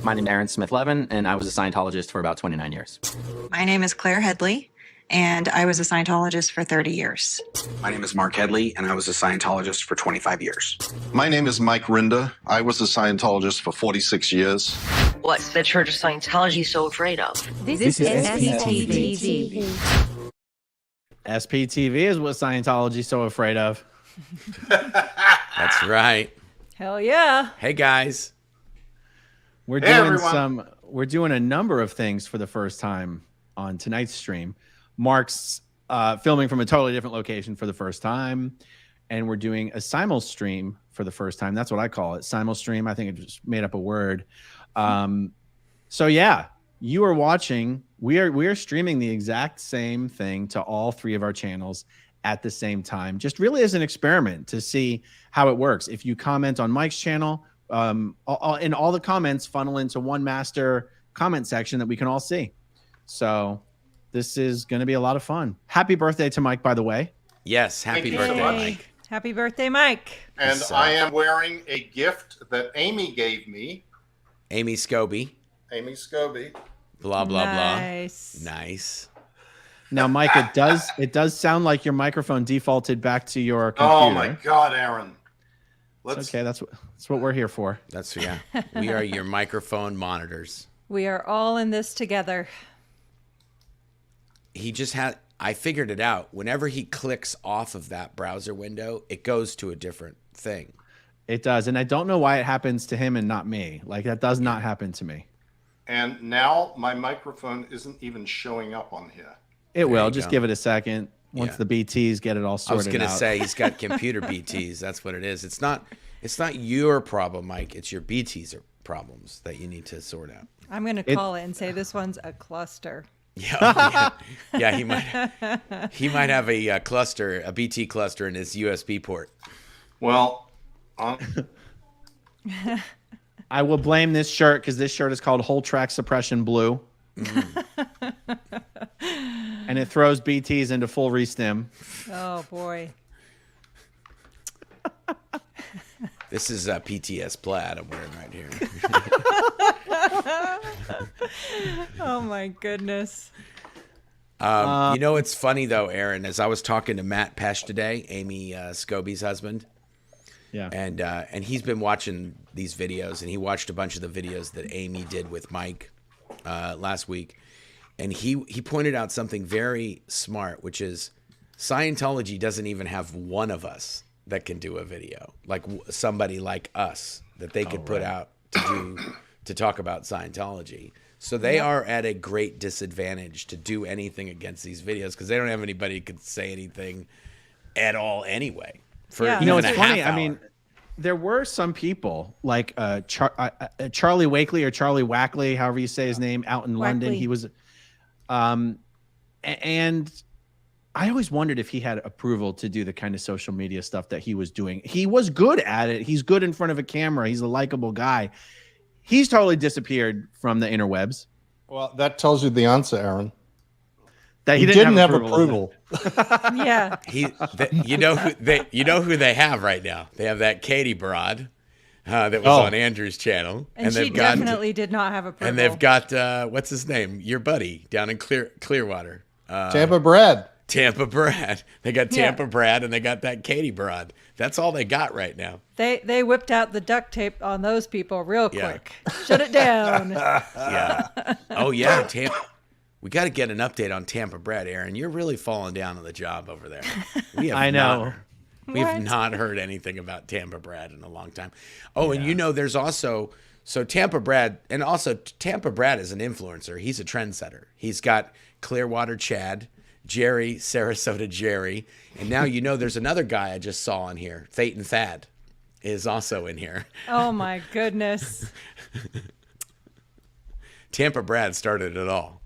My name is Aaron Smith-Levin, and I was a Scientologist for about 29 years. My name is Claire Headley, and I was a Scientologist for 30 years. My name is Marc Headley, and I was a Scientologist for 25 years. My name is Mike Rinder. I was a Scientologist for 46 years. What's the Church of Scientology so afraid of? This is SPTV. SPTV is what Scientology's so afraid of. That's right. Hell yeah. Hey guys. We're doing a number of things for the first time on tonight's stream. Marc's filming from a totally different location for the first time, and we're doing a simul stream for the first time. That's what I call it, simul stream. I think I just made up a word. So yeah, you are watching. We are streaming the exact same thing to all three of our channels at the same time, just really as an experiment to see how it works. If you comment on Mike's channel, and all the comments funnel into one master comment section that we can all see. So this is going to be a lot of fun. Happy birthday to Mike, by the way. Yes, happy birthday, Mike. Happy birthday, Mike. And I am wearing a gift that Amy gave me. Amy Scobie. Amy Scobie. Blah, blah, Nice. blah. Nice. Now, Mike, it does sound like your microphone defaulted back to your computer. Oh my God, Aaron. Okay, that's what we're here for. That's yeah. We are your microphone monitors. We are all in this together. I figured it out. Whenever he clicks off of that browser window, it goes to a different thing. It does, and I don't know why it happens to him and not me. Like, that does not happen to me. And now my microphone isn't even showing up on here. It will. Just give it a second. Once the BTs get it all sorted out. I was going to say he's got computer BTs. That's what it is. It's not your problem, Mike. It's your BTs problems that you need to sort out. I'm going to call it and say this one's a cluster. Yeah, he might have a cluster, a BT cluster in his USB port. Well, I will blame this shirt because this shirt is called Whole Track Suppression Blue. And it throws BTs into full restim. Oh, boy. This is PTS plaid I'm wearing right here. Oh, my goodness. You know, it's funny, though, Aaron, as I was talking to Matt Pesh today, Amy Scobie's husband. Yeah. And he's been watching these videos, and he watched a bunch of the videos that Amy did with Mike last week. And he pointed out something very smart, which is Scientology doesn't even have one of us that can do a video, like somebody like us that they could put out to talk about Scientology. So they are at a great disadvantage to do anything against these videos because they don't have anybody who could say anything at all anyway. It's funny. I mean, there were some people like Charlie Wakely or Charlie Wackley, however you say his name, out in London. He was, and I always wondered if he had approval to do the kind of social media stuff that he was doing. He was good at it. He's good in front of a camera. He's a likable guy. He's totally disappeared from the interwebs. Well, that tells you the answer, Aaron. That he didn't have approval. Yeah. You know who they have right now. They have that Katie Broad that was on Andrew's channel, and she definitely did not have approval. And they've got what's his name? Your buddy down in Clearwater. Tampa Brad. Tampa Brad. They got Tampa Brad, and they got that Katie Broad. That's all they got right now. They whipped out the duct tape on those people real quick. Shut it down. Yeah. Oh yeah, Tampa. We got to get an update on Tampa Brad, Aaron. You're really falling down on the job over there. I know. We've not heard anything about Tampa Brad in a long time. Oh, and there's also Tampa Brad, and also Tampa Brad is an influencer. He's a trendsetter. He's got Clearwater Chad, Jerry, Sarasota Jerry, and now there's another guy I just saw on here. Thetan Thad is also in here. Oh my goodness. Tampa Brad started it all.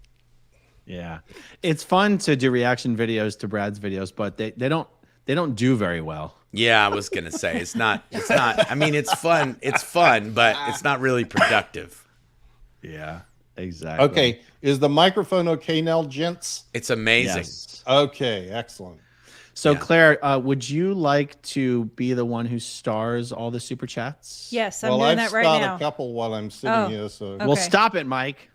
Yeah, it's fun to do reaction videos to Brad's videos, but they don't do very well. Yeah, I was gonna say it's not. I mean, it's fun, but it's not really productive. Yeah, exactly. Okay, is the microphone okay now, gents? It's amazing. Yes. Okay, excellent. So, Yeah. Claire, would you like to be the one who stars all the super chats? Yes, I'm Well, doing I've that right started now. a couple while I'm sitting Oh. here. So Okay. Well, stop it, Mike.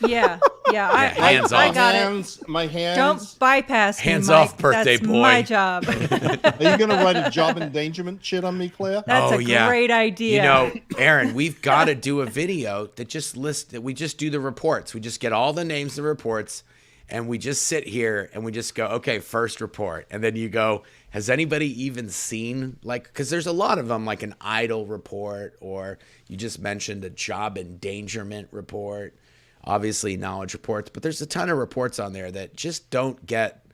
Yeah. hands I off. got it. My hands. Don't bypass me, Hands Mike. off, birthday That's boy. my job. Are you going to write a job endangerment shit on me, Claire? That's Oh, a yeah. great idea. You know, Aaron, we've got to do a video that just lists that we just do the reports. We just get all the names of the reports and we just sit here and we just go, okay, first report. And then you go, has anybody even seen, like, because there's a lot of them, like an idle report, or you just mentioned a job endangerment report, obviously knowledge reports, but there's a ton of reports on there that just don't get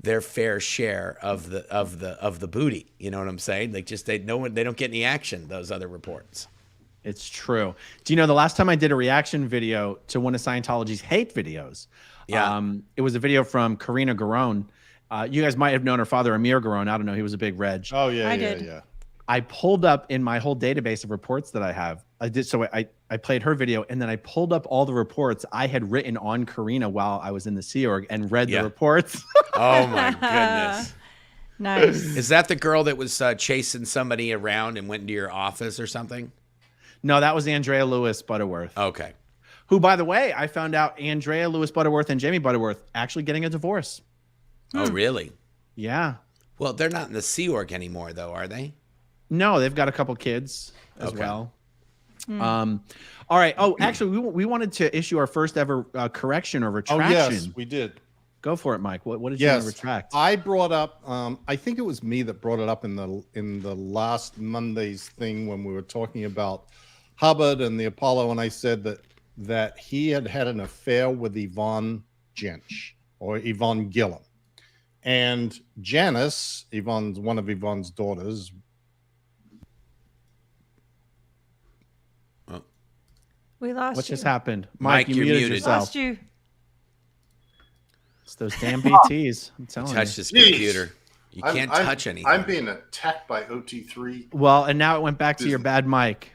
their fair share of the booty. You know what I'm saying? Like, just they don't get any action, those other reports. It's true. Do you know the last time I did a reaction video to one of Scientology's hate videos? Yeah. It was a video from Karina Garone. You guys might have known her father, Amir Garone. I don't know. He was a big reg. Oh, yeah, I yeah, did. yeah. I pulled up in my whole database of reports that I have. I played her video, and then I pulled up all the reports I had written on Karina while I was in the Sea Org and read the reports. Oh my goodness. Nice. Is that the girl that was chasing somebody around and went into your office or something? No, that was Andrea Lewis Butterworth. Okay. Who, by the way, I found out Andrea Lewis Butterworth and Jamie Butterworth actually getting a divorce. Oh, really? Yeah. Well, they're not in the Sea Org anymore, though, are they? No, they've got a couple kids as Okay. well. All right. Oh, actually, we wanted to issue our first ever correction or Oh, retraction. yes, we did. Go for it, Mike. What did you want Yes, to retract? I brought up. I think it was me that brought it up in the last Monday's thing when we were talking about Hubbard and the Apollo, and I said that he had an affair with Yvonne Jench or Yvonne Gillum, and Janice, one of Yvonne's daughters. We lost What you. just happened? Mike, you you're muted muted. yourself. Lost you. It's those damn BTs. I'm telling you. Touch this Jeez. computer. You can't touch anything. I'm being attacked by OT3. Well, and now it went back to your bad mic.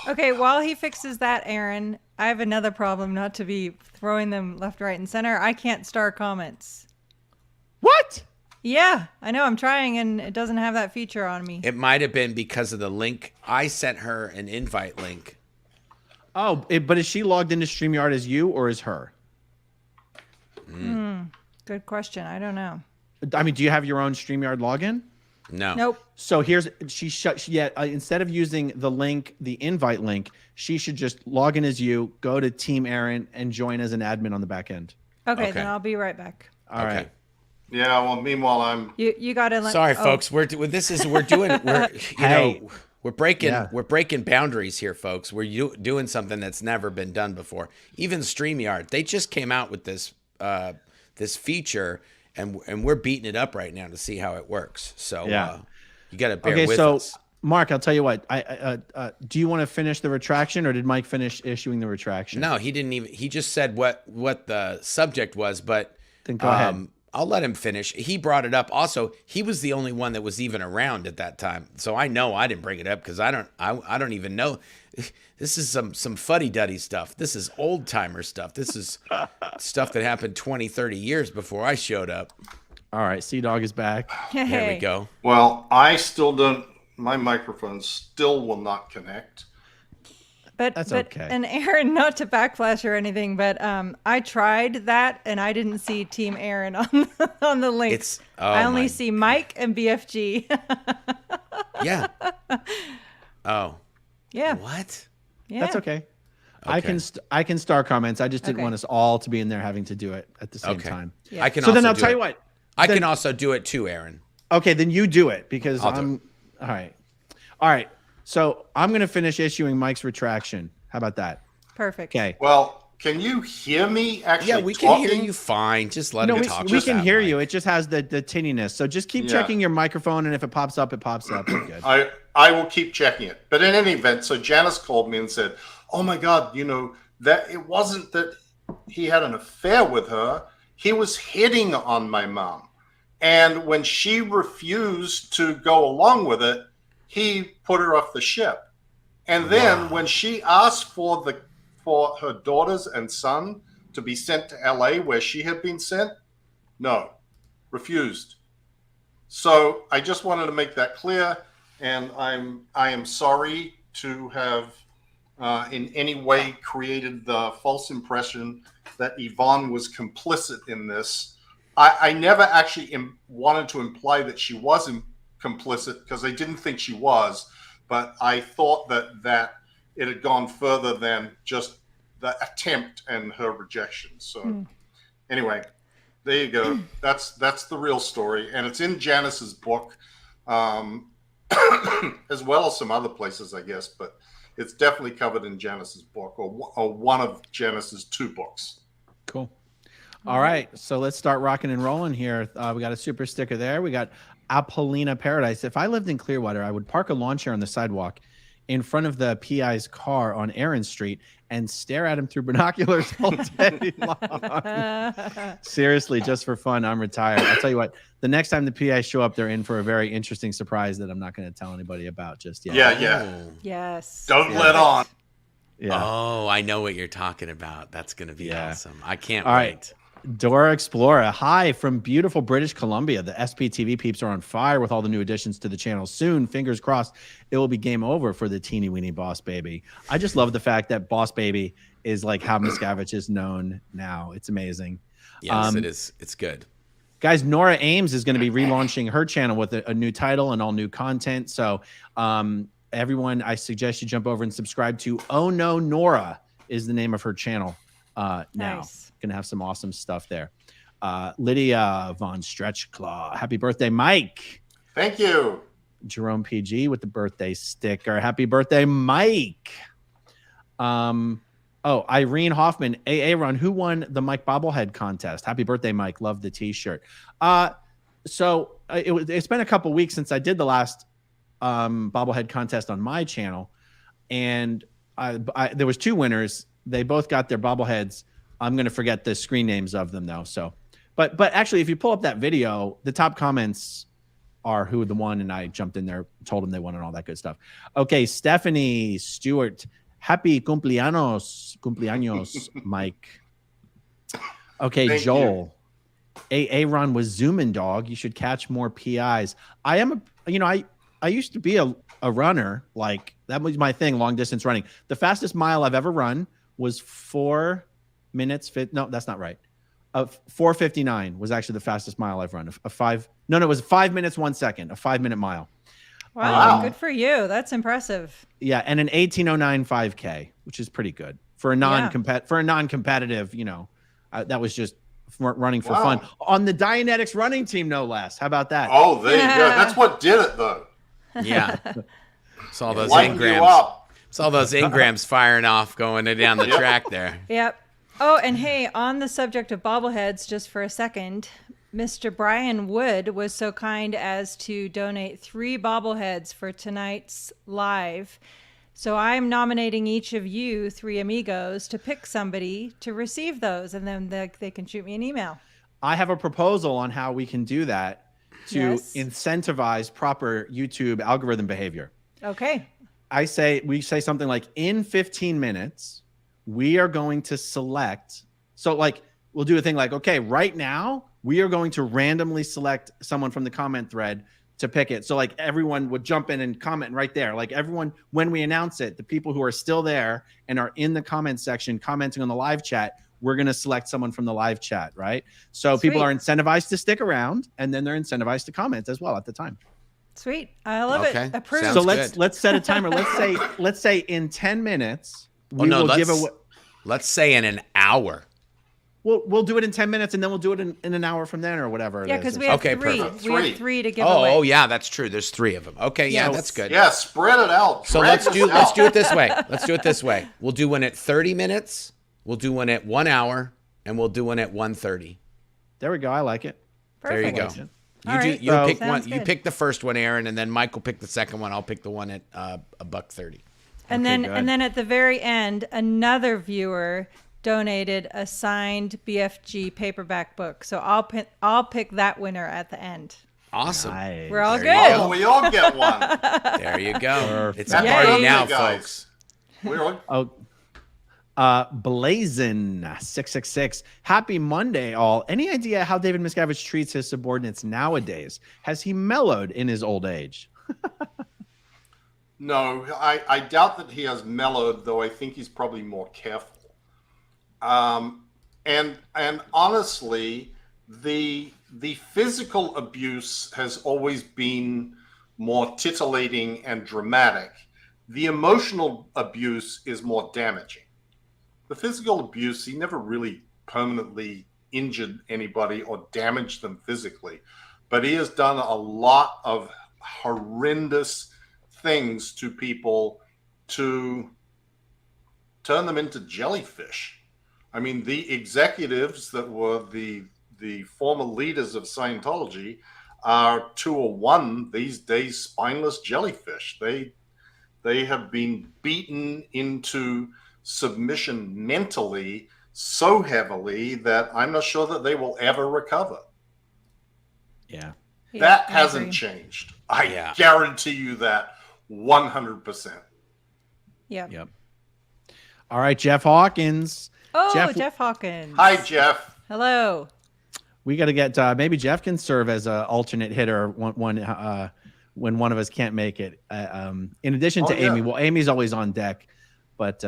Okay, while he fixes that, Aaron, I have another problem, not to be throwing them left, right, and center. I can't star comments. What? Yeah, I know. I'm trying, and it doesn't have that feature on me. It might have been because of the link. I sent her an invite link. Oh, but is she logged into StreamYard as you or as her? Good question. I don't know. I mean, do you have your own StreamYard login? No. Nope. So instead of using the link, the invite link, she should just log in as you, go to Team Aaron, and join as an admin on the back end. Okay, Okay. then I'll be right back. All right. Yeah, well, meanwhile, I'm You got to let. Sorry, oh, folks. We're Hey. we're breaking boundaries here, folks. We're doing something that's never been done before. Even StreamYard, they just came out with this this feature, and we're beating it up right now to see how it works. So Yeah. you got to bear with us. Mark, I'll tell you what. Do you want to finish the retraction, or did Mike finish issuing the retraction? No, he didn't even. He just said what the subject was, but Then go ahead. I'll let him finish. He brought it up. Also, he was the only one that was even around at that time, so I know I didn't bring it up because I don't even know. This is some fuddy-duddy stuff. This is old-timer stuff. This is stuff that happened 20, 30 years before I showed up. All right, Sea Dog is back. Hey. There we go. well. I still don't. My microphone still will not connect. But That's okay. And Aaron, not to backflash or anything, but I tried that and I didn't see Team Aaron on the link. I only see Mike and BFG. Yeah. Oh. Yeah. What? Yeah. That's okay. I can star comments. I just didn't Okay. want us all to be in there having to do it at the same Okay. time. Yeah. I can. So then also I'll do tell it. you what. I Then- can also do it too, Aaron. Okay, then you do it because I'll do I'm all right. All right. So I'm going to finish issuing Mike's retraction. How about that? Perfect. Okay. Well, can you hear me actually? Yeah, we can talking? hear you fine. Just let No, him we, talk. we Just can that, hear Mike. you. It just has the tinniness. So just keep Yeah. checking your microphone, and if it pops up, it pops up. We're good. I will keep checking it. But in any event, so Janice called me and said, "Oh my God, that it wasn't that he had an affair with her. He was hitting on my mom. And when she refused to go along with it, he put her off the ship. And then when she asked for her daughters and son to be sent to LA where she had been sent, no, refused. So I just wanted to make that clear, and I am sorry to have in any way created the false impression that Yvonne was complicit in this. I never actually wanted to imply that she wasn't complicit because I didn't think she was, but I thought that it had gone further than just the attempt and her rejection. So anyway, there you go. That's the real story, and it's in Janice's book, as well as some other places, I guess. But it's definitely covered in Janice's book, or one of Janice's 2 books. Cool. All right, so let's start rocking and rolling here. We got a super sticker there. We got Apollina Paradise. If I lived in Clearwater, I would park a lawn chair on the sidewalk in front of the PI's car on Aaron Street and stare at him through binoculars all day long. Seriously, just for fun. I'm retired. I'll tell you what, the next time the PI show up, they're in for a very interesting surprise that I'm not going to tell anybody about just yet. Yeah. Yes. Don't let on. Yeah. Oh, I know what you're talking about. That's going to be awesome. I can't All wait. Right. Dora Explorer, hi from beautiful British Columbia. The SPTV peeps are on fire with all the new additions to the channel. Soon, fingers crossed, it will be game over for the teeny weeny Boss Baby. I just love the fact that Boss Baby is like how Miscavige is known now. It's amazing. Yes, it is. It's good. Guys, Nora Ames is going to be relaunching her channel with a new title and all new content. So everyone, I suggest you jump over and subscribe to Oh No Nora is the name of her channel now. Nice. Gonna have some awesome stuff there. Lydia von Stretchclaw, happy birthday, Mike. Thank you. Jerome PG with the birthday sticker. Happy birthday, Mike. Irene Hoffman, AA Run, who won the Mike bobblehead contest? Happy birthday, Mike. Love the t-shirt. It's been a couple weeks since I did the last bobblehead contest on my channel, and there was 2 winners. They both got their bobbleheads. I'm going to forget the screen names of them though. So, but actually, if you pull up that video, the top comments are who the won, and I jumped in there, told them they won, and all that good stuff. Okay, Stephanie Stewart, happy cumpleaños, Mike. Okay, Thank Joel, Aaron was zooming, dog. You should catch more PIs. I used to be a runner, like that was my thing, long distance running. The fastest mile I've ever run was 4 minutes. No, that's not right. 4:59 was actually the fastest mile I've run. It was 5 minutes, 1 second, a 5-minute mile. Wow, good for you. That's impressive. Yeah, and an 18:09 5K, which is pretty good for a non-competitive. That was just running for fun on the Dianetics running team, no less. How about that? Oh, there you go. That's what did it, though. Yeah. It's all those Lighten you engrams. up. It's all those engrams firing off going down the track there. Yep. Oh, and hey, on the subject of bobbleheads, just for a second, Mr. Brian Wood was so kind as to donate 3 bobbleheads for tonight's live. So I'm nominating each of you 3 amigos to pick somebody to receive those, and then they can shoot me an email. I have a proposal on how we can do that to incentivize proper YouTube algorithm behavior. Okay. We say something like, in 15 minutes, we are going to select. So like, we'll do a thing like, okay, right now we are going to randomly select someone from the comment thread to pick it. So like everyone would jump in and comment right there. Like everyone, when we announce it, the people who are still there and are in the comment section commenting on the live chat, we're going to select someone from the live chat, right? So people are incentivized to stick around, and then they're incentivized to comment as well at the time. Sweet. I love it. Approved. Sounds So good. let's set a timer. Let's say in 10 minutes we will give away. Let's say in an hour. We'll do it in 10 minutes, and then we'll do it in an hour from then, or whatever. Yeah, because we have 3. perfect. We have 3 to give away. Oh yeah, that's true. There's 3 of them. Okay, yeah, that's good. Yeah, spread it out. So let's do it this way. Let's do it this way. We'll do one at 30 minutes. We'll do one at 1 hour, and we'll do one at 1:30. There we go. I like it. Perfect. There you go. All You right. pick one. Sounds You good. pick the first one, Aaron, and then Mike will pick the second one. I'll pick the one at $1.30. And Okay, then at the very end, another viewer donated a signed BFG paperback book. So I'll pick that winner at the end. Awesome. Nice. We're all There you good. go. Oh, we all get one. There you go. Perfect. It's a Happy party birthday, now, guys. folks. We're all, Oh, Blazin 666. Happy Monday, all. Any idea how David Miscavige treats his subordinates nowadays? Has he mellowed in his old age? No, I doubt that he has mellowed, though I think he's probably more careful. And honestly, the physical abuse has always been more titillating and dramatic. The emotional abuse is more damaging. The physical abuse, he never really permanently injured anybody or damaged them physically, but he has done a lot of horrendous things to people to turn them into jellyfish. I mean, the executives that were the former leaders of Scientology are 201 these days spineless jellyfish. They have been beaten into submission mentally so heavily that I'm not sure that they will ever recover. Yeah. That hasn't changed. I guarantee you that 100%. Yeah. Yep. All right, Jeff Hawkins. Oh, Jeff Hawkins. Hi, Jeff. Hello. We got to get maybe Jeff can serve as an alternate hitter when one of us can't make it. In addition to Amy, well, Amy's always on deck, but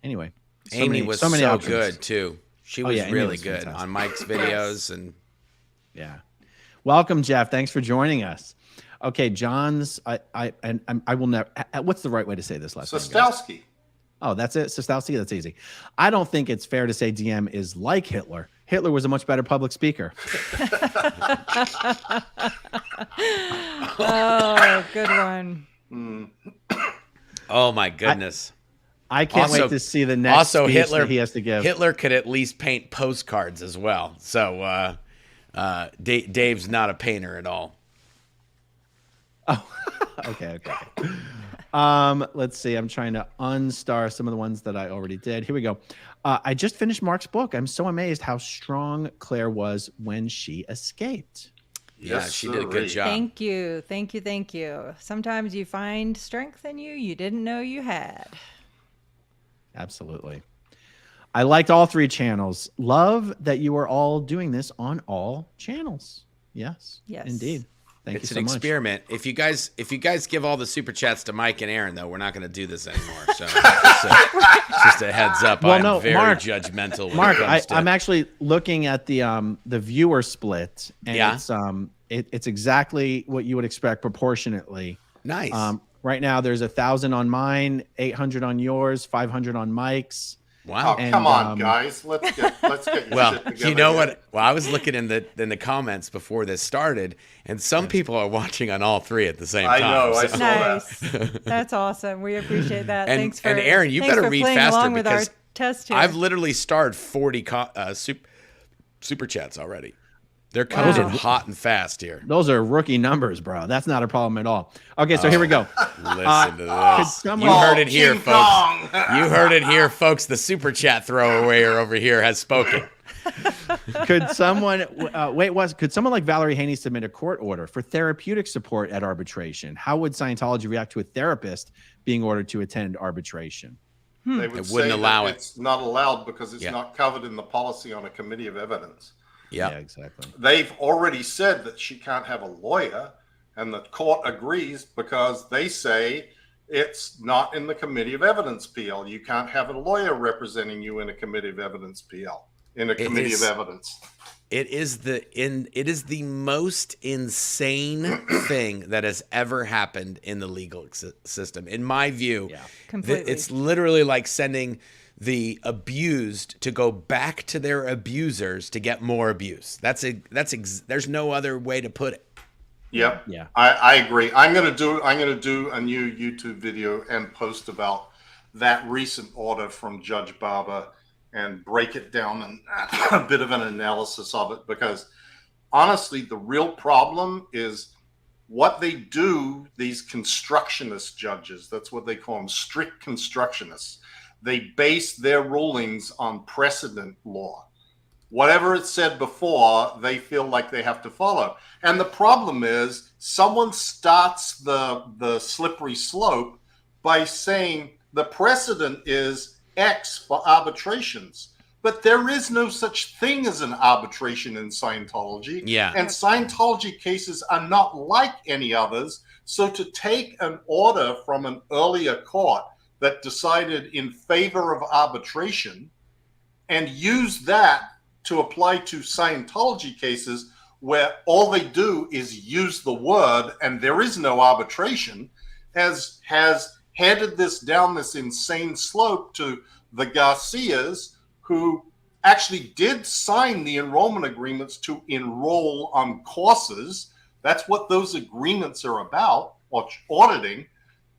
anyway, Amy was so options. good too. She was really good fantastic on Mike's videos and yeah. Welcome, Jeff. Thanks for joining us. Okay, John's. I will never. What's the right way to say this last name? Sostowski. Oh, that's it. Sostowski. That's easy. I don't think it's fair to say DM is like Hitler. Hitler was a much better public speaker. Oh, good one. oh my goodness. I can't wait to see the next speech Hitler, that he has to give. Hitler could at least paint postcards as well. So Dave's not a painter at all. Oh, okay. Let's see. I'm trying to unstar some of the ones that I already did. Here we go. I just finished Marc's book. I'm so amazed how strong Claire was when she escaped. Yeah, she did a good job. Thank you. Sometimes you find strength in you didn't know you had. Absolutely. I liked all three channels. Love that you are all doing this on all channels. Yes, indeed. Thank you so much. It's an experiment. If you guys give all the super chats to Mike and Aaron, though, we're not going to do this anymore. So just a heads up. Well, I'm very judgmental. When Mark, it comes to... I'm actually looking at the viewer split, and it's exactly what you would expect proportionately. Nice. Right now, there's 1,000 on mine, 800 on yours, 500 on Mike's. Wow! Oh, come on, guys. Let's get your shit together. You know what? Well, I was looking in the comments before this started, and some people are watching on all three at the same time. I know. I saw that. That's awesome. We appreciate that. And Aaron, you better read faster because our test here. I've literally starred 40 super chats already. They're coming in hot and fast here. Those are rookie numbers, bro. That's not a problem at all. Okay, so here we go. Listen to this. You heard it here, folks. You heard it here, folks. The super chat throwawayer over here has spoken. Could someone could someone like Valerie Haney submit a court order for therapeutic support at arbitration? How would Scientology react to a therapist being ordered to attend arbitration? They would say that it's not allowed because it's not covered in the policy on a committee of evidence. Yeah, exactly. They've already said that she can't have a lawyer, and the court agrees because they say it's not in the committee of evidence PL. You can't have a lawyer representing you in a committee of evidence PL, in a committee of evidence. It is the most insane thing that has ever happened in the legal system, in my view. Yeah, completely. It's literally like sending the abused to go back to their abusers to get more abuse. There's no other way to put it. Yep. Yeah. I agree. I'm gonna do a new YouTube video and post about that recent order from Judge Barber and break it down and a bit of an analysis of it, because honestly, the real problem is what they do, these constructionist judges, that's what they call them, strict constructionists. They base their rulings on precedent law. Whatever it said before, they feel like they have to follow. And the problem is someone starts the slippery slope by saying the precedent is X for arbitrations. But there is no such thing as an arbitration in Scientology. Yeah. And Scientology cases are not like any others. So to take an order from an earlier court that decided in favor of arbitration and use that to apply to Scientology cases where all they do is use the word and there is no arbitration has headed this down this insane slope to the Garcias, who actually did sign the enrollment agreements to enroll on courses. That's what those agreements are about, or auditing,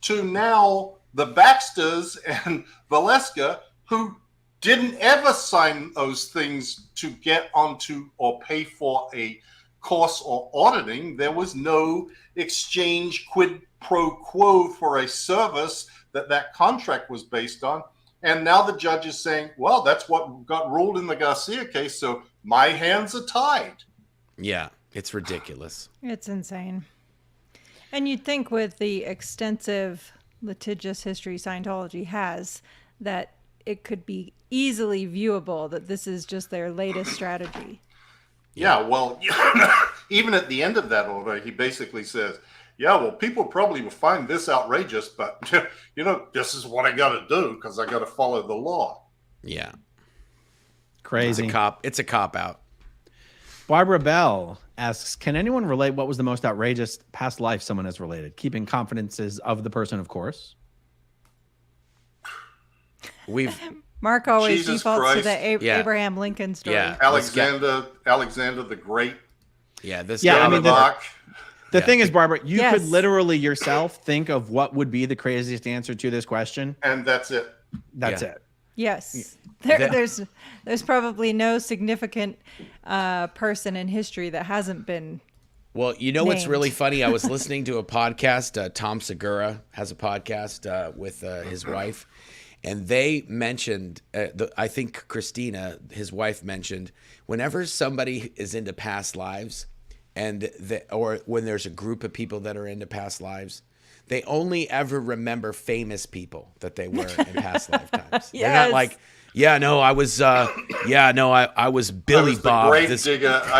to now the Baxters and Valeska, who didn't ever sign those things to get onto or pay for a course or auditing. There was no exchange quid pro quo for a service that contract was based on. And now the judge is saying, well, that's what got ruled in the Garcia case, so my hands are tied. Yeah, it's ridiculous. It's insane. And you'd think with the extensive litigious history Scientology has, that it could be easily viewable that this is just their latest strategy. Yeah, well, even at the end of that order, he basically says, yeah, well, people probably will find this outrageous, but, this is what I got to do because I got to follow the law. Yeah. Crazy. It's a cop out. Barbara Bell asks, can anyone relate what was the most outrageous past life someone has related? Keeping confidences of the person, of course. Mark always Jesus defaults Christ. to the Abraham Lincoln story. Yeah. Alexander the Great. Yeah, this Yeah, guy. I mean, the thing is, Barbara, you Yes. could literally yourself think of what would be the craziest answer to this question. And that's it. That's Yeah. it. Yes. There's probably no significant person in history that hasn't been. Well, you know what's named. really funny? I was listening to a podcast. Tom Segura has a podcast with his wife, and they mentioned, I think Christina, his wife, mentioned, whenever somebody is into past lives, or when there's a group of people that are into past lives, they only ever remember famous people that they were in past lifetimes. They're not like, I was Billy Bob. I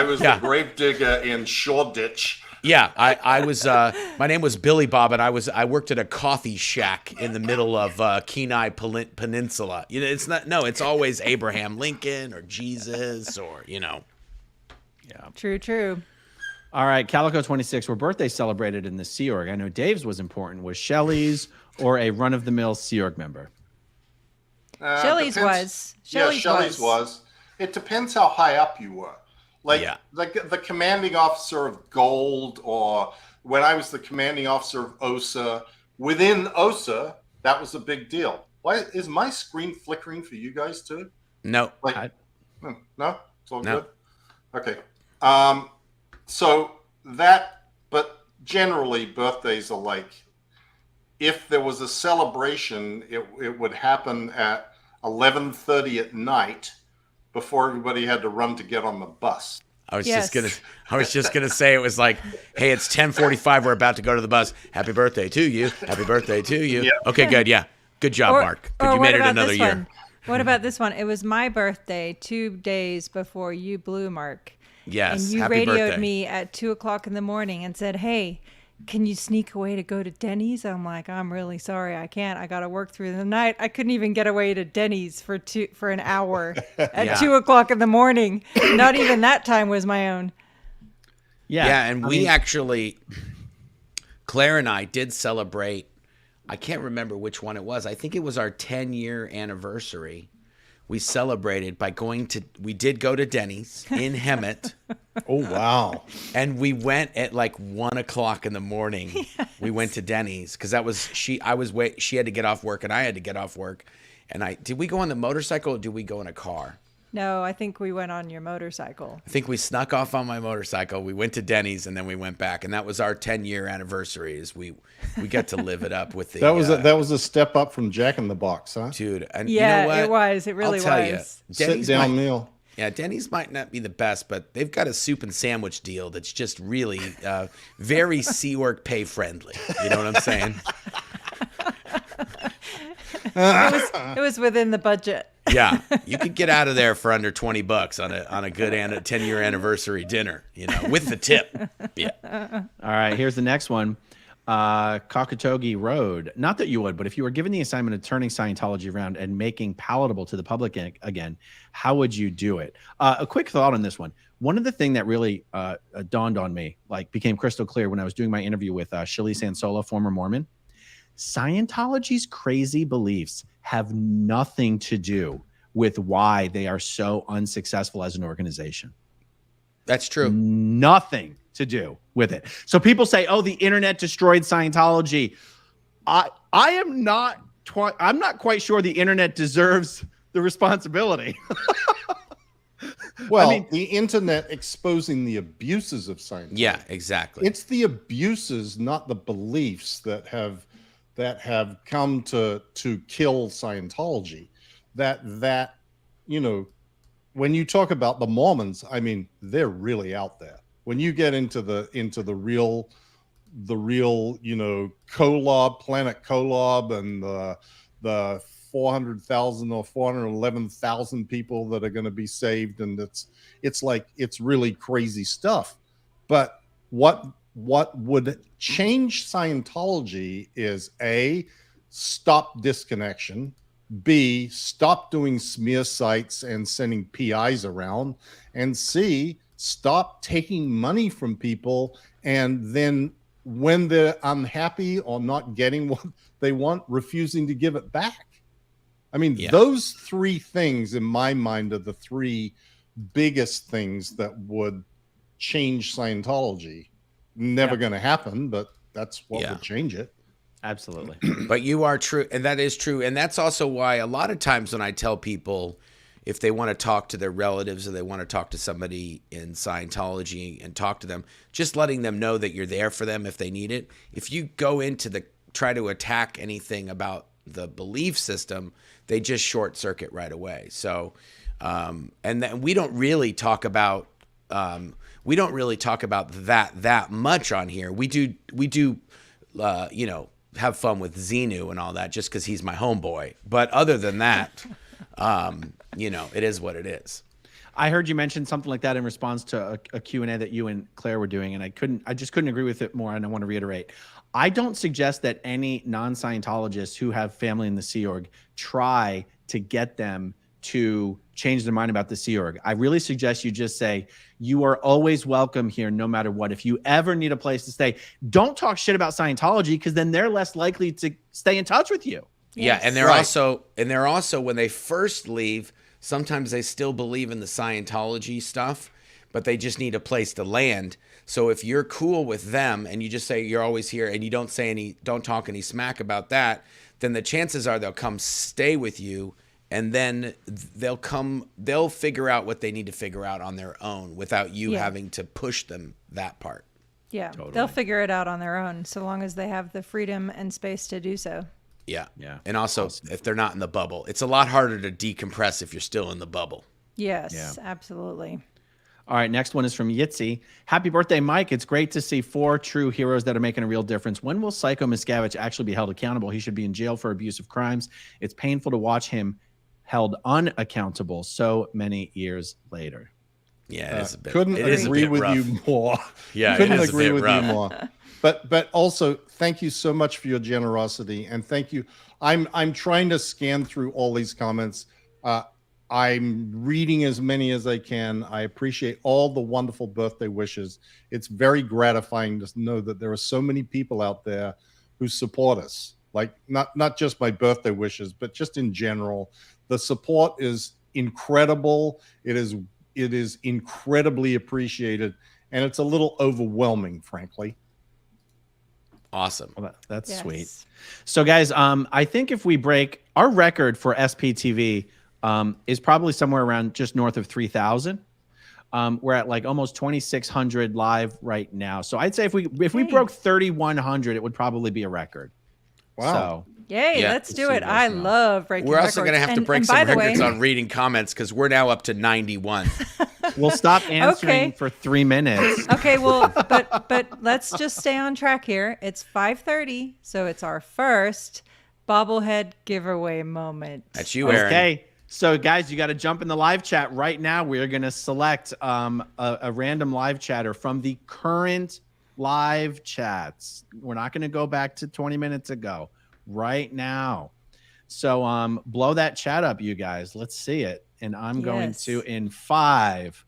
was the grave digger in Shoreditch. Yeah, I was. My name was Billy Bob, and I worked at a coffee shack in the middle of Kenai Peninsula. It's not. No, it's always Abraham Lincoln or Jesus or. Yeah. True. All right, Calico 26 were birthdays celebrated in the Sea Org. I know Dave's was important. Was Shelley's or a run-of-the-mill Sea Org member? Shelley's was. Shelley's was. It depends how high up you were. Like the commanding officer of Gold, or when I was the commanding officer of OSA, within OSA, that was a big deal. Why is my screen flickering for you guys too? No. No? It's all good? Okay. But generally birthdays are like, if there was a celebration, it would happen at 11:30 at night before everybody had to run to get on the bus. I was just gonna say, it was like, hey, it's 10:45. We're about to go to the bus. Happy birthday to you. Happy birthday to you. Yeah. Okay, good. Yeah. Good job, Mark. Good. You made it another year. What about this one? It was my birthday 2 days before you blew, Mark. Yes. And you happy radioed birthday. me at 2:00 in the morning and said, hey, can you sneak away to go to Denny's? I'm like, I'm really sorry. I can't. I got to work through the night. I couldn't even get away to Denny's for an hour at 2:00 in the morning. Not even that time was my own. Yeah. And we actually, Claire and I did celebrate. I can't remember which one it was. I think it was our 10-year anniversary. We celebrated by we did go to Denny's in Hemet. Oh, wow. And we went at like 1:00 in the morning. Yes. We went to Denny's because she had to get off work and I had to get off work. And did we go on the motorcycle or did we go in a car? No, I think we went on your motorcycle. I think we snuck off on my motorcycle. We went to Denny's and then we went back. And that was our 10-year anniversary. We got to live it up with the. That was a step up from Jack in the Box, huh? Dude, and yeah, you know what? it was. It really I'll tell was. You, sit down meal. Yeah, Denny's might not be the best, but they've got a soup and sandwich deal that's just really very Sea Org pay friendly. You know what I'm saying? It was within the budget. Yeah, you could get out of there for under $20 on a good 10-year anniversary dinner, with the tip. Yeah. All right, here's the next one. Cockatogie Road. Not that you would, but if you were given the assignment of turning Scientology around and making palatable to the public again, how would you do it? A quick thought on this one. One of the things that really dawned on me, became crystal clear when I was doing my interview with Shirley Sansola, former Mormon, Scientology's crazy beliefs have nothing to do with why they are so unsuccessful as an organization. That's true. Nothing to do with it. So people say, "Oh, the internet destroyed Scientology." I'm not quite sure the internet deserves the responsibility. Well, the internet exposing the abuses of Scientology. Yeah, exactly. It's the abuses, not the beliefs, that have come to kill Scientology. That when you talk about the Mormons, I mean, they're really out there. When you get into the real Kolob, Planet Kolob, and the 400,000 or 411,000 people that are going to be saved, and it's really crazy stuff. But what would change Scientology is A, stop disconnection, B, stop doing smear sites and sending PIs around, and C, stop taking money from people, and then when they're unhappy or not getting what they want, refusing to give it back. I mean, those three things in my mind are the three biggest things that would change Scientology. Never going to happen, but that's what would change it. Absolutely. But you are true, and that is true. And that's also why a lot of times when I tell people, if they want to talk to their relatives or they want to talk to somebody in Scientology and talk to them, just letting them know that you're there for them if they need it. If you go into try to attack anything about the belief system, they just short circuit right away. So, and then we don't really talk about that much on here. We do, have fun with Xenu and all that just because he's my homeboy. But other than that, it is what it is. I heard you mention something like that in response to a Q&A that you and Claire were doing, and I just couldn't agree with it more, and I want to reiterate. I don't suggest that any non-Scientologists who have family in the Sea Org try to get them to change their mind about the Sea Org. I really suggest you just say, you are always welcome here no matter what. If you ever need a place to stay, don't talk shit about Scientology, because then they're less likely to stay in touch with you. Yeah, and they're also when they first leave, sometimes they still believe in the Scientology stuff, but they just need a place to land. So if you're cool with them and you just say you're always here and you don't talk any smack about that, then the chances are they'll come stay with you, and then they'll figure out what they need to figure out on their own without you having to push them that part. Yeah, totally. They'll figure it out on their own so long as they have the freedom and space to do so. Yeah. And also, if they're not in the bubble, it's a lot harder to decompress if you're still in the bubble. Yes, absolutely. All right, next one is from Yitzi. Happy birthday, Mike. It's great to see 4 true heroes that are making a real difference. When will Psycho Miscavige actually be held accountable? He should be in jail for abusive crimes. It's painful to watch him held unaccountable so many years later. Yeah, it is a bit. Couldn't agree with you more. Yeah, couldn't agree with you more. But also, thank you so much for your generosity, and thank you. I'm trying to scan through all these comments. I'm reading as many as I can. I appreciate all the wonderful birthday wishes. It's very gratifying to know that there are so many people out there who support us. Like not just my birthday wishes, but just in general. The support is incredible. It is incredibly appreciated, and it's a little overwhelming, frankly. Awesome. Well, that's sweet. So, guys, I think if we break our record for SPTV is probably somewhere around just north of 3,000. We're at like almost 2,600 live right now. So I'd say if we broke 3,100, it would probably be a record. Wow. So, yay, let's do it. I love breaking records. We're also records. going to have to break some records on reading comments, because we're now up to 91. We'll stop answering for 3 minutes. Okay, well, but let's just stay on track here. It's 5:30, so it's our first bobblehead giveaway moment. That's you, Aaron. Okay. So, guys, you got to jump in the live chat right now. We're going to select a random live chatter from the current live chats. We're not going to go back to 20 minutes ago. Right now. So, blow that chat up, you guys. Let's see it. And I'm going to in 5,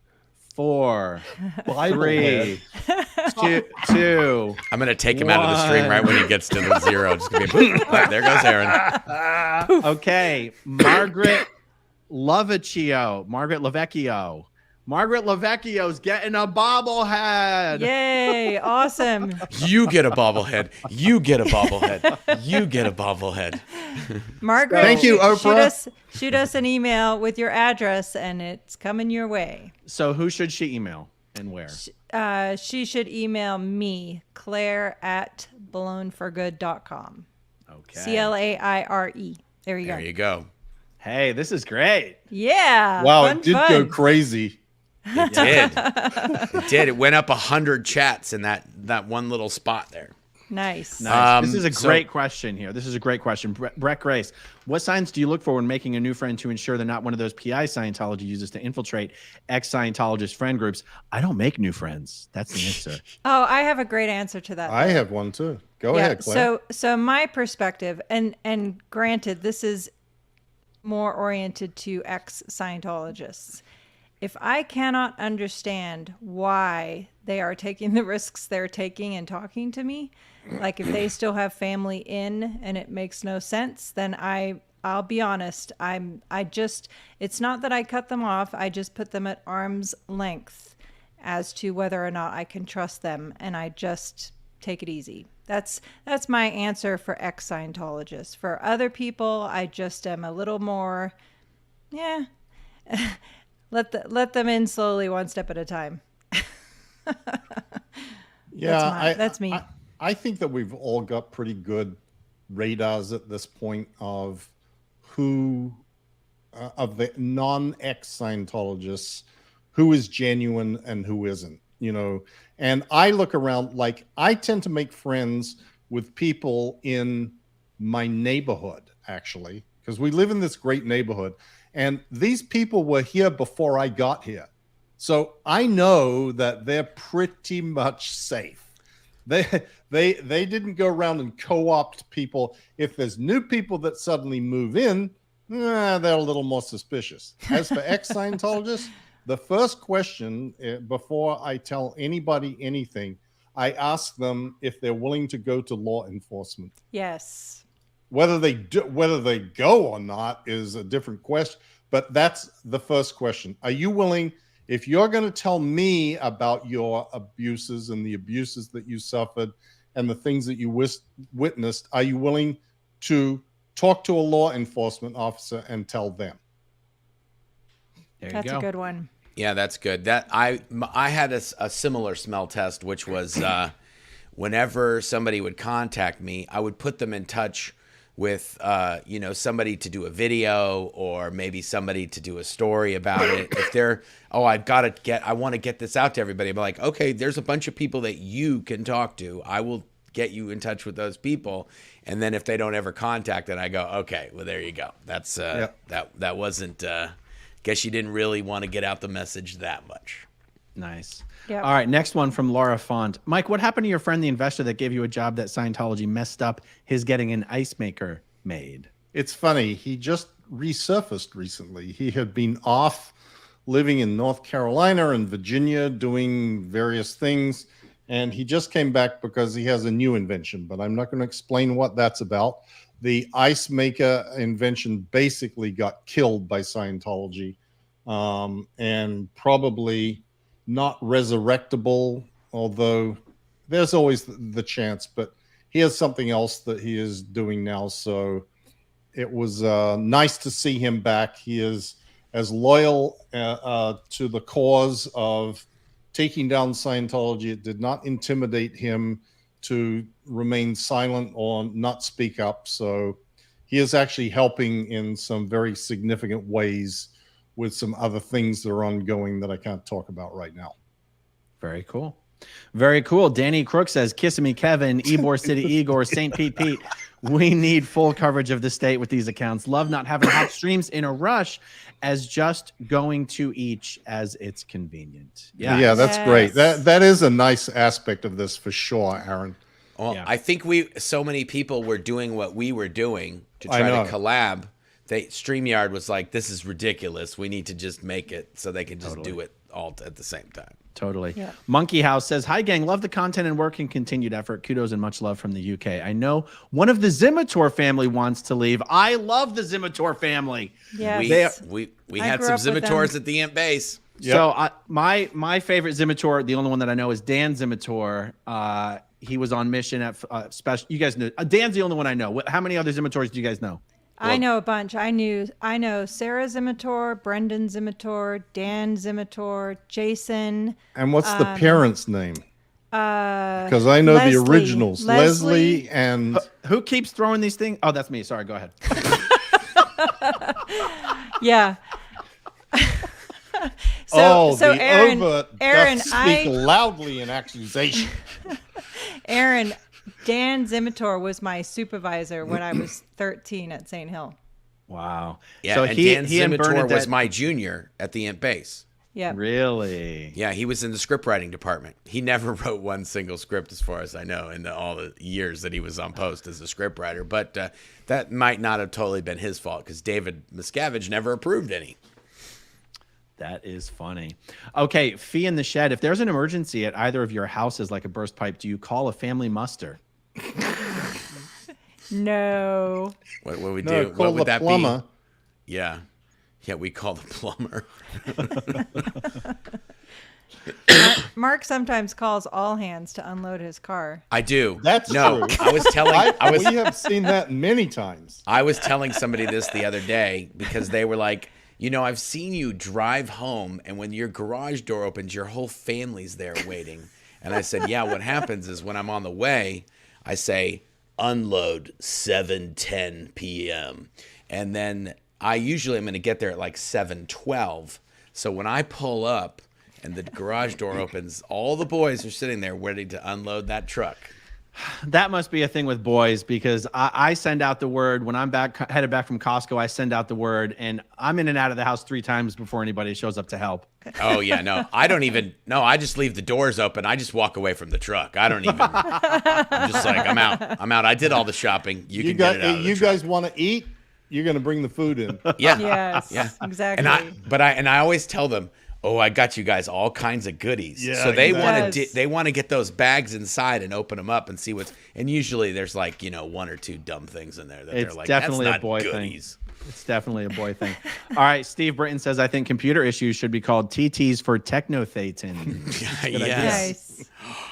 4, 3, 2. I'm gonna take him out of the stream right when he gets to the 0. Just gonna be, there goes Aaron. Okay, Margaret Lavecchio. Margaret Lavecchio's getting a bobblehead. Yay! Awesome. You get a bobblehead. You get a bobblehead. You get a bobblehead. Margaret, thank you, Oprah. Shoot us an email with your address, and it's coming your way. So, who should she email and where? She should email me, Claire@blownforgood.com. Okay. CLAIRE. There you go. There you go. Hey, this is great. Yeah. Wow, fun, it did go crazy. It did. It did. It went up 100 chats in that one little spot there. Nice. This is a great question here. This is a great question. Brett Grace, what signs do you look for when making a new friend to ensure they're not one of those PI Scientology uses to infiltrate ex-Scientologist friend groups? I don't make new friends. That's the answer. Oh, I have a great answer to that. I have one too. Go ahead, Claire. So my perspective, and granted, this is more oriented to ex-Scientologists. If I cannot understand why they are taking the risks they're taking and talking to me, like if they still have family in and it makes no sense, then I'll be honest. It's not that I cut them off. I just put them at arm's length as to whether or not I can trust them, and I just take it easy. That's my answer for ex-Scientologists. For other people, I just am a little more, let them in slowly, one step at a time. That's me. I think that we've all got pretty good radars at this point of who, of the non-ex-Scientologists, who is genuine and who isn't, And I look around, like I tend to make friends with people in my neighborhood, actually, because we live in this great neighborhood. And these people were here before I got here. So I know that they're pretty much safe. They didn't go around and co-opt people. If there's new people that suddenly move in, they're a little more suspicious. As for ex-Scientologists, the first question before I tell anybody anything, I ask them if they're willing to go to law enforcement. Yes. Whether they go or not is a different question, but that's the first question. Are you willing, if you're going to tell me about your abuses and the abuses that you suffered and the things that you witnessed, are you willing to talk to a law enforcement officer and tell them? That's a good one. Yeah, that's good. That I had a similar smell test, which was whenever somebody would contact me, I would put them in touch with somebody to do a video or maybe somebody to do a story about it. If they're, I want to get this out to everybody. I'm like, okay, there's a bunch of people that you can talk to. I will get you in touch with those people. And then if they don't ever contact it, I go, okay, well, there you go. That's that wasn't. Guess you didn't really want to get out the message that much. Nice. Yep. All right, next one from Laura Font. Mike, what happened to your friend, the investor that gave you a job that Scientology messed up his getting an ice maker made? It's funny. He just resurfaced recently. He had been off living in North Carolina and Virginia doing various things. And he just came back because he has a new invention, but I'm not going to explain what that's about. The ice maker invention basically got killed by Scientology, and probably not resurrectable, although there's always the chance. But he has something else that he is doing now, so it was nice to see him back. He is as loyal to the cause of taking down Scientology. It did not intimidate him to remain silent or not speak up. So he is actually helping in some very significant ways with some other things that are ongoing that I can't talk about right now. Very cool. Very cool. Danny Crook says, "Kiss me, Kevin, Ybor City Igor, St. Pete. We need full coverage of the state with these accounts. Love not having hot streams in a rush, as just going to each as it's convenient." Yeah, that's great. That is a nice aspect of this for sure, Aaron. Well, I think so many people were doing what we were doing to try to collab. StreamYard was like, this is ridiculous. We need to just make it so they can just do it all at the same time. Totally. Yeah. Monkey House says, "Hi, gang. Love the content and work and continued effort. Kudos and much love from the UK. I know one of the Zimitor family wants to leave. I love the Zimitor family. Yes. We had some Zimitors at the Ant Base. Yep. So my favorite Zimitor, the only one that I know, is Dan Zimitor. He was on mission at special. You guys know Dan's the only one I know. How many other Zimitors do you guys know? I know a bunch. I know Sarah Zimitor, Brendan Zimitor, Dan Zimitor, Jason. And what's the parents' name? Because I know the originals. Leslie and who keeps throwing these things? Oh, that's me. Sorry, go ahead. Yeah. So Aaron, doth speak loudly in accusation. Aaron, Dan Zimitor was my supervisor when I was 13 at St. Hill. Wow. Yeah, so and Dan Zimitor was my junior at the Ant Base. Yeah. Really? Yeah, he was in the script writing department. He never wrote one single script, as far as I know, in all the years that he was on post as a script writer. But that might not have totally been his fault, because David Miscavige never approved any. That is funny. Okay, Fee in the Shed. If there's an emergency at either of your houses, like a burst pipe, do you call a family muster? No. What would we do? What would that plumber. Be? Yeah, we call the plumber. Mark sometimes calls all hands to unload his car. I do. That's true. We have seen that many times. I was telling somebody this the other day, because they were like, I've seen you drive home, and when your garage door opens, your whole family's there waiting. And I said, yeah, what happens is when I'm on the way, I say, unload 7:10 p.m. And then I usually am going to get there at like 7:12. So when I pull up and the garage door opens, all the boys are sitting there ready to unload that truck. That must be a thing with boys, because I send out the word when I'm headed back from Costco. I send out the word, and I'm in and out of the house 3 times before anybody shows up to help. Oh yeah, no, I don't even. No, I just leave the doors open. I just walk away from the truck. I don't even. I'm just like, I'm out. I did all the shopping. You get it out of the truck. Guys want to eat? You're going to bring the food in. Yeah. Yes. Yeah. Exactly. And I always tell them, oh, I got you guys all kinds of goodies. Yeah, so they want to get those bags inside and open them up and see what's. And usually there's like 1 or 2 dumb things in there that they're like, definitely that's not a boy goodies. thing. It's definitely a boy thing. All right, Steve Britton says, I think computer issues should be called TTs for technothatin. Nice.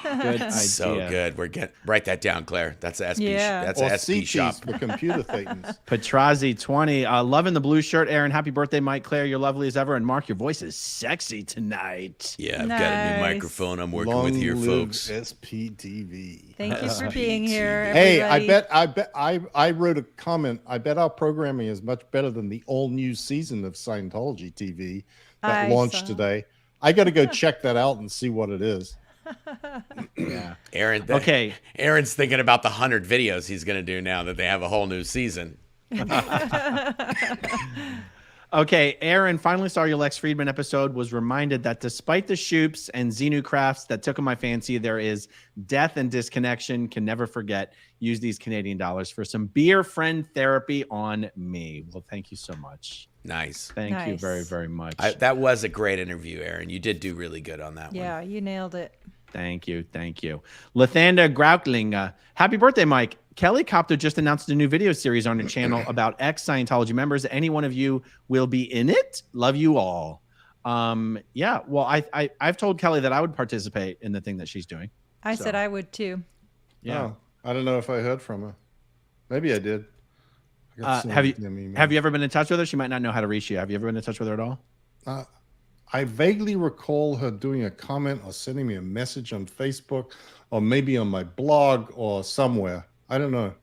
Good idea. So good. Write that down, Claire. That's a SP. Yeah. That's or a SP shop. for computer thetans. Petrazi 20. Loving the blue shirt, Aaron. Happy birthday, Mike. Claire, you're lovely as ever. And Mark, your voice is sexy tonight. Yeah, I've got a new microphone I'm working with here, folks. SPTV. Thank you for being here. Hey, everybody. I wrote a comment. I bet our programming is much better than the all new season of Scientology TV that launched today. I got to go check that out and see what it is. Yeah. Aaron's thinking about the 100 videos he's going to do now that they have a whole new season. Okay, Aaron finally saw your Lex Friedman episode, was reminded that despite the shoops and Xenu crafts that took on my fancy, there is death and disconnection. Can never forget. Use these Canadian dollars for some beer friend therapy on me. Well, thank you so much. Nice. Thank you very, very much. That was a great interview, Aaron. You did do really good on that one. Yeah, you nailed it. Thank you. Lathanda Graukling. Happy birthday, Mike. Kelly Copter just announced a new video series on her channel about ex-Scientology members. Any one of you will be in it. Love you all. Yeah, well, I've told Kelly that I would participate in the thing that she's doing. I said I would too. Yeah. Oh, I don't know if I heard from her. Maybe I did. Have you ever been in touch with her? She might not know how to reach you. Have you ever been in touch with her at all? I vaguely recall her doing a comment or sending me a message on Facebook or maybe on my blog or somewhere. I don't know.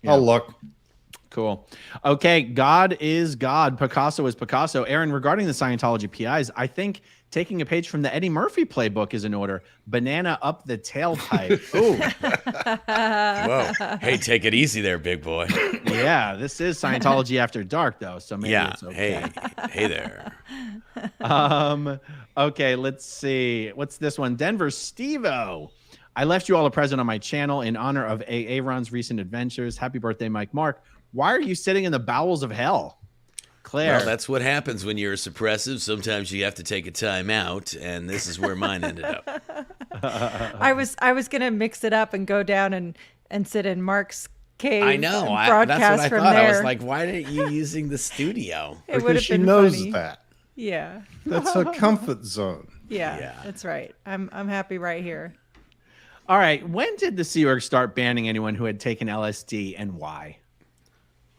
Yeah. I'll look. Cool. Okay, God is God. Picasso is Picasso. Aaron, regarding the Scientology PIs, I think taking a page from the Eddie Murphy playbook is in order. Banana up the tailpipe. Ooh. Whoa. Hey, take it easy there, big boy. Yeah, this is Scientology After Dark, though, so maybe it's okay. Hey there. Okay, let's see. What's this one? Denver Steve-O. I left you all a present on my channel in honor of Aaron's recent adventures. Happy birthday, Mike. Mark, why are you sitting in the bowels of hell? Claire. Well, that's what happens when you're a suppressive. Sometimes you have to take a time out, and this is where mine ended up. I was gonna mix it up and go down and sit in Mark's cave. I know. And broadcast that's what I from thought. there. I was like, why aren't you using the studio? It would Because have she been knows funny. that. Yeah. That's her comfort zone. Yeah, that's right. I'm happy right here. All right. When did the Sea Org start banning anyone who had taken LSD and why?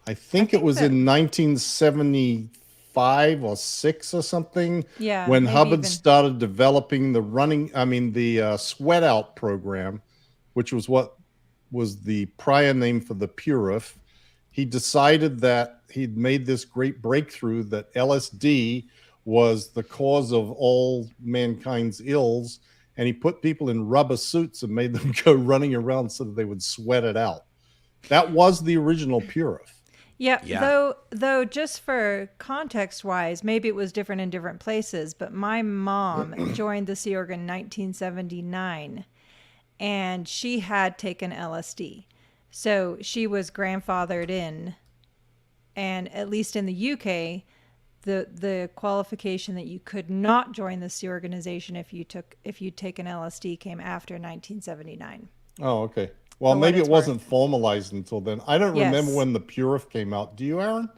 I think it was in 1975 or 6 or something. Yeah, When maybe Hubbard even. started developing the sweat out program, which was what was the prior name for the Purif. He decided that he'd made this great breakthrough that LSD was the cause of all mankind's ills. And he put people in rubber suits and made them go running around so that they would sweat it out. That was the original Purif. Yeah. Though just for context wise, maybe it was different in different places, but my mom joined the Sea Org in 1979 and she had taken LSD. So she was grandfathered in, and at least in the UK, the qualification that you could not join the Sea organization if you'd taken LSD came after 1979. Oh, okay. Well, For what maybe it it's wasn't formalized until then. I don't Yes. remember when the Purif came out. Do you, Aaron?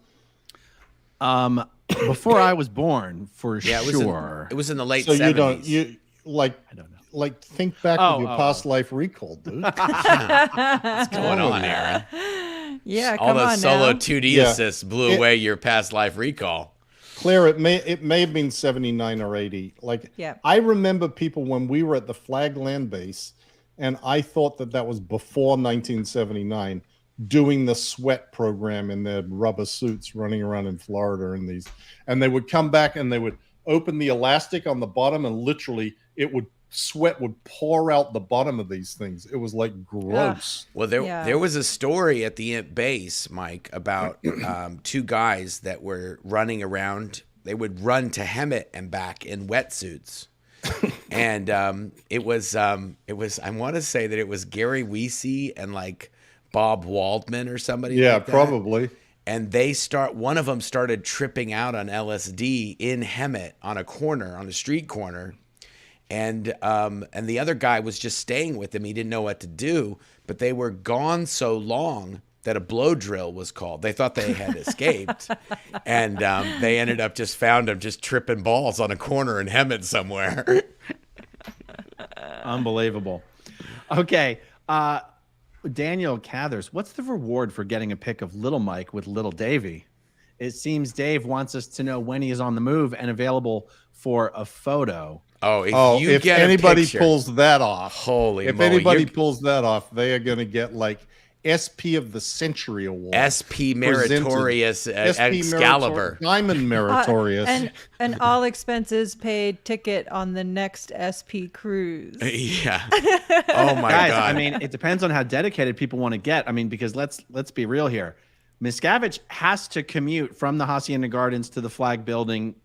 Before I was born, for Yeah, sure. It was in the late So 70s. you like I don't know. like think back Oh, with your past life recall, dude. What's going on, Aaron? Yeah, All come those on solo now. 2D Yeah. assists blew away your past life recall. Claire, it may have been 79 or 80. Like Yeah. I remember people when we were at the Flag Land Base, and I thought that was before 1979, doing the sweat program in their rubber suits running around in Florida in these. And they would come back and they would open the elastic on the bottom and literally sweat would pour out the bottom of these things. It was like gross. Well, there was a story at the base, Mike, about two guys that were running around. They would run to Hemet and back in wetsuits. And it was I want to say that it was Gary Weesey and like Bob Waldman or somebody. Yeah, like that. probably. And one of them started tripping out on LSD in Hemet on a street corner. And the other guy was just staying with him. He didn't know what to do, but they were gone so long that a blow drill was called. They thought they had escaped, and they ended up found him just tripping balls on a corner in Hemet somewhere. Unbelievable. Okay. Daniel Cathers, what's the reward for getting a pic of Little Mike with Little Davy? It seems Dave wants us to know when he is on the move and available for a photo. If anybody pulls that off, holy if moly, anybody pulls that off, they are going to get like SP of the Century Award, SP Meritorious Excalibur, Diamond Meritorious, and an all expenses paid ticket on the next SP cruise. Yeah. Oh my Guys, God. I mean, it depends on how dedicated people want to get. I mean, because let's be real here. Miscavige has to commute from the Hacienda Gardens to the Flag Building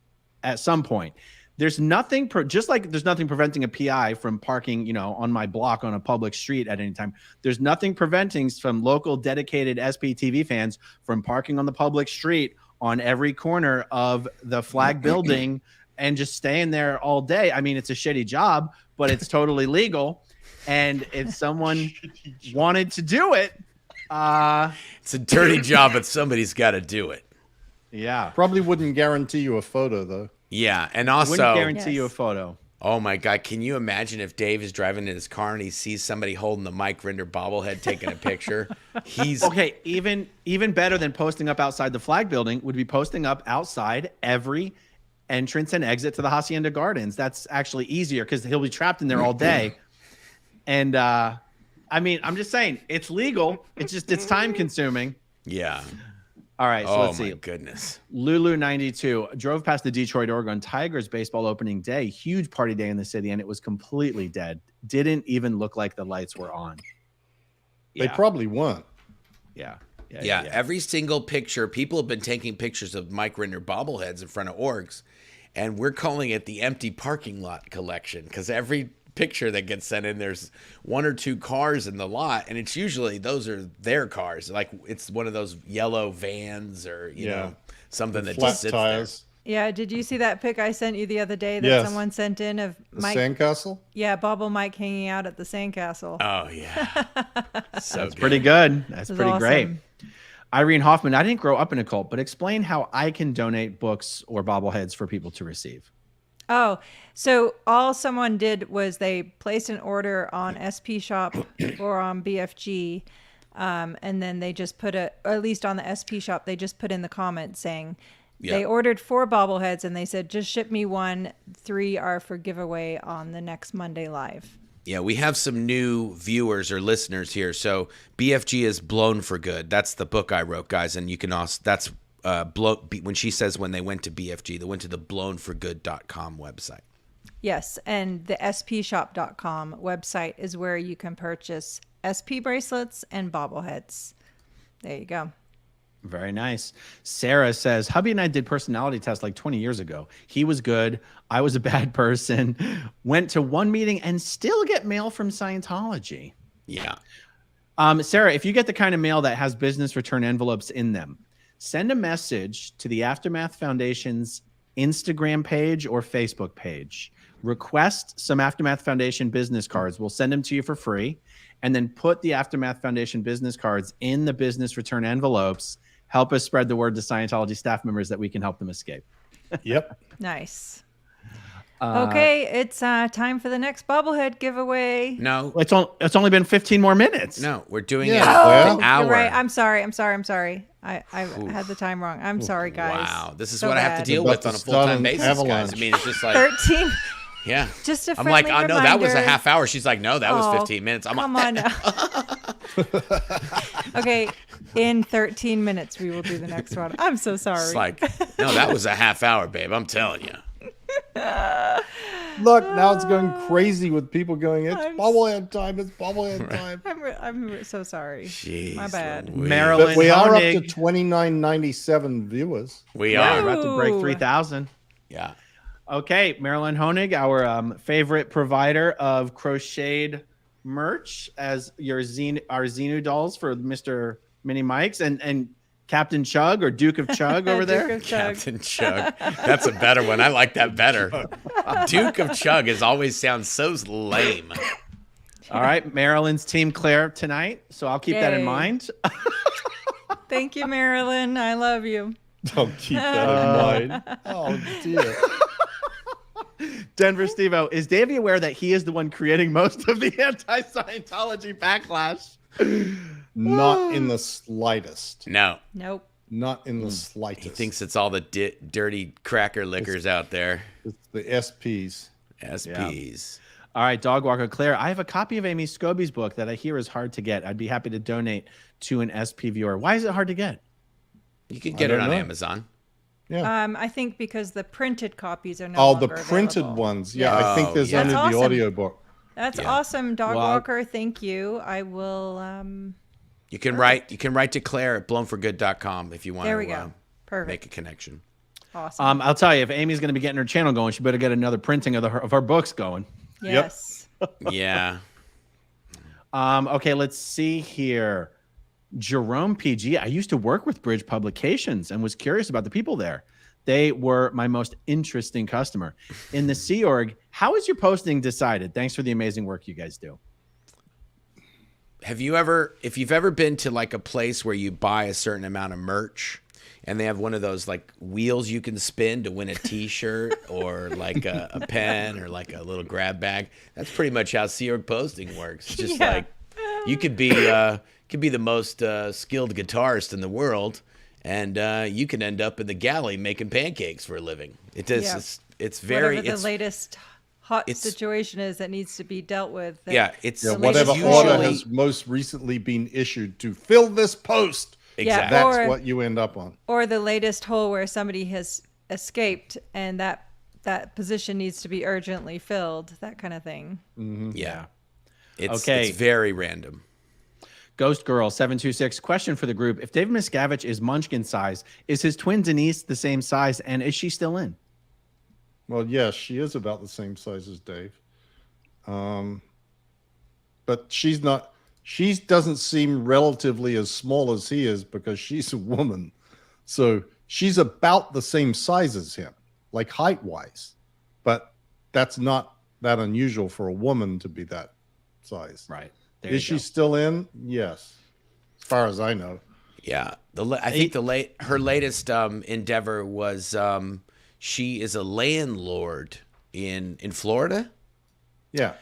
at some point. There's nothing, just like there's nothing preventing a PI from parking, on my block on a public street at any time. There's nothing preventing some local dedicated SPTV fans from parking on the public street on every corner of the Flag Building and just staying there all day. I mean, it's a shitty job, but it's totally legal. And if someone wanted to do it, it's a dirty job, but somebody's got to do it. Yeah. Probably wouldn't guarantee you a photo though. Yeah, and also wouldn't guarantee you a photo. Oh my God! Can you imagine if Dave is driving in his car and he sees somebody holding the Mike Rinder bobblehead taking a picture? He's okay. Even better than posting up outside the Flag Building would be posting up outside every entrance and exit to the Hacienda Gardens. That's actually easier because he'll be trapped in there all day. And I mean, I'm just saying it's legal. It's time consuming. Yeah. All right, so let's see. Oh, my goodness. Lulu92 drove past the Detroit Oregon Tigers baseball opening day. Huge party day in the city, and it was completely dead. Didn't even look like the lights were on. They probably weren't. Yeah, every single picture. People have been taking pictures of Mike Rinder bobbleheads in front of orgs, and we're calling it the empty parking lot collection because every picture that gets sent in, there's 1 or 2 cars in the lot, and it's usually those are their cars. Like it's one of those yellow vans or you know something that just sits tires. Yeah, did you see that pic I sent you the other day that someone sent in of Mike? Sandcastle? Yeah, Bobble Mike hanging out at the sandcastle. Oh yeah, that's pretty good. That's pretty awesome. Great. Irene Hoffman, I didn't grow up in a cult, but explain how I can donate books or bobbleheads for people to receive. Oh, so all someone did was they placed an order on SP Shop or on BFG, and then they just put or at least on the SP Shop, they just put in the comments saying they ordered 4 bobbleheads, and they said, just ship me 1. 3 are for giveaway on the next Monday Live. Yeah, we have some new viewers or listeners here. So BFG is Blown for Good. That's the book I wrote, guys, and you can also that's. When she says when they went to BFG, they went to the blownforgood.com website. Yes, and the spshop.com website is where you can purchase SP bracelets and bobbleheads. There you go. Very nice. Sarah says, hubby and I did personality tests like 20 years ago. He was good. I was a bad person. Went to one meeting and still get mail from Scientology. Yeah. Sarah, if you get the kind of mail that has business return envelopes in them, send a message to the Aftermath Foundation's Instagram page or Facebook page. Request some Aftermath Foundation business cards. We'll send them to you for free. And then put the Aftermath Foundation business cards in the business return envelopes. Help us spread the word to Scientology staff members that we can help them escape. Yep. Nice. Okay, it's time for the next bobblehead giveaway. No. It's only been 15 more minutes. No, we're doing it Yeah. an hour. You're right. I'm sorry. I had the time wrong. I'm sorry, guys. Wow. This is So what I have to bad. deal with on a full-time basis, avalanche. guys. I mean, it's just like 13. Yeah. Just a I'm like, friendly oh, no, that was a reminder. half hour. She's like, no, that was 15 minutes. I'm Come like, on now. Okay, in 13 minutes, we will do the next one. I'm so sorry. it's like, no, that was a half hour, babe. I'm telling you. Look, now it's going crazy with people going, it's bobblehead time. It's bobblehead time. I'm so sorry. Jeez, My bad. Louise. Marilyn But we are up to Honig. 2997 viewers. We Yeah, are. we're about to break Ooh. 3,000. Yeah. Okay, Marilyn Honig, our favorite provider of crocheted merch as our Xenu dolls for Mr. Mini Mikes and Captain Chug or Duke of Chug over there. Duke of Chug. Captain Chug. That's a better one. I like that better. Duke of Chug always sounds so lame. All right, Marilyn's team Claire tonight, so I'll keep that in Yay. mind. Thank you, Marilyn. I love you. Don't keep that in mind. Oh, dear. Denver Steve-O, is Davey aware that he is the one creating most of the anti-Scientology backlash? Not in the slightest. No. Nope. Not in the slightest. He thinks it's all the dirty cracker liquors out there. It's the SPs. SPs. All right, Dogwalker Claire, I have a copy of Amy Scobie's book that I hear is hard to get. I'd be happy to donate to an SP viewer. Why is it hard to get? You can get it on Amazon. Yeah. I think because the printed copies are no Oh, longer the printed available. ones. Yeah, I think there's yeah. only That's the awesome. audio book. That's Yeah. awesome, Dog Well, Walker. Thank you. I will. You can write to Claire at blownforgood.com if you want There we to go. Perfect. make a connection. Awesome. I'll tell you, if Amy's going to be getting her channel going, she better get another printing of her books going. Yes. Yeah. Okay, let's see here. Jerome PG, I used to work with Bridge Publications and was curious about the people there. They were my most interesting customer. In the Sea Org, how is your posting decided? Thanks for the amazing work you guys do. If you've ever been to like a place where you buy a certain amount of merch and they have one of those like wheels you can spin to win a t-shirt or like a pen or like a little grab bag, that's pretty much how Sea Org posting works. It's just like you could be the most skilled guitarist in the world and you can end up in the galley making pancakes for a living. It does. Yeah. It's very. Whatever the latest hot situation is that needs to be dealt with. Yeah, it's Yeah, whatever usually- order has most recently been issued to fill this post Exactly. That's what you end up on. Or the latest hole where somebody has escaped and that position needs to be urgently filled, that kind of thing. Yeah. It's very random. Ghost Girl 726 question for the group: if David Miscavige is Munchkin size, is his twin Denise the same size, and is she still in? Well, yes, she is about the same size as Dave. But she's not. She doesn't seem relatively as small as he is because she's a woman. So she's about the same size as him, like height-wise. But that's not that unusual for a woman to be that size. Right. Is she still in? Yes. As far as I know. Yeah. I think her latest endeavor was she is a landlord in Florida. Yeah.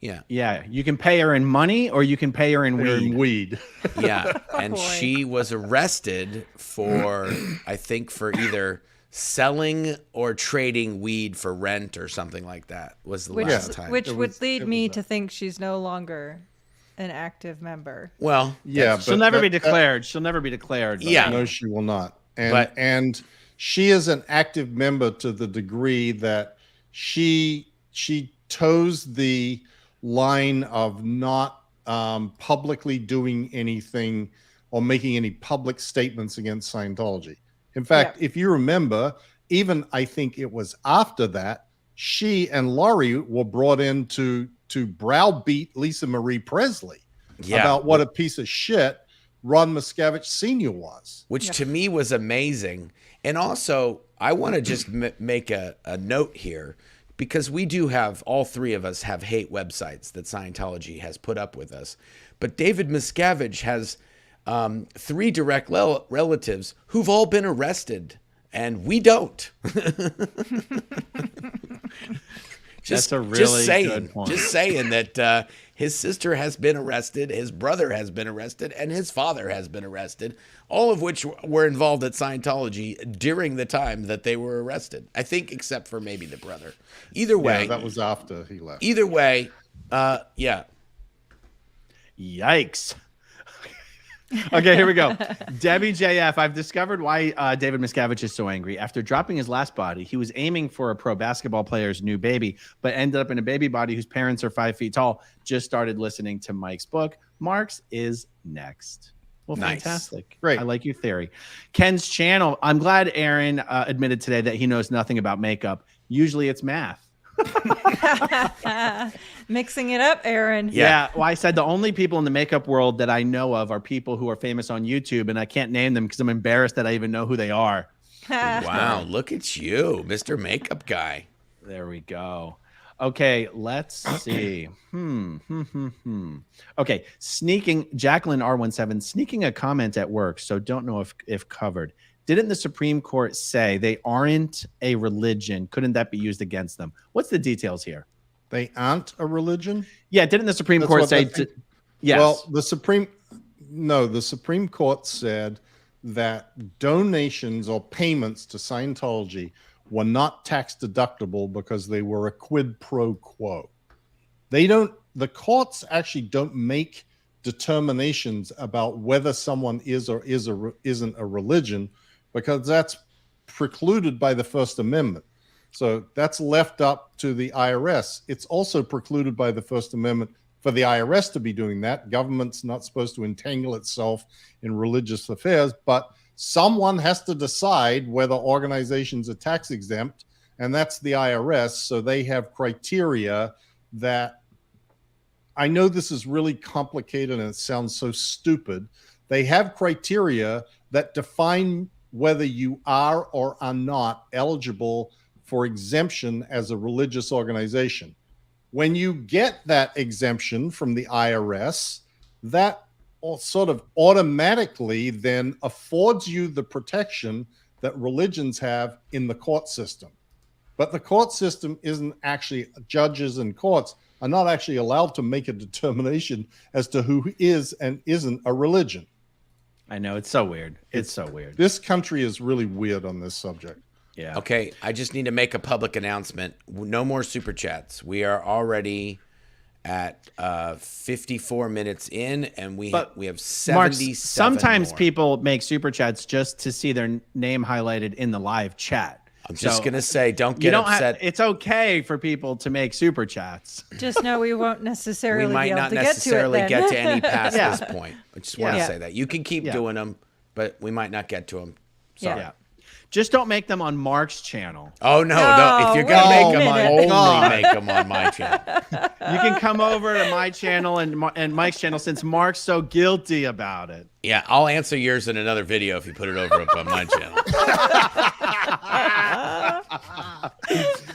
Yeah. Yeah. You can pay her in money or you can pay her in weed. Yeah. And she was arrested for, I think, for either selling or trading weed for rent or something like that was the last time. Which would lead me to think she's no longer an active member. Well, yeah, she'll never be declared. She'll never be declared. Yeah. No, she will not. And she is an active member to the degree that she toes the line of not publicly doing anything or making any public statements against Scientology. In fact, if you remember, even I think it was after that, she and Laurie were brought in to browbeat Lisa Marie Presley about what a piece of shit Ron Miscavige Sr. was. Which to me was amazing. And also, I want to just make a note here, because we do have, all three of us have hate websites that Scientology has put up with us. But David Miscavige has 3 direct relatives who've all been arrested, and we don't. That's a really good point. Just saying that his sister has been arrested, his brother has been arrested, and his father has been arrested, all of which were involved at Scientology during the time that they were arrested. I think except for maybe the brother. Either way. Yeah, that was after he left. Either way, yeah. Yikes. Okay, here we go. Debbie JF, I've discovered why David Miscavige is so angry. After dropping his last body, he was aiming for a pro basketball player's new baby, but ended up in a baby body whose parents are 5 feet tall. Just started listening to Mike's book. Mark's is next. Well, nice. Fantastic. Great. I like your theory. Ken's channel. I'm glad Aaron admitted today that he knows nothing about makeup. Usually it's math. Mixing it up, Aaron. Yeah. Well, I said the only people in the makeup world that I know of are people who are famous on YouTube, and I can't name them because I'm embarrassed that I even know who they are. Wow, look at you, Mr. Makeup Guy. There we go. Okay, let's see. Okay, Jacqueline R17, sneaking a comment at work, so don't know if covered. Didn't the Supreme Court say they aren't a religion? Couldn't that be used against them? What's the details here? They aren't a religion? Yeah, didn't the Supreme Court say? Yes. Well, the Supreme Court said that donations or payments to Scientology were not tax deductible because they were a quid pro quo. The courts actually don't make determinations about whether someone is or isn't a religion, because that's precluded by the First Amendment. So that's left up to the IRS. It's also precluded by the First Amendment for the IRS to be doing that. Government's not supposed to entangle itself in religious affairs, but someone has to decide whether organizations are tax exempt, and that's the IRS. So they have criteria that, I know this is really complicated and it sounds so stupid. They have criteria that define whether you are or are not eligible for exemption as a religious organization. When you get that exemption from the IRS, that sort of automatically then affords you the protection that religions have in the court system. But the court system isn't actually, judges and courts are not actually allowed to make a determination as to who is and isn't a religion. I know, it's so weird. It's so weird. This country is really weird on this subject. Yeah. Okay, I just need to make a public announcement. No more super chats. We are already at 54 minutes in, and we have Mark, 77 sometimes more. people make super chats just to see their name highlighted in the live chat. I'm just gonna say, don't get upset. It's okay for people to make super chats. Just know we won't necessarily We might be able not to necessarily get to it get to any past Yeah. this point. I just want to say that. You can keep doing them, but we might not get to them. Sorry. Yeah. Just don't make them on Mark's channel. Oh, no. No, If you're wait going to a make them, minute. only make them on my channel. You can come over to my channel and Mike's channel since Mark's so guilty about it. Yeah, I'll answer yours in another video if you put it over up on my channel.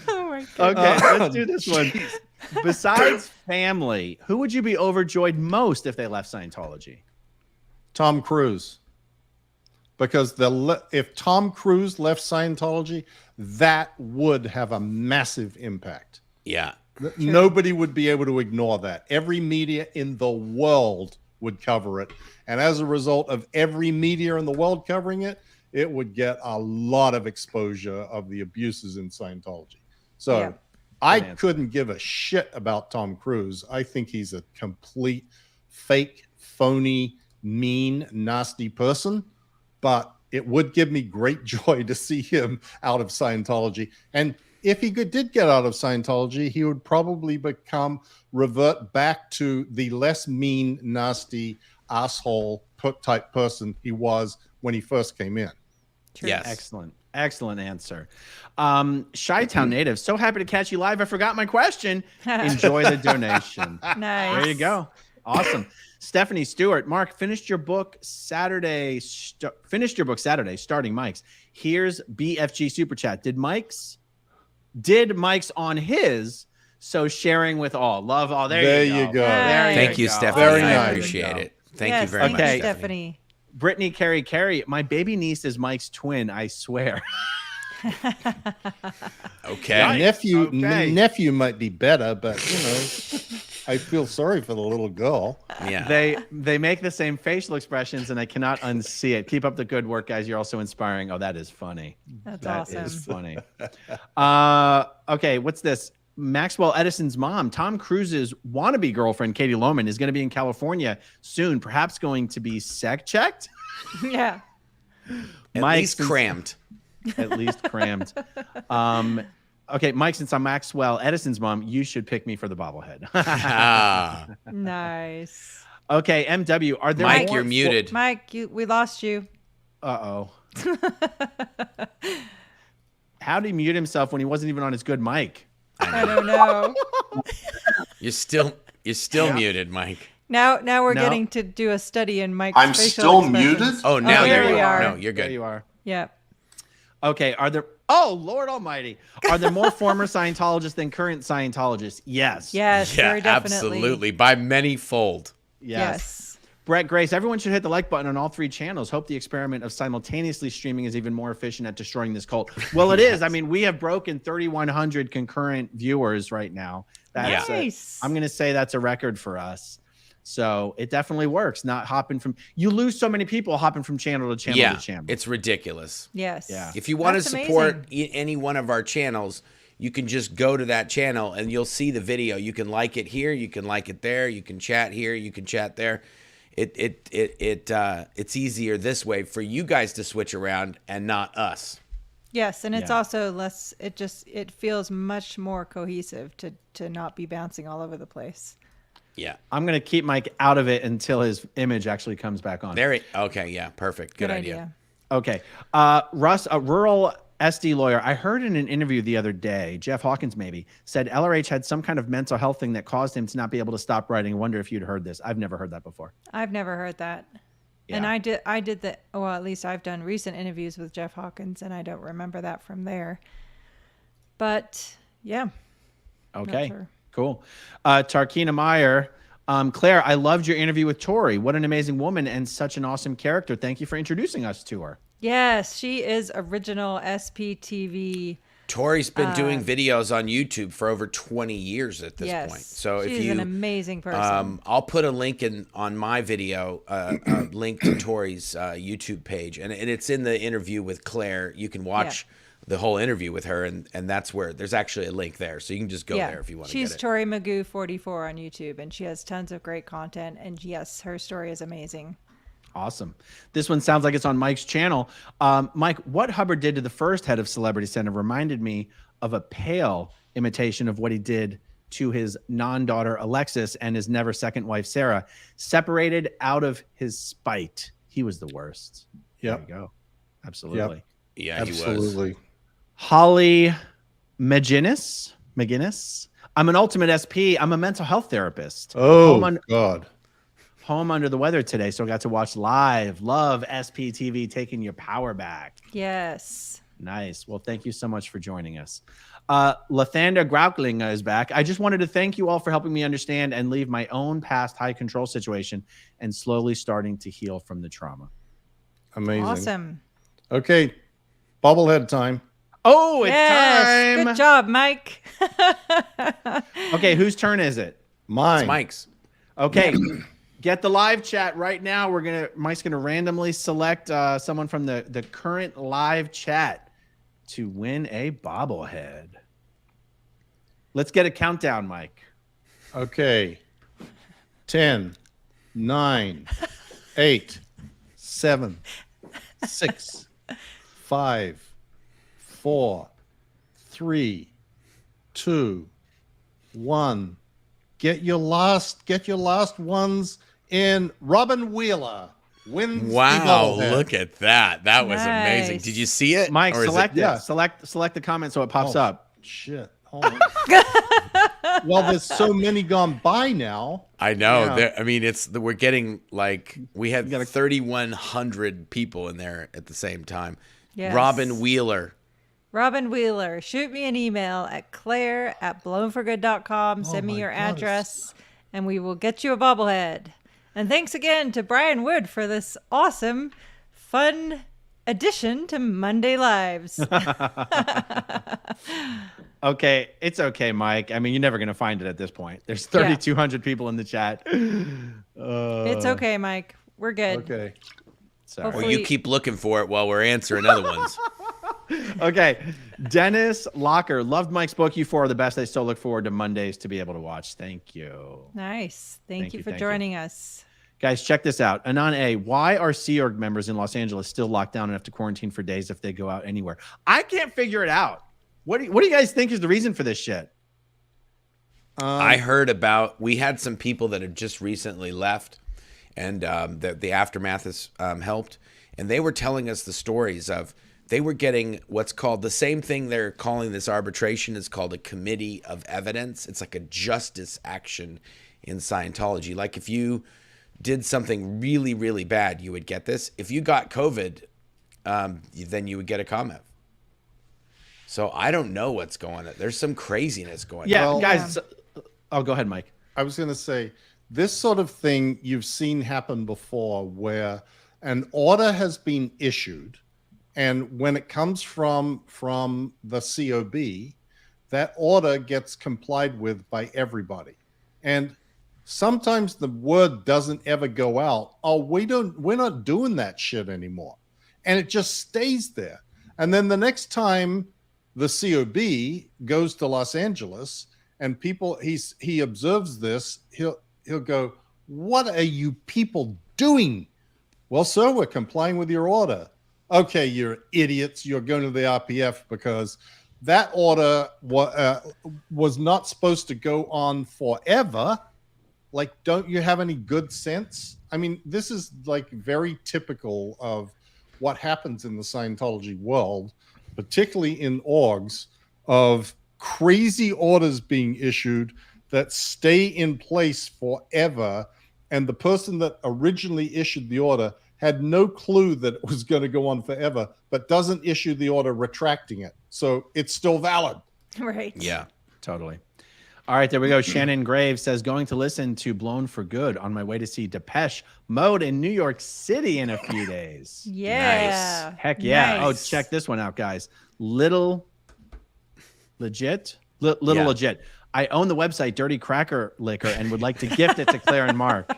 Oh my God. Okay, let's do this one. Besides family, who would you be overjoyed most if they left Scientology? Tom Cruise. Because if Tom Cruise left Scientology, that would have a massive impact. Yeah. Nobody would be able to ignore that. Every media in the world would cover it. And as a result of every media in the world covering it, it would get a lot of exposure of the abuses in Scientology. So I couldn't give a shit about Tom Cruise. I think he's a complete fake, phony, mean, nasty person. But it would give me great joy to see him out of Scientology. And if he did get out of Scientology, he would probably revert back to the less mean, nasty, asshole type person he was when he first came in. True. Yes. Excellent answer. Chi-Town native, so happy to catch you live. I forgot my question. Enjoy the donation. Nice. There you go. Awesome. Stephanie Stewart, Mark, finished your book Saturday, starting Mike's. Here's BFG Super Chat. Did Mike's on his, so sharing with all. Love all. There you go. Thank you, Stephanie. Very I nice. appreciate it. Thank you very thank much, you, Okay. Stephanie. Brittany Carey, my baby niece is Mike's twin, I swear. Okay. My nephew, Okay. nephew might be better, but I feel sorry for the little girl. Yeah. They make the same facial expressions, and I cannot unsee it. Keep up the good work, guys. You're also inspiring. Oh, that is funny. That's That awesome. is funny. Okay, what's this? Maxwell Edison's mom, Tom Cruise's wannabe girlfriend, Katie Lohman, is going to be in California soon, perhaps going to be sec checked. Yeah. At least crammed. At least crammed. Okay, Mike, since I'm Maxwell Edison's mom, you should pick me for the bobblehead. Nice. Okay, MW, are there Mike, more you're muted. Mike, we lost you. Uh-oh. How did he mute himself when he wasn't even on his good mic? I don't know. You're still muted, Mike. Now we're No. getting to do a study in Mike's I'm facial still expressions. muted? Oh, now there you we are. are. No, you're There good. you are. Yep. Okay, oh, Lord Almighty. Are there more former Scientologists than current Scientologists? Yes. Yes, Yeah, very definitely. absolutely. By many fold. Yes. Brett Grace, everyone should hit the like button on all three channels. Hope the experiment of simultaneously streaming is even more efficient at destroying this cult. Well, it is. I mean, we have broken 3,100 concurrent viewers right now. That's Nice. I'm going to say that's a record for us. So it definitely works. Not hopping from, you lose so many people hopping from channel to channel Yeah, to channel. it's ridiculous. Yes. Yeah. If you want to That's support amazing. any one of our channels, you can just go to that channel and you'll see the video. You can like it here, you can like it there, you can chat here, you can chat there. It's easier this way for you guys to switch around and not us. Yes, and it's Yeah. also less. It feels much more cohesive to not be bouncing all over the place. Yeah. I'm going to keep Mike out of it until his image actually comes back on. Okay, yeah, perfect. Good idea. Okay. Russ, a rural SD lawyer, I heard in an interview the other day, Jeff Hawkins maybe, said LRH had some kind of mental health thing that caused him to not be able to stop writing. I wonder if you'd heard this. I've never heard that before. I've never heard that. Yeah. And I did the, well, at least I've done recent interviews with Jeff Hawkins, and I don't remember that from there. But yeah. Okay, sure. cool. Tarkina Meyer, Claire, I loved your interview with Tori. What an amazing woman and such an awesome character. Thank you for introducing us to her. Yes, she is original SPTV. Tori's been doing videos on YouTube for over 20 years at this Yes, point. So she's if you an amazing person. I'll put a link on my video, a link to Tori's YouTube page, and it's in the interview with Claire. You can watch the whole interview with her, and that's where there's actually a link there, so you can just go there if you want to get it. She's Tori Magoo 44 on YouTube, and she has tons of great content. And yes, her story is amazing. Awesome. This one sounds like it's on Mike's channel. Mike, what Hubbard did to the first head of Celebrity Center reminded me of a pale imitation of what he did to his non-daughter Alexis and his never second wife Sarah. Separated out of his spite. He was the worst. Yep. There you go. Absolutely. Yep. Yeah, Absolutely. he was. Holly McGinnis. I'm an ultimate SP. I'm a mental health therapist. Oh, God. Home under the weather today, so I got to watch live. Love SPTV taking your power back. Yes. Nice. Well, thank you so much for joining us. Lathander Graukling is back. I just wanted to thank you all for helping me understand and leave my own past high control situation and slowly starting to heal from the trauma. Amazing. Awesome. Okay. Bobblehead time. Oh, it's Yes. time. Good job, Mike. Okay, whose turn is it? Mine. It's Mike's. Okay. Get the live chat right now. Mike's gonna randomly select someone from the current live chat to win a bobblehead. Let's get a countdown, Mike. Okay. 10, 9, 8, 7, 6, 5, 4, 3, 2, 1. Get your last ones in. Robin Wheeler wins. Wow, the bobblehead. look at that. That was Nice. amazing. Did you see it? Mike, Or is select it? it. Yeah. Select the comment so it pops up. Shit. Hold on. Well, there's so many gone by now. I know. Yeah. There- I mean, we're getting like we had gotta- 3,100 people in there at the same time. Yes. Robin Wheeler. Robin Wheeler, shoot me an email at claire@blownforgood.com. Send me my your God, address, and we will get you a bobblehead. And thanks again to Brian Wood for this awesome, fun addition to Monday Lives. Okay, it's okay, Mike. I mean, you're never gonna find it at this point. There's 3,200 people in the chat. It's okay, Mike. We're good. Okay. Sorry. Well, Hopefully- you keep looking for it while we're answering other ones. Okay, Dennis Locker, loved Mike's book. You four are the best. I still look forward to Mondays to be able to watch. Thank you. Nice. Thank Thank you you, for thank you. joining us. Guys, check this out. Anon A, why are Sea Org members in Los Angeles still locked down and have to quarantine for days if they go out anywhere? I can't figure it out. What do you guys think is the reason for this shit? I heard about, we had some people that had just recently left, and the aftermath has helped, and they were telling us the stories of, they were getting what's called, the same thing they're calling this arbitration is called a committee of evidence. It's like a justice action in Scientology. Like if you did something really, really bad, you would get this. If you got COVID, then you would get a comment. So I don't know what's going on. There's some craziness going on. Yeah, Well- guys. Oh, go ahead, Mike. I was going to say, this sort of thing you've seen happen before where an order has been issued, and when it comes from the COB, that order gets complied with by everybody. And sometimes the word doesn't ever go out, oh, we're not doing that shit anymore. And it just stays there. And then the next time the COB goes to Los Angeles and he observes this, he'll go, what are you people doing? Well, sir, we're complying with your order. Okay, you're idiots. You're going to the RPF because that order was not supposed to go on forever. Like, don't you have any good sense? I mean, this is like very typical of what happens in the Scientology world, particularly in orgs, of crazy orders being issued that stay in place forever. And the person that originally issued the order had no clue that it was going to go on forever, but doesn't issue the order retracting it. So it's still valid. Right. Yeah. Totally. All right, there we go. Shannon Graves says, going to listen to Blown for Good on my way to see Depeche Mode in New York City in a few days. Yeah. Heck yeah. Nice. Oh, check this one out, guys. Little Legit. I own the website Dirty Cracker Liquor and would like to gift it to Claire and Mark.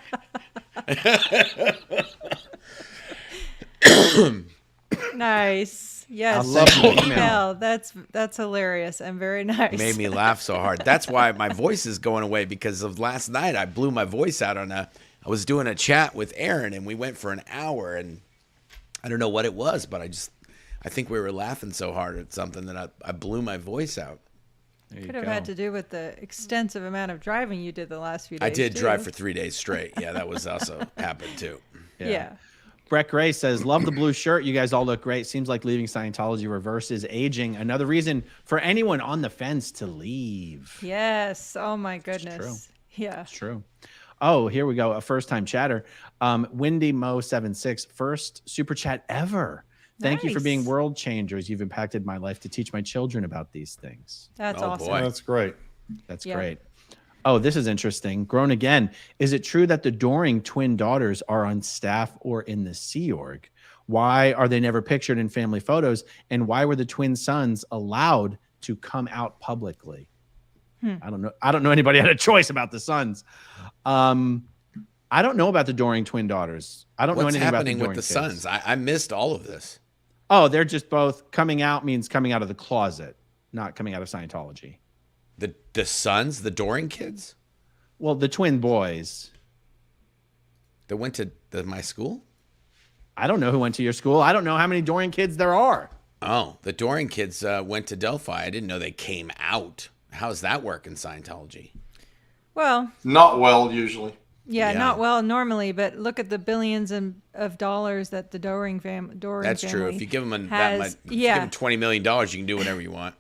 Nice. Yes. I love the email. email. That's hilarious and very nice. It made me laugh so hard. That's why my voice is going away, because of last night. I blew my voice out I was doing a chat with Aaron, and we went for an hour, and I don't know what it was, but I think we were laughing so hard at something that I blew my voice out. Could have had to do with the extensive amount of driving you did the last few days. I did too. drive for 3 days straight. Yeah, that was also happened too. Yeah. Brett Gray says, love the blue shirt. You guys all look great. Seems like leaving Scientology reverses aging. Another reason for anyone on the fence to leave. Yes. Oh my goodness. True. Yeah. It's true. Oh, here we go. A first time chatter. Windy Mo 76, first super chat ever. Thank you for being world changers. You've impacted my life to teach my children about these things. That's awesome. Boy. That's great. That's great. Oh, this is interesting. Grown again. Is it true that the Doring twin daughters are on staff or in the Sea Org? Why are they never pictured in family photos? And why were the twin sons allowed to come out publicly? I don't know. I don't know anybody had a choice about the sons. I don't know about the Doring twin daughters. I don't know anything about the Doring with the sons. I missed all of this. Oh, they're just both coming out means coming out of the closet, not coming out of Scientology. The sons, the Doring kids? Well, the twin boys. That went to my school? I don't know who went to your school. I don't know how many Doring kids there are. Oh, the Doring kids went to Delphi. I didn't know they came out. How does that work in Scientology? Well, not well usually. Yeah, not well normally, but look at the billions of dollars that the Doring family. That's true. If you give them that much, if you give them $20 million, you can do whatever you want.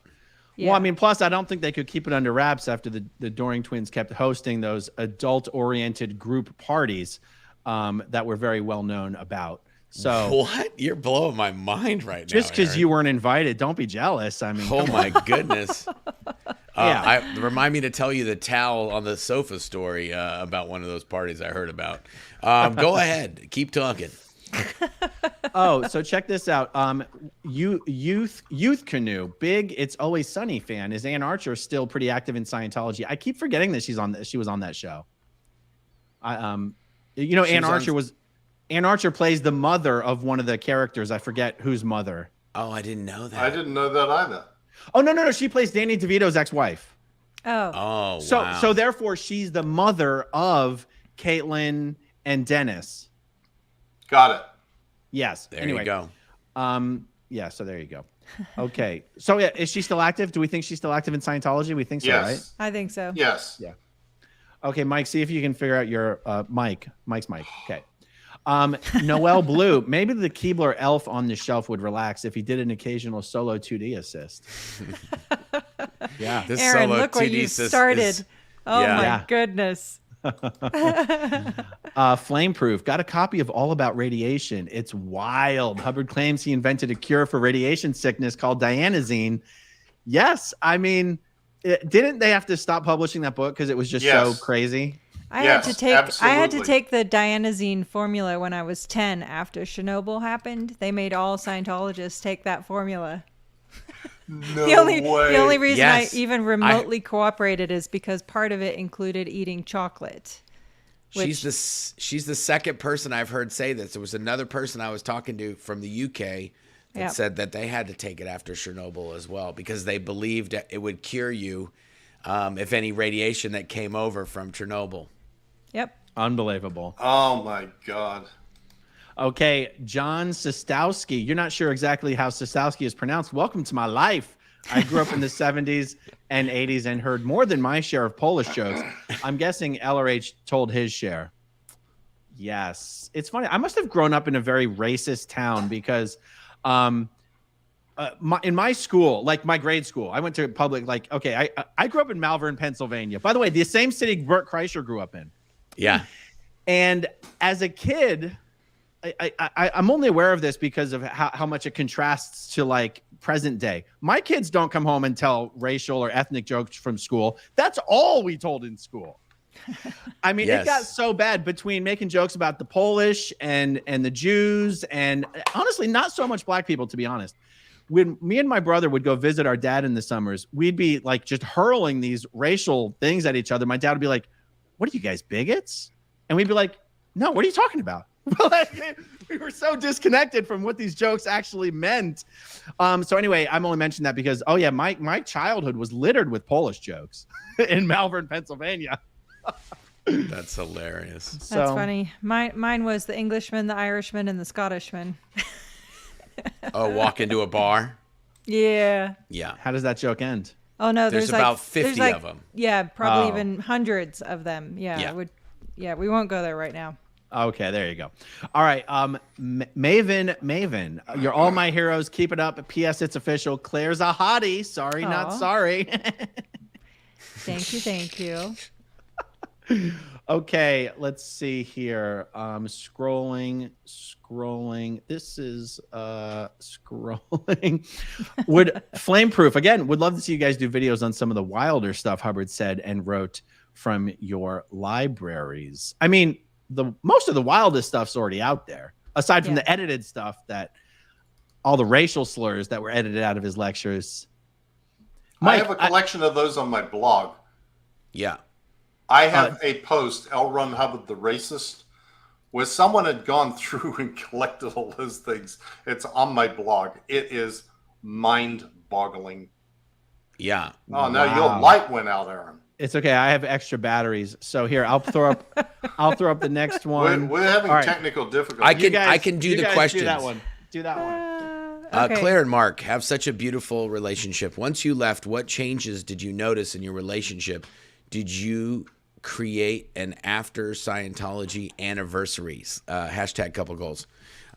Yeah. Well, I mean, plus I don't think they could keep it under wraps after the Doring twins kept hosting those adult-oriented group parties that were very well known about. So what? You're blowing my mind right now. Just because you weren't invited, don't be jealous. I mean, oh my goodness. Remind me to tell you the towel on the sofa story about one of those parties I heard about. Go ahead, keep talking. So check this out. Youth Canoe, big It's Always Sunny fan. Is Ann Archer still pretty active in Scientology? I keep forgetting that she was on that show. Ann Archer plays the mother of one of the characters. I forget whose mother. Oh, I didn't know that. I didn't know that either. Oh, no. She plays Danny DeVito's ex-wife. Oh. Wow. So therefore, she's the mother of Caitlin and Dennis. Got it. Yes. There you go. Yeah, so there you go. Okay. So yeah, is she still active? Do we think she's still active in Scientology? We think so, right? I think so. Yes. Yeah. Okay, Mike, see if you can figure out your Mike's mic. Okay. Noel Blue, maybe the Keebler elf on the shelf would relax if he did an occasional solo 2D assist. Yeah. This Aaron, solo look where 2D you assist started. My goodness. Flameproof, got a copy of All About Radiation. It's wild. Hubbard claims he invented a cure for radiation sickness called dianazine. Yes. I mean, didn't they have to stop publishing that book because it was just so crazy? I had to take the dianazine formula when I was 10 after Chernobyl happened. They made all Scientologists take that formula. No the way. only reason I even remotely cooperated is because part of it included eating chocolate. She's the second person I've heard say this. There was another person I was talking to from the UK that said that they had to take it after Chernobyl as well because they believed it would cure you if any radiation that came over from Chernobyl. Yep. Unbelievable. Oh my God. Okay, John Sostowski. You're not sure exactly how Sostowski is pronounced. Welcome to my life. I grew up in the 70s and 80s and heard more than my share of Polish jokes. I'm guessing LRH told his share. Yes. It's funny. I must have grown up in a very racist town because in my school, like my grade school, I went to public, I grew up in Malvern, Pennsylvania. By the way, the same city Burt Kreischer grew up in. Yeah. And as a kid, I'm only aware of this because of how much it contrasts to like present day. My kids don't come home and tell racial or ethnic jokes from school. That's all we told in school. I mean, It got so bad between making jokes about the Polish and the Jews and honestly, not so much black people, to be honest. When me and my brother would go visit our dad in the summers, we'd be like just hurling these racial things at each other. My dad would be like, "What are you guys, bigots?" And we'd be like, "No, what are you talking about?" We were so disconnected from what these jokes actually meant. So anyway, I'm only mentioning that because, oh yeah, my childhood was littered with Polish jokes in Malvern, Pennsylvania. That's hilarious. That's funny. Mine was the Englishman, the Irishman, and the Scottishman. Oh, walk into a bar? Yeah. Yeah. How does that joke end? Oh no, there's about 50 of them. Yeah, probably even hundreds of them. Yeah. We won't go there right now. Okay, there you go. All right, Maven, you're all my heroes. Keep it up. P.S. It's official. Claire's a hottie. Sorry, not sorry. Thank you. Okay, let's see here. Scrolling. This is scrolling. Would Flameproof again? Would love to see you guys do videos on some of the wilder stuff Hubbard said and wrote from your libraries. I mean, most of the wildest stuff's already out there, aside from the edited stuff, that all the racial slurs that were edited out of his lectures. Mike, I have a collection of those on my blog. Yeah. I have a post, L. Ron Hubbard the Racist, where someone had gone through and collected all those things. It's on my blog. It is mind-boggling. Yeah. Oh, now your light went out, Aaron. It's okay. I have extra batteries. So here, I'll throw up the next one. We're having technical difficulties. I can do the questions. Do that one. Do that one. Okay. Claire and Mark have such a beautiful relationship. Once you left, what changes did you notice in your relationship? Did you create an after Scientology anniversaries? Hashtag couple goals.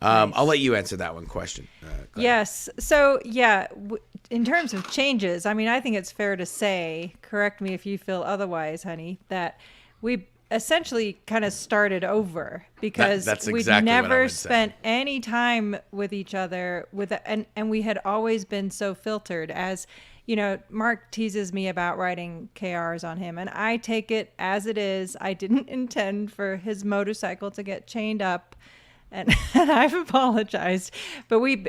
Nice. I'll let you answer that one question. Yes. So yeah, in terms of changes, I mean, I think it's fair to say, correct me if you feel otherwise, honey, that we essentially kind of started over because that's we'd exactly never spent any time with each other and we had always been so filtered. As you know, Mark teases me about writing KRs on him, and I take it as it is. I didn't intend for his motorcycle to get chained up, and I've apologized. But we,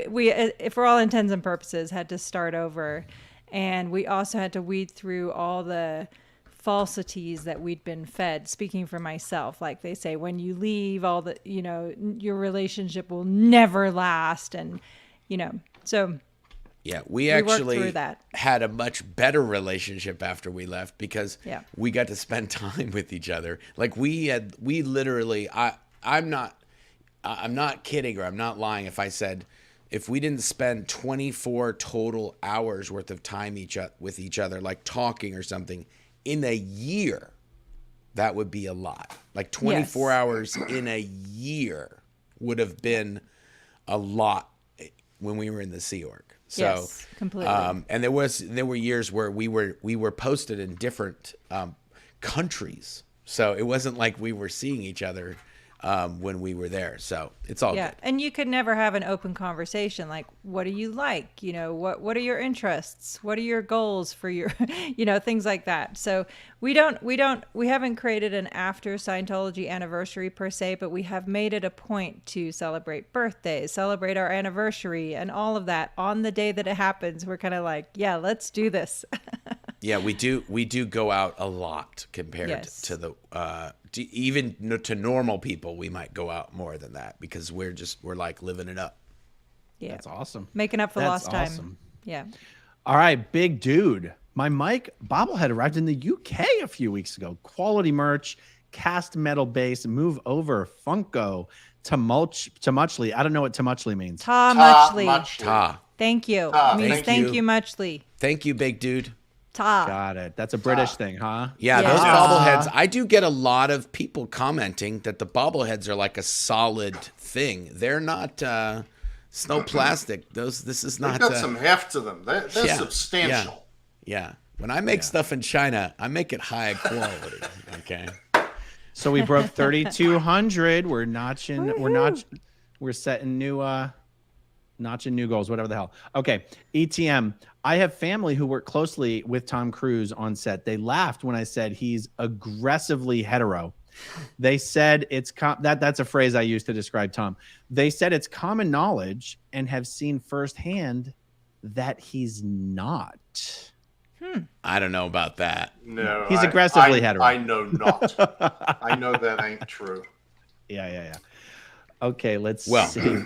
for all intents and purposes, had to start over, and we also had to weed through all the falsities that we'd been fed. Speaking for myself, like they say, when you leave, all the, you know, your relationship will never last, and you know, so. Yeah, we actually that. had a much better relationship after we left because we got to spend time with each other. Like we literally, I'm not kidding or I'm not lying if I said if we didn't spend 24 total hours worth of time with each other, like talking or something, in a year, that would be a lot. Like 24 hours in a year would have been a lot when we were in the Sea Org. So, yes, completely. And there were years where we were posted in different countries, so it wasn't like we were seeing each other when we were there. So it's all good. And you could never have an open conversation like, what do you like? You know, what are your interests? What are your goals for your, you know, things like that. So we haven't created an after Scientology anniversary per se, but we have made it a point to celebrate birthdays, celebrate our anniversary and all of that on the day that it happens. We're kind of like, yeah, let's do this. Yeah, we do go out a lot compared to the even to normal people. We might go out more than that because we're like living it up. Yeah, that's awesome. Making up for lost time. Awesome. Yeah. All right, big dude. My Mike bobblehead arrived in the UK a few weeks ago. Quality merch, cast metal base, move over, Funko, Tamuchly. I don't know what Tamuchly means. Ta. Thank you. It means thank you, Muchly. Thank you, big dude. Ta. Got it. That's a British thing, huh? Yeah, those bobbleheads. I do get a lot of people commenting that the bobbleheads are like a solid thing. They're not snow plastic. This is not. They've got some heft to them. They're substantial. Yeah. When I make stuff in China, I make it high quality. Okay. So we broke 3,200. We're setting new notching new goals, whatever the hell. Okay. ETM. I have family who work closely with Tom Cruise on set. They laughed when I said he's aggressively hetero. They said that's a phrase I use to describe Tom. They said it's common knowledge and have seen firsthand that he's not. I don't know about that. No, he's aggressively hetero. I know not. I know that ain't true. Yeah. Okay, let's Well, see.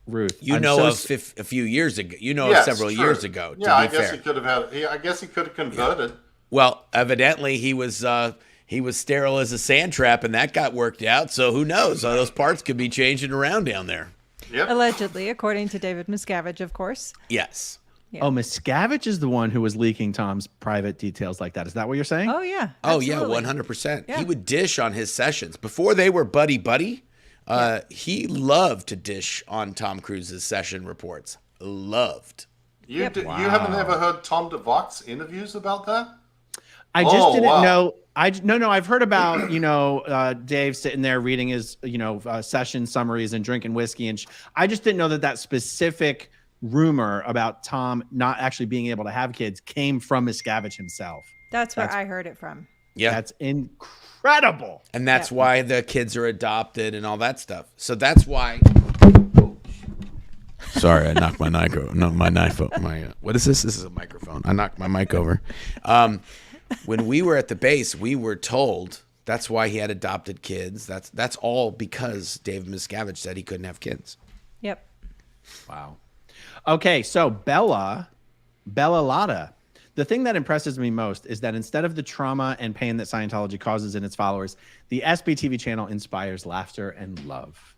Ruth, You I'm know so of a few years ago. You know of Yes, several true. years ago. Yeah, To I be guess fair. he could have had. I guess he could have converted. Well, evidently he was sterile as a sand trap, and that got worked out. So who knows? Those parts could be changing around down there. Yep. Allegedly, according to David Miscavige, of course. Yes. Oh, Miscavige is the one who was leaking Tom's private details like that. Is that what you're saying? Oh, yeah. Oh yeah, absolutely. 100%. Yeah. He would dish on his sessions before they were buddy buddy. He loved to dish on Tom Cruise's session reports. Loved. You Yep. you haven't ever heard Tom DeVock's interviews about that? I just didn't wow. know. No. I've heard about Dave sitting there reading his session summaries and drinking whiskey, and I just didn't know that specific rumor about Tom not actually being able to have kids came from Miscavige himself. That's where I heard it from. Yeah. That's incredible. And that's why the kids are adopted and all that stuff. So that's why. Sorry, I knocked my knife over. No, my knife. What is this? This is a microphone. I knocked my mic over. When we were at the base, we were told that's why he had adopted kids. That's all because Dave Miscavige said he couldn't have kids. Yep. Wow. Okay, so Bella Lotta. The thing that impresses me most is that instead of the trauma and pain that Scientology causes in its followers, the SBTV channel inspires laughter and love.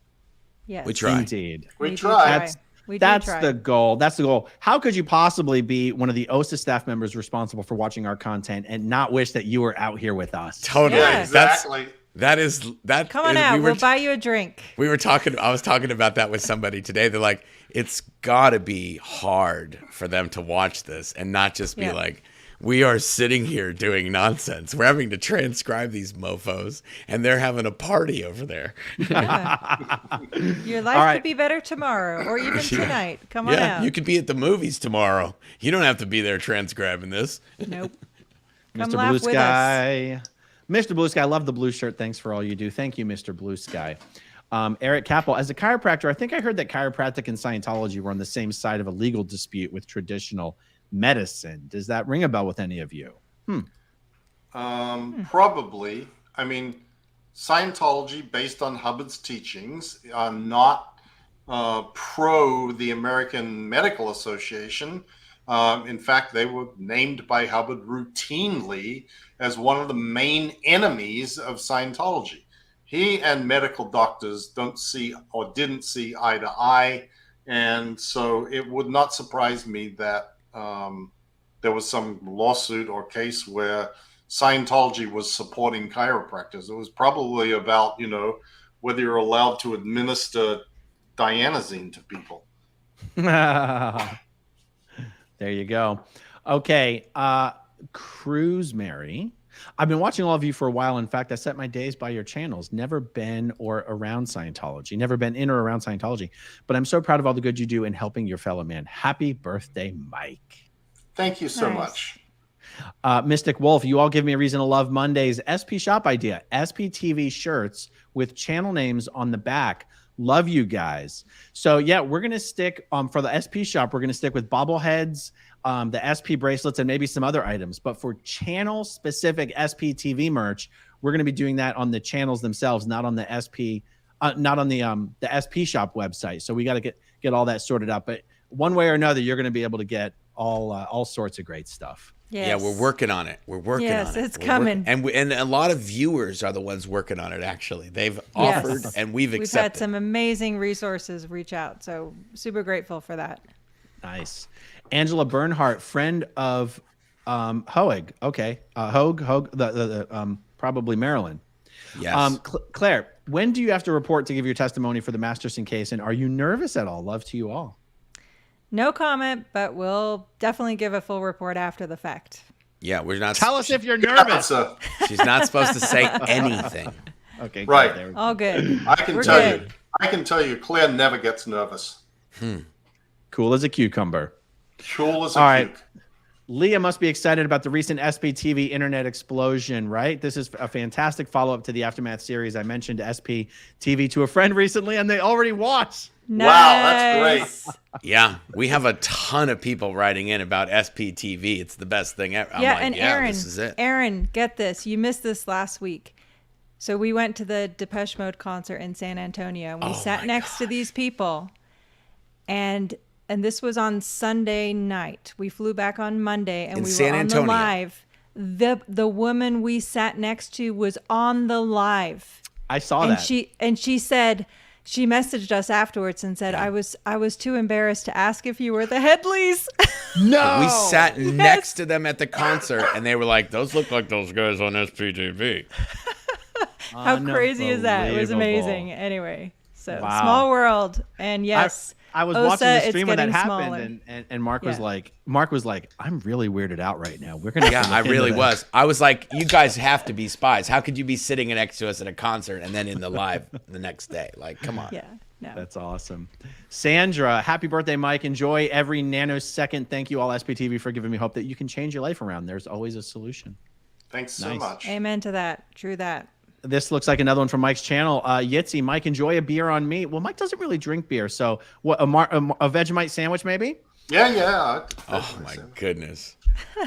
Yes. We try. Indeed. We do tried. That's try. the goal. That's the goal. How could you possibly be one of the OSA staff members responsible for watching our content and not wish that you were out here with us? Totally. Yeah. Exactly. That. Come on out. We'll buy you a drink. We were talking. I was talking about that with somebody today. They're like, it's got to be hard for them to watch this and not just be like, we are sitting here doing nonsense. We're having to transcribe these mofos, and they're having a party over there. Yeah. Your life could be better tomorrow or even tonight. Come on out. You could be at the movies tomorrow. You don't have to be there transcribing this. Nope. Come Mr. laugh Blue with Sky. Mr. Blue Sky, I love the blue shirt. Thanks for all you do. Thank you, Mr. Blue Sky. Eric Capel, as a chiropractor, I think I heard that chiropractic and Scientology were on the same side of a legal dispute with traditional medicine. Does that ring a bell with any of you? Probably. I mean, Scientology, based on Hubbard's teachings, are not pro the American Medical Association. In fact, they were named by Hubbard routinely as one of the main enemies of Scientology. He and medical doctors don't see or didn't see eye to eye. And so it would not surprise me that there was some lawsuit or case where Scientology was supporting chiropractors. It was probably about, whether you're allowed to administer dianazine to people. There you go. Okay. Cruise Mary. I've been watching all of you for a while. In fact, I set my days by your channels. Never been or around Scientology. Never been in or around Scientology. But I'm so proud of all the good you do in helping your fellow man. Happy birthday, Mike. Thank you so much. Mystic Wolf, you all give me a reason to love Mondays. SP shop idea. SPTV shirts with channel names on the back. Love you guys. So yeah, we're going to stick for the SP shop. We're going to stick with bobbleheads, the SP bracelets, and maybe some other items. But for channel specific SPTV merch, we're going to be doing that on the channels themselves, not on the SP, not on the SP shop website. So we got to get all that sorted out. But one way or another, you're going to be able to get all sorts of great stuff. Yes. Yeah, we're working on it. We're working on it. Yes, it's We're coming. And a lot of viewers are the ones working on it, actually. They've offered and we've accepted. We've had some amazing resources reach out. So super grateful for that. Nice. Angela Bernhardt, friend of Hoeg. Okay. Hoeg, the probably Maryland. Yes. Claire, when do you have to report to give your testimony for the Masterson case? And are you nervous at all? Love to you all. No comment, but we'll definitely give a full report after the fact. Yeah, we're not. Tell us if you're nervous. She's not supposed to say anything. Okay. Right. Good. All good. I can tell you, Claire never gets nervous. Cool as a cucumber. Cool as a All right. cuke. Leah must be excited about the recent SPTV internet explosion, right? This is a fantastic follow-up to the Aftermath series. I mentioned SPTV to a friend recently, and they already watched. Nice. Wow, that's great. Yeah, we have a ton of people writing in about SPTV. It's the best thing ever. I'm like, and Aaron, this is it. Aaron, get this. You missed this last week. So we went to the Depeche Mode concert in San Antonio, and we sat next to these people. And this was on Sunday night. We flew back on Monday, and we were on the live. The woman we sat next to was on the live. I saw that. She said, she messaged us afterwards and said, I was too embarrassed to ask if you were the Headleys. No. We sat next to them at the concert, and they were like, those look like those guys on SPTV. How crazy is that? It was amazing. Anyway, so small world. And yes, I was Osa, watching the stream when that smaller. happened, and Mark was like, I'm really weirded out right now. We're gonna. Yeah, I really was. I was like, you guys have to be spies. How could you be sitting next to us at a concert and then in the live the next day? Like, come on. Yeah. No. That's awesome. Sandra, happy birthday, Mike. Enjoy every nanosecond. Thank you all, SPTV, for giving me hope that you can change your life around. There's always a solution. Thanks so much. Amen to that. True that. This looks like another one from Mike's channel. Yitzy, Mike, enjoy a beer on me. Well, Mike doesn't really drink beer, so what? A Vegemite sandwich, maybe? Yeah. Oh my goodness!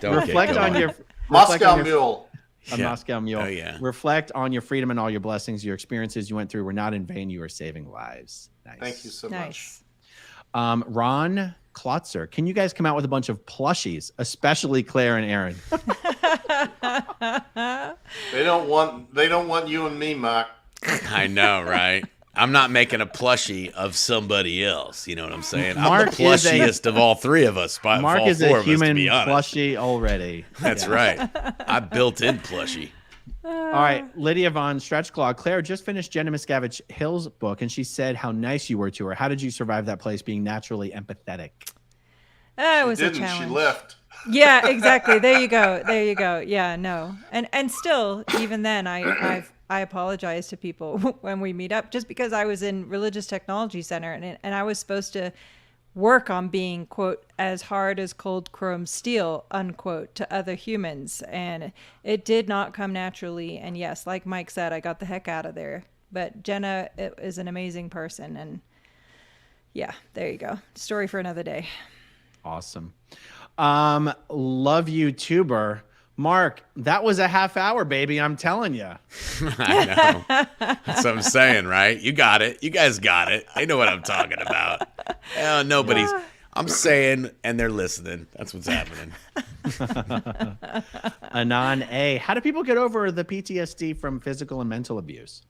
Don't reflect on your Moscow Mule. Moscow Mule. Oh yeah. Reflect on your freedom and all your blessings. Your experiences you went through were not in vain. You are saving lives. Nice. Thank you so much. Ron Klotzer, can you guys come out with a bunch of plushies, especially Claire and Aaron? They don't want you and me, Mark. I know, right? I'm not making a plushie of somebody else. You know what I'm saying? Mark I'm the plushiest of all three of us. Mark is a human plushie already. That's right. I built in plushie. All right, Lydia Von Stretchclaw. Claire just finished Jenna Miscavige Hill's book, and she said how nice you were to her. How did you survive that place being naturally empathetic? It was a challenge. She left. Yeah, exactly. There you go. Yeah, no. And still, even then, I apologize to people when we meet up, just because I was in Religious Technology Center, and I was supposed to work on being, quote, as hard as cold chrome steel, unquote, to other humans. And it did not come naturally. And yes, like Mike said, I got the heck out of there. But Jenna is an amazing person. And yeah, there you go. Story for another day. Awesome. Love you, Tuber. Mark, that was a half hour, baby. I'm telling you. I know. That's what I'm saying, right? You got it. You guys got it. They know what I'm talking about. Nobody's. I'm saying, and they're listening. That's what's happening. Anon A. How do people get over the PTSD from physical and mental abuse?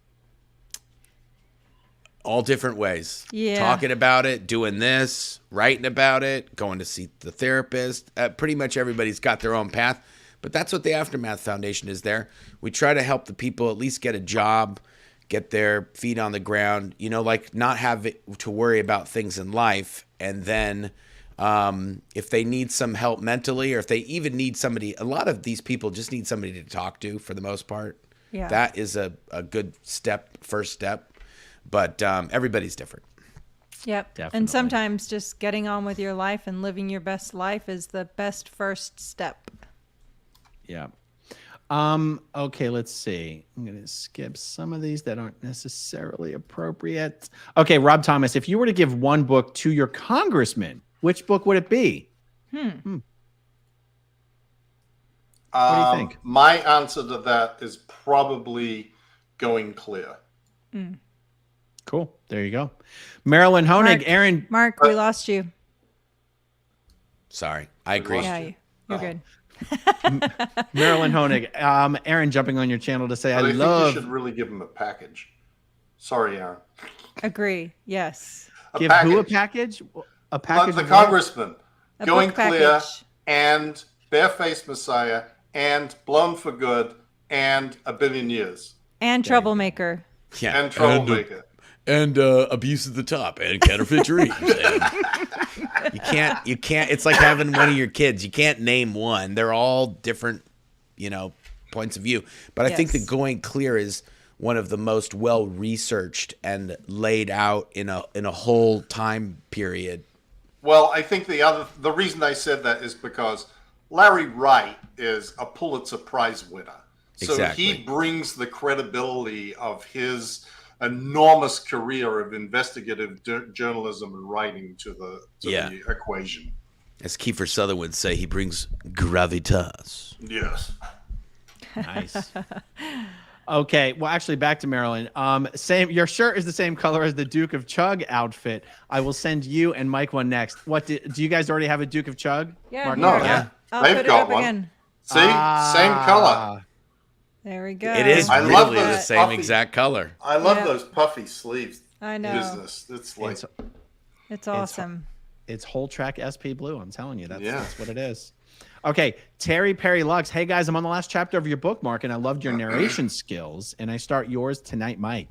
All different ways. Yeah. Talking about it, doing this, writing about it, going to see the therapist. Pretty much everybody's got their own path. But that's what the Aftermath Foundation is there. We try to help the people at least get a job, get their feet on the ground, like not have to worry about things in life. And then if they need some help mentally, or if they even need somebody, a lot of these people just need somebody to talk to for the most part. Yeah. That is a good first step. But everybody's different. Yep. Definitely. And sometimes just getting on with your life and living your best life is the best first step. Yeah. Okay, let's see. I'm going to skip some of these that aren't necessarily appropriate. Okay, Rob Thomas, if you were to give one book to your congressman, which book would it be? What do you think? My answer to that is probably Going Clear. Cool. There you go. Marilyn Honig, Aaron. Mark, we lost you. Sorry. I agree. Yeah, you're good. Marilyn Honig. Aaron jumping on your channel to say, I think love. you should really give him a package. Sorry, Aaron. Agree. Yes. Give who a package? A package? The congressman. A Going book Clear package. and Barefaced Messiah and Blown for Good and A Billion Years. And Troublemaker. Yeah. And Troublemaker. And Abuse at the Top and Counterfeit Dreams. You can't, it's like having one of your kids. You can't name one. They're all different, points of view. But I think that Going Clear is one of the most well-researched and laid out in a whole time period. Well, I think the reason I said that is because Larry Wright is a Pulitzer Prize winner. So Exactly. he brings the credibility of his enormous career of investigative journalism and writing to the equation. As Kiefer Sutherland would say, he brings gravitas. Yes. Nice. Okay, well, actually, back to Maryland. Same. Your shirt is the same color as the Duke of Chug outfit. I will send you and Mike one next. What do you guys already have a Duke of Chug? Yeah, Mark? No, here, I'll they've put it got up one. again. See, same color. There we go. It is I really love the those same puffy- exact color. I love Yeah. those puffy sleeves. I know. Business. It's like It's awesome. It's whole track SP Blue. I'm telling you, that's what it is. Okay, Terry Perry Lux. Hey guys, I'm on the last chapter of your book, Mark, and I loved your narration skills. And I start yours tonight, Mike.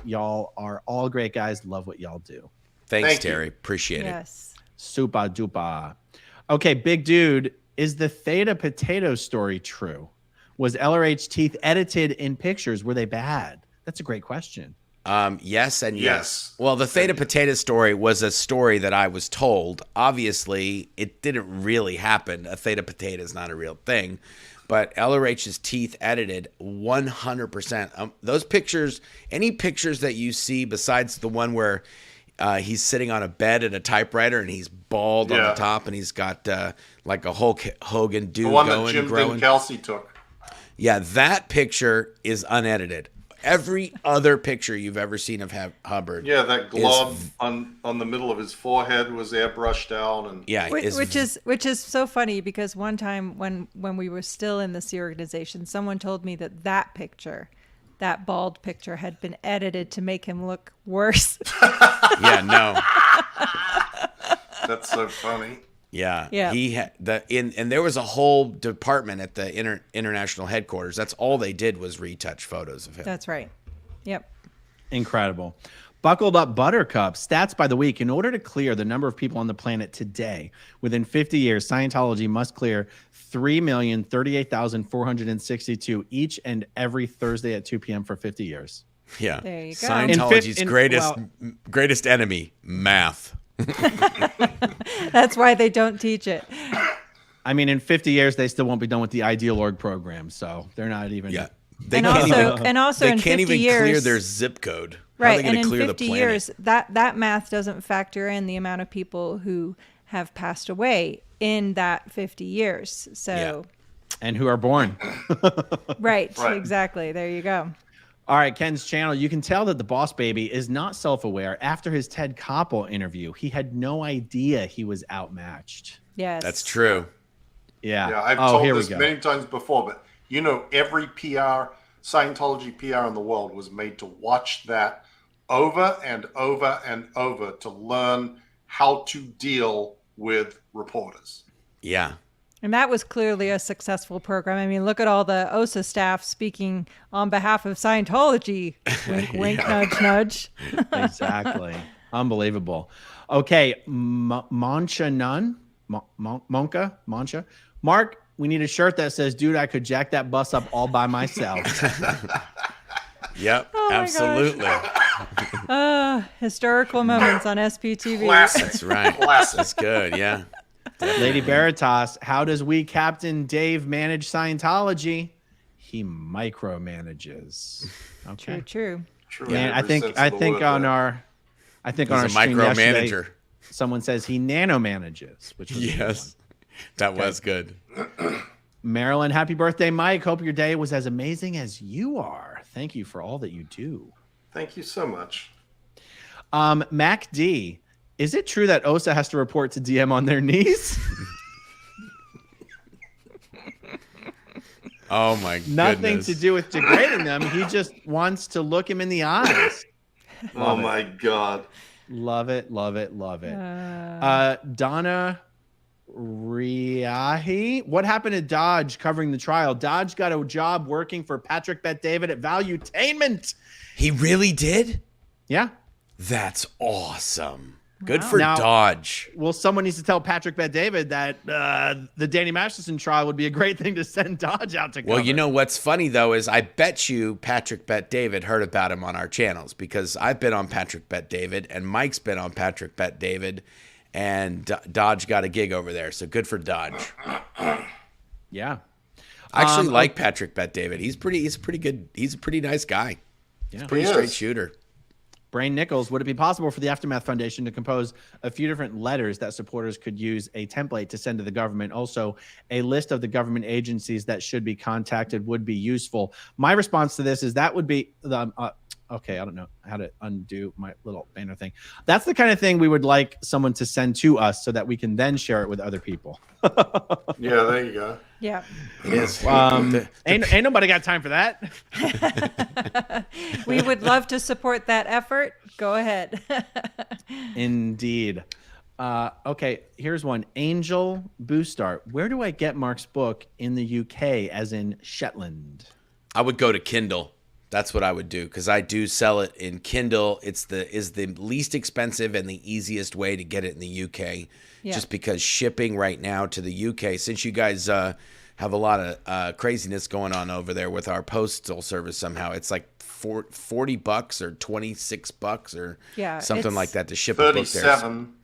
Y'all are all great guys. Love what y'all do. Thanks, Thank you. Terry. Appreciate it. Yes. Super duper. Okay, big dude. Is the Theta Potato story true? Was LRH teeth edited in pictures? Were they bad? That's a great question. Yes and yes. Yes. Well, the Theta Potato story was a story that I was told. Obviously, it didn't really happen. A Theta Potato is not a real thing. But LRH's teeth edited 100%. Those pictures, any pictures that you see besides the one where he's sitting on a bed and a typewriter and he's bald on the top and he's got like a Hulk Hogan dude the one going, that Jim growing. Kelsey took. Yeah, that picture is unedited. Every other picture you've ever seen of Hubbard. Yeah, that glob on the middle of his forehead was airbrushed out, and Yeah, Which is so funny because one time when we were still in the organization, someone told me that picture, that bald picture, had been edited to make him look worse. yeah, no. that's so funny. Yeah. Yeah. He had and there was a whole department at the international headquarters. That's all they did was retouch photos of him. That's right. Yep. Incredible. Buckled up Buttercup. Stats by the week. In order to clear the number of people on the planet today, within 50 years, Scientology must clear 3,038,462 each and every Thursday at 2 p.m. for 50 years. Yeah. There you go. Scientology's greatest enemy, math. That's why they don't teach it. I mean, in 50 years, they still won't be done with the Ideal Org program, so they're not even. Yeah. They can't even clear their zip code. Right, How are they and going to in clear 50 the planet? years, that math doesn't factor in the amount of people who have passed away in that 50 years. So, and who are born. right, exactly. There you go. All right, Ken's channel. You can tell that the boss baby is not self-aware. After his Ted Koppel interview, he had no idea he was outmatched. Yes, that's true. Yeah. Yeah, I've told this many times before, but every Scientology PR in the world was made to watch that over and over and over to learn how to deal with reporters. Yeah. And that was clearly a successful program. I mean, look at all the OSA staff speaking on behalf of Scientology. Wink, wink, nudge, nudge. Exactly. Unbelievable. Okay, Mancha Nun? Mancha? Mark, we need a shirt that says, dude, I could jack that bus up all by myself. Yep, absolutely. Historical moments on SPTV. Classic. That's right. That's good, yeah. Lady Veritas, how does we Captain Dave manage Scientology? He micromanages. Okay. True. Man, I think on our stream micromanager. yesterday, someone says he nanomanages, which was that was good. Marilyn, happy birthday, Mike. Hope your day was as amazing as you are. Thank you for all that you do. Thank you so much. Mac D, is it true that OSA has to report to DM on their knees? Oh my goodness. Nothing to do with degrading them. He just wants to look him in the eyes. Oh my God. Love it, love it, love it. Donna Riahi, what happened to Dodge covering the trial? Dodge got a job working for Patrick Bet-David at Valuetainment. He really did? Yeah. That's awesome. Good for Dodge. Well, someone needs to tell Patrick Bet-David that the Danny Masterson trial would be a great thing to send Dodge out to cover. Well, you know what's funny, though, is I bet you Patrick Bet-David heard about him on our channels because I've been on Patrick Bet-David and Mike's been on Patrick Bet-David and Dodge got a gig over there. So good for Dodge. Yeah. I actually like Patrick Bet-David. He's pretty good. He's a pretty nice guy. He's a pretty straight shooter. Brain Nichols, would it be possible for the Aftermath Foundation to compose a few different letters that supporters could use a template to send to the government? Also, a list of the government agencies that should be contacted would be useful. My response to this is that would be the okay, I don't know how to undo my little banner thing. That's the kind of thing we would like someone to send to us so that we can then share it with other people. Yeah, there you go. Yeah. It is. Ain't nobody got time for that. We would love to support that effort. Go ahead. Indeed. Okay, here's one. Angel Boostart. Where do I get Marc's book in the UK, as in Shetland? I would go to Kindle. That's what I would do, because I do sell it in Kindle. It's the least expensive and the easiest way to get it in the UK. Yeah. Just because shipping right now to the UK, since you guys have a lot of craziness going on over there with our postal service somehow, it's like $40 or $26 or something like that to ship a book there. 37.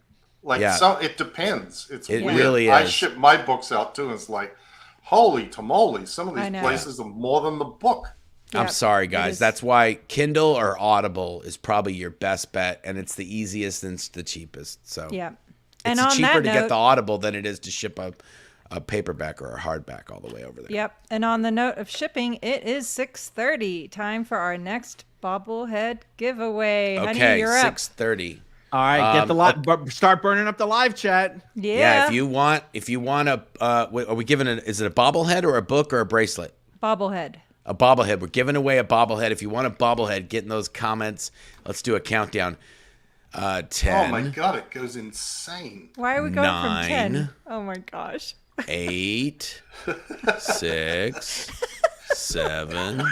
It depends. It weird. Really is. I ship my books out too. And it's like, holy tamale! Some of these places are more than the book. I'm sorry, guys. That's why Kindle or Audible is probably your best bet, and it's the easiest and it's the cheapest. So it's cheaper to get the Audible than it is to ship a paperback or a hardback all the way over there. Yep. And on the note of shipping, it is 6:30. Time for our next bobblehead giveaway. Okay, Honey, you're up. 6:30. All right, get the start burning up the live chat. Yeah. If you want a, are we giving is it a bobblehead or a book or a bracelet? Bobblehead. A bobblehead. We're giving away a bobblehead. If you want a bobblehead, get in those comments. Let's do a countdown. 10. Oh my God, it goes insane. Why are we going 9, from 10? Oh my gosh. 8, 6, 7.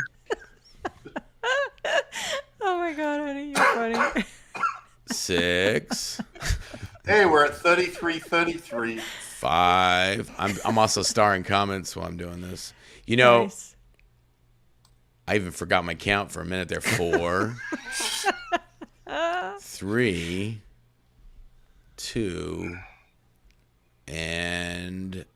Oh my God, honey, you're funny. 6. Hey, we're at 33. 5. I'm also starring comments while I'm doing this. You know, Nice. I even forgot my count for a minute there. 4, 3, 2, and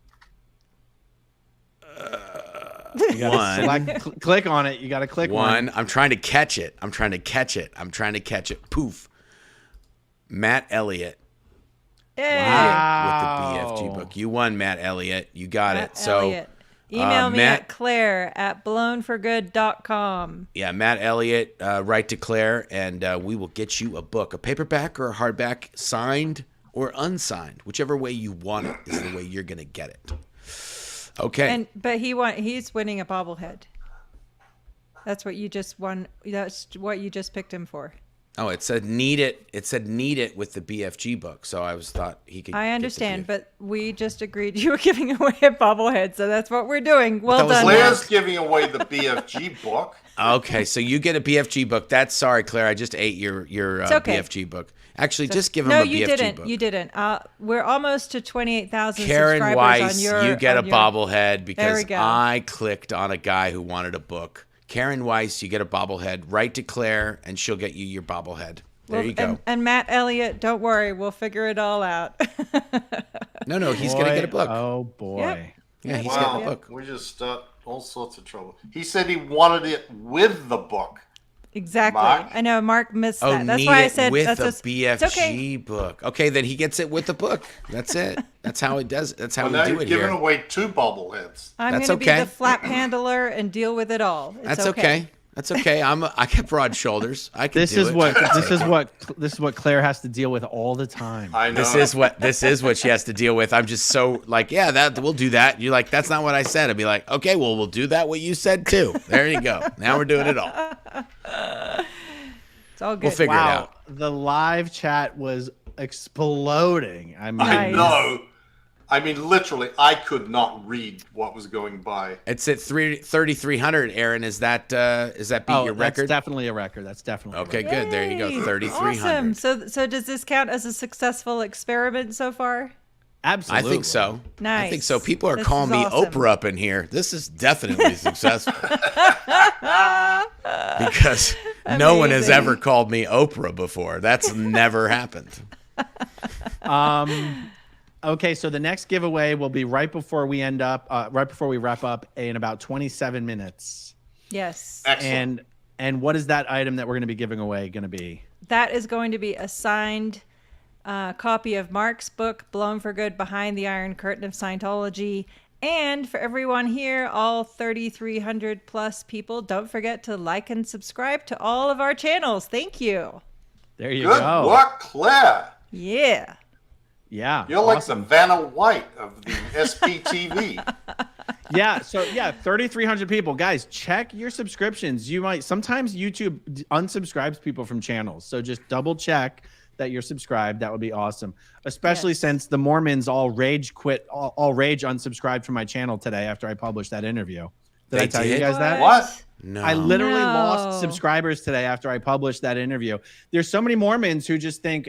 You gotta 1. Click on it. You got to click 1. I'm trying to catch it. Poof. Matt Elliott. Hey. With the BFG book. You won, Matt Elliott. You got Matt it. So Elliott. Email me at claire@blownforgood.com. yeah, Matt Elliott, write to Claire, and we will get you a book, a paperback or a hardback, signed or unsigned, whichever way you want it is the way you're gonna get it. Okay. But he's winning a bobblehead. That's what you just won. That's what you just picked him for. Oh, it said need it. It said need it with the BFG book. So I thought he could. I understand, but we just agreed you were giving away a bobblehead, so that's what we're doing. Well done. Claire's giving away the BFG book. Okay, so you get a BFG book. That's sorry, Claire. I just ate your okay. BFG book. Actually, just give him a BFG book. You didn't. We're almost to 28,000 Karen subscribers Weiss, on your. you get a bobblehead because go. I clicked on a guy who wanted a book. Karen Weiss, you get a bobblehead. Write to Claire, and she'll get you your bobblehead. There you go. And Matt Elliott, don't worry, we'll figure it all out. No, he's going to get a book. Oh, boy. Yep. Yeah, he's getting a book. We just start all sorts of trouble. He said he wanted it with the book. Exactly. Mark? I know Mark missed that. Oh, That's why I said with that's a BFG book. Okay, then he gets it with the book. That's it. That's how it does. That's how we now do you're it here. giving away 2 bobbleheads. I'm That's going to okay. be the flap handler and deal with it all. It's That's okay. That's okay. I got broad shoulders. I can This do is it. this is what Claire has to deal with all the time. I know. This is what she has to deal with. I'm just so like, yeah, that we'll do that. You're like, that's not what I said. I'd be like, okay, well, we'll do that what you said too. There you go. Now we're doing it all. It's all good. We'll figure it out. The live chat was exploding. I mean, I know. I mean, literally, I could not read what was going by. It's at 3,300. Aaron, is that beat your record? That's definitely a record. That's definitely okay. Good. There you go. 3,300. Awesome. So does this count as a successful experiment so far? Absolutely. I think so. Nice. I think so. People are This calling is me awesome. Oprah up in here. This is definitely successful. Because no one has ever called me Oprah before. That's never happened. Okay, so the next giveaway will be right before we wrap up in about 27 minutes. Yes. Excellent. And what is that item that we're going to be giving away going to be? that is going to be a signed copy of Marc's book, Blown for Good, Behind the Iron Curtain of Scientology. And for everyone here, all 3,300 plus people, don't forget to like and subscribe to all of our channels. Thank you. There you Good go. work, Claire. Yeah. Yeah. You're like the Vanna White of the SPTV. Yeah. So 3,300 people. Guys, check your subscriptions. Sometimes YouTube unsubscribes people from channels. So just double check that you're subscribed. That would be awesome. Especially since the Mormons all rage unsubscribed from my channel today after I published that interview. Did I tell you guys that? What? No. I literally lost subscribers today after I published that interview. There's so many Mormons who just think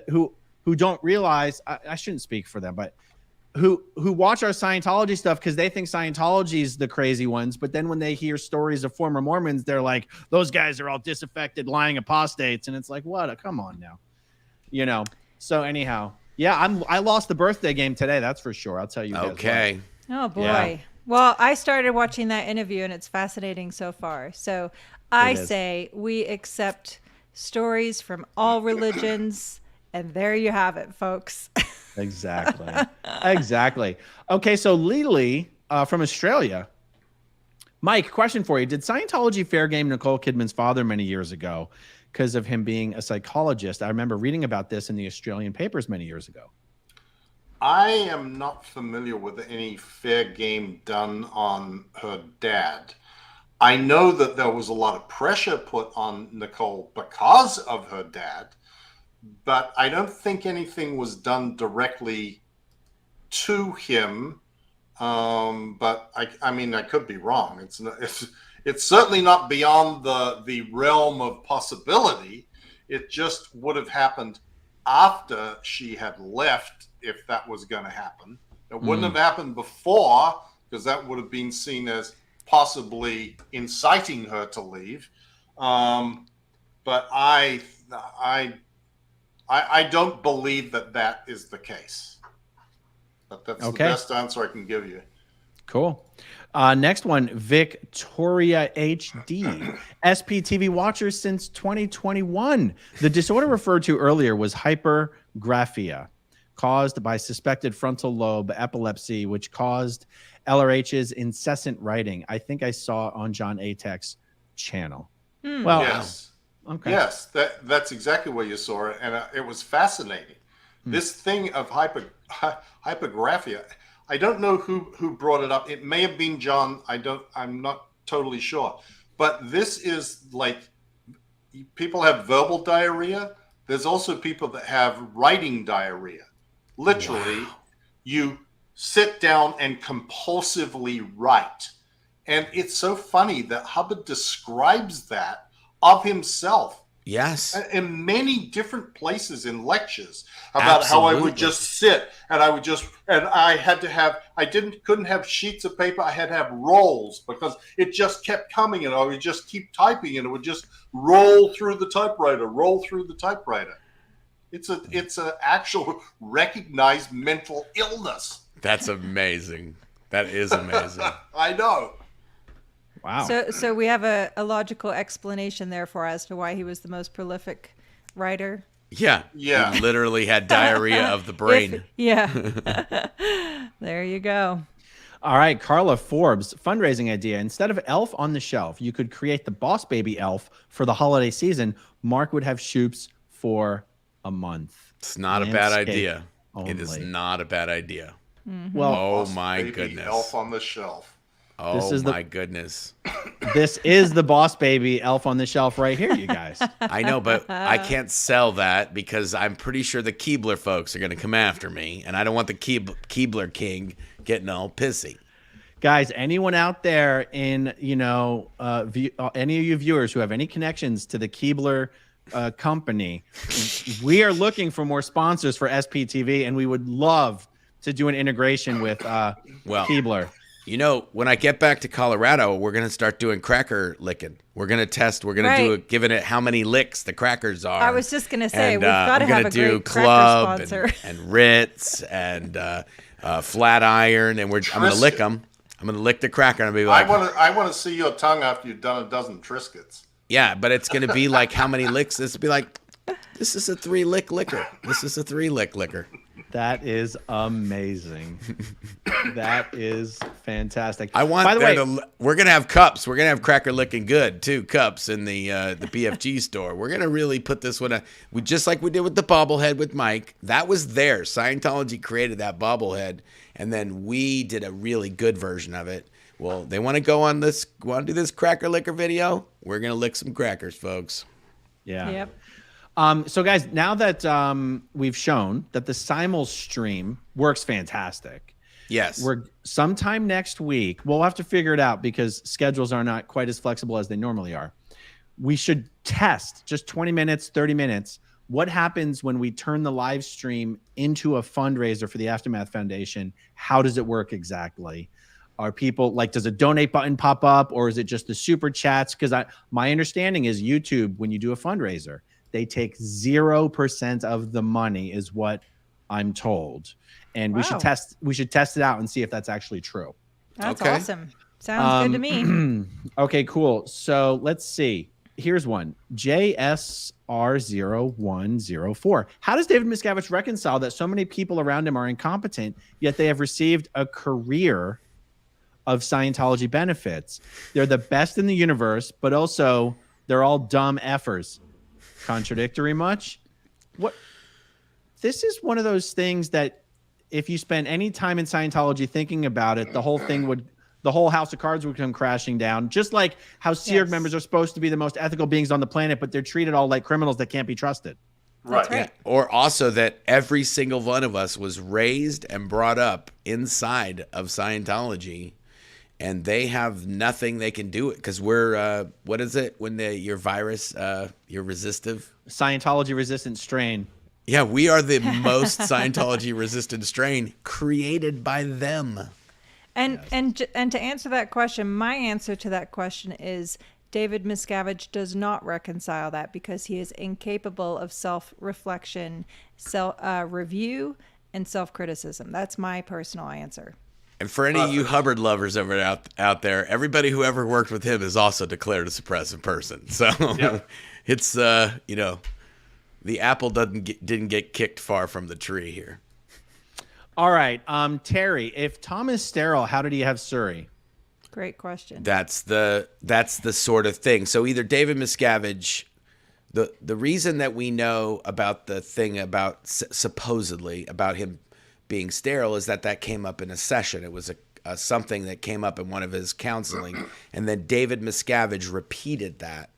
who don't realize, I shouldn't speak for them, but who watch our Scientology stuff because they think Scientology is the crazy ones. But then when they hear stories of former Mormons, they're like, those guys are all disaffected, lying apostates. And it's like, what? Come on now. So anyhow, I lost the birthday game today. That's for sure. I'll tell you guys. Okay. Oh, boy. Yeah. Well, I started watching that interview, and it's fascinating so far. So I say we accept stories from all religions, and there you have it, folks. Exactly. Exactly. Okay, so Lily from Australia. Mike, question for you. Did Scientology fair game Nicole Kidman's father many years ago because of him being a psychologist? I remember reading about this in the Australian papers many years ago. I am not familiar with any fair game done on her dad. I know that there was a lot of pressure put on Nicole because of her dad, but I don't think anything was done directly to him. But I mean, I could be wrong. It's certainly not beyond the realm of possibility. It just would have happened after she had left, if that was going to happen. It wouldn't have happened before, because that would have been seen as possibly inciting her to leave. But I don't believe that is the case. But that's the best answer I can give you. Cool. Next one, Victoria HD. SPTV watchers since 2021. The disorder referred to earlier was hypergraphia, caused by suspected frontal lobe epilepsy, which caused LRH's incessant writing. I think I saw on John Atek's channel. Well, yes. Okay. Yes, that's exactly what you saw, and it was fascinating. This thing of hypergraphia. I don't know who brought it up. It may have been John. I'm not totally sure. But this is like, people have verbal diarrhea. There's also people that have writing diarrhea. Literally, you sit down and compulsively write. And it's so funny that Hubbard describes that of himself. Yes. In many different places in lectures about how I would just sit and I couldn't have sheets of paper. I had to have rolls because it just kept coming and I would just keep typing and it would just roll through the typewriter. It's an actual recognized mental illness. That's amazing. That is amazing. I know. Wow. So we have a logical explanation therefore as to why he was the most prolific writer. Yeah. He literally had diarrhea of the brain. There you go. All right, Carla Forbes, fundraising idea. Instead of Elf on the Shelf, you could create the Boss Baby Elf for the holiday season. Mark would have Shoops for a month. It's not a bad idea. Only. It is not a bad idea. Well, oh my goodness. Elf on the Shelf. Oh my goodness. This is the Boss Baby Elf on the Shelf right here, you guys. I know, but I can't sell that because I'm pretty sure the Keebler folks are going to come after me, and I don't want the Keebler King getting all pissy. Guys, anyone out there in, any of you viewers who have any connections to the Keebler company, we are looking for more sponsors for SPTV, and we would love to do an integration with Keebler. You know, when I get back to Colorado, we're going to start doing cracker licking. We're going to test. We're going to do it, giving it how many licks the crackers are. I was just going to say, we've got to have a great Club cracker sponsor. and Ritz and Flatiron, and I'm going to lick them. I'm going to lick the cracker and I'll be like, I want to see your tongue after you've done a dozen Triscuits. Yeah, but it's going to be like how many licks? This will be like, this is a 3-lick liquor. This is a 3-lick liquor. That is amazing. That is fantastic. I want we're going to have cups. We're going to have Cracker Lickin' Good, too, cups in the BFG store. We're going to really put this one, just like we did with the bobblehead with Mike. That was there. Scientology created that bobblehead, and then we did a really good version of it. Well, they want to go on this, want to do this Cracker Liquor video? We're going to lick some crackers, folks. Yeah. Yep. So guys, now that we've shown that the Simul stream works fantastic. Yes. We're sometime next week. We'll have to figure it out because schedules are not quite as flexible as they normally are. We should test just 20 minutes, 30 minutes. What happens when we turn the live stream into a fundraiser for the Aftermath Foundation? How does it work exactly? Are people like, does a donate button pop up, or is it just the super chats? Because my understanding is YouTube, when you do a fundraiser, they take 0% of the money, is what I'm told. And we should test it out and see if that's actually true. That's awesome. Sounds good to me. Okay, cool. So let's see. Here's one. JSR0104. How does David Miscavige reconcile that so many people around him are incompetent, yet they have received a career of Scientology benefits? They're the best in the universe, but also they're all dumb effers. Contradictory much? What? This is one of those things that if you spend any time in Scientology thinking about it, the whole house of cards would come crashing down. Just like how SEERG members are supposed to be the most ethical beings on the planet, but they're treated all like criminals that can't be trusted. Right. That's right. Yeah. Or also that every single one of us was raised and brought up inside of Scientology, and they have nothing they can do it because we're what is it when your virus you're resistive? Scientology resistant strain. Yeah, we are the most Scientology resistant strain created by them. And to answer that question, my answer to that question is David Miscavige does not reconcile that because he is incapable of self-reflection, review, and self-criticism. That's my personal answer. And for any of you Hubbard lovers out there, everybody who ever worked with him is also declared a suppressive person. So it's the apple didn't get kicked far from the tree here. All right, Terry. If Tom is sterile, how did he have Surrey? Great question. That's the sort of thing. So either David Miscavige, the reason that we know about the thing about supposedly about him being sterile is that came up in a session. It was a something that came up in one of his counseling, and then David Miscavige repeated that,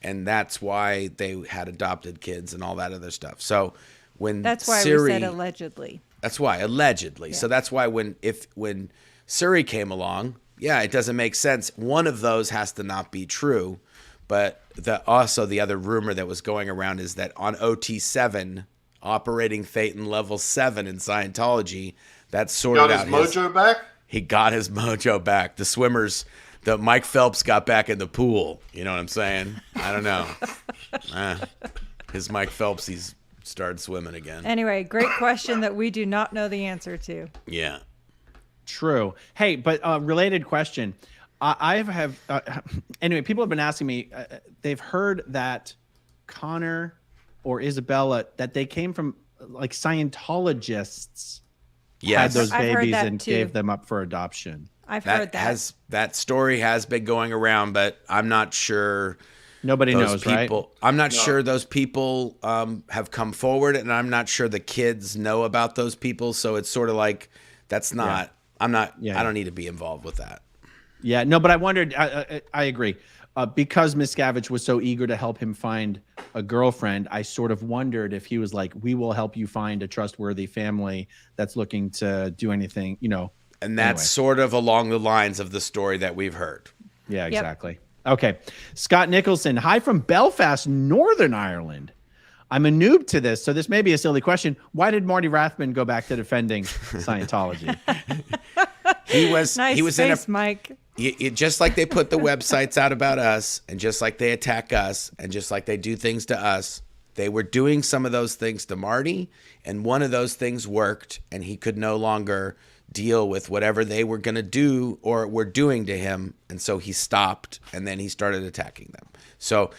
and that's why they had adopted kids and all that other stuff. So that's why we said allegedly. That's why allegedly. Yeah. So that's why when Surrey came along, it doesn't make sense. One of those has to not be true, but also the other rumor that was going around is that on OT7. Operating Thetan level 7 in Scientology, that sorted out his mojo back. He got his mojo back. The swimmers, the Mike Phelps got back in the pool. You know what I'm saying? I don't know. His Mike Phelps, he's started swimming again. Anyway, great question that we do not know the answer to. Yeah. True. Hey, but related question. Anyway, people have been asking me. They've heard that Connor or Isabella, that they came from like Scientologists had those babies and gave them up for adoption. I've heard that. That story has been going around, but I'm not sure. Nobody knows, right? I'm not sure those people have come forward, and I'm not sure the kids know about those people. So it's sort of like that's not. I don't need to be involved with that. Yeah, no, but I wondered. I agree. Because Miscavige was so eager to help him find a girlfriend, I sort of wondered if he was like, we will help you find a trustworthy family that's looking to do anything, And that's sort of along the lines of the story that we've heard. Yeah, exactly. Yep. Okay. Scott Nicholson, hi from Belfast, Northern Ireland. I'm a noob to this, so this may be a silly question. Why did Marty Rathman go back to defending Scientology? He was Mike. Just like they put the websites out about us, and just like they attack us, and just like they do things to us, they were doing some of those things to Marty, and one of those things worked, and he could no longer deal with whatever they were going to do or were doing to him. And so he stopped, and then he started attacking them. So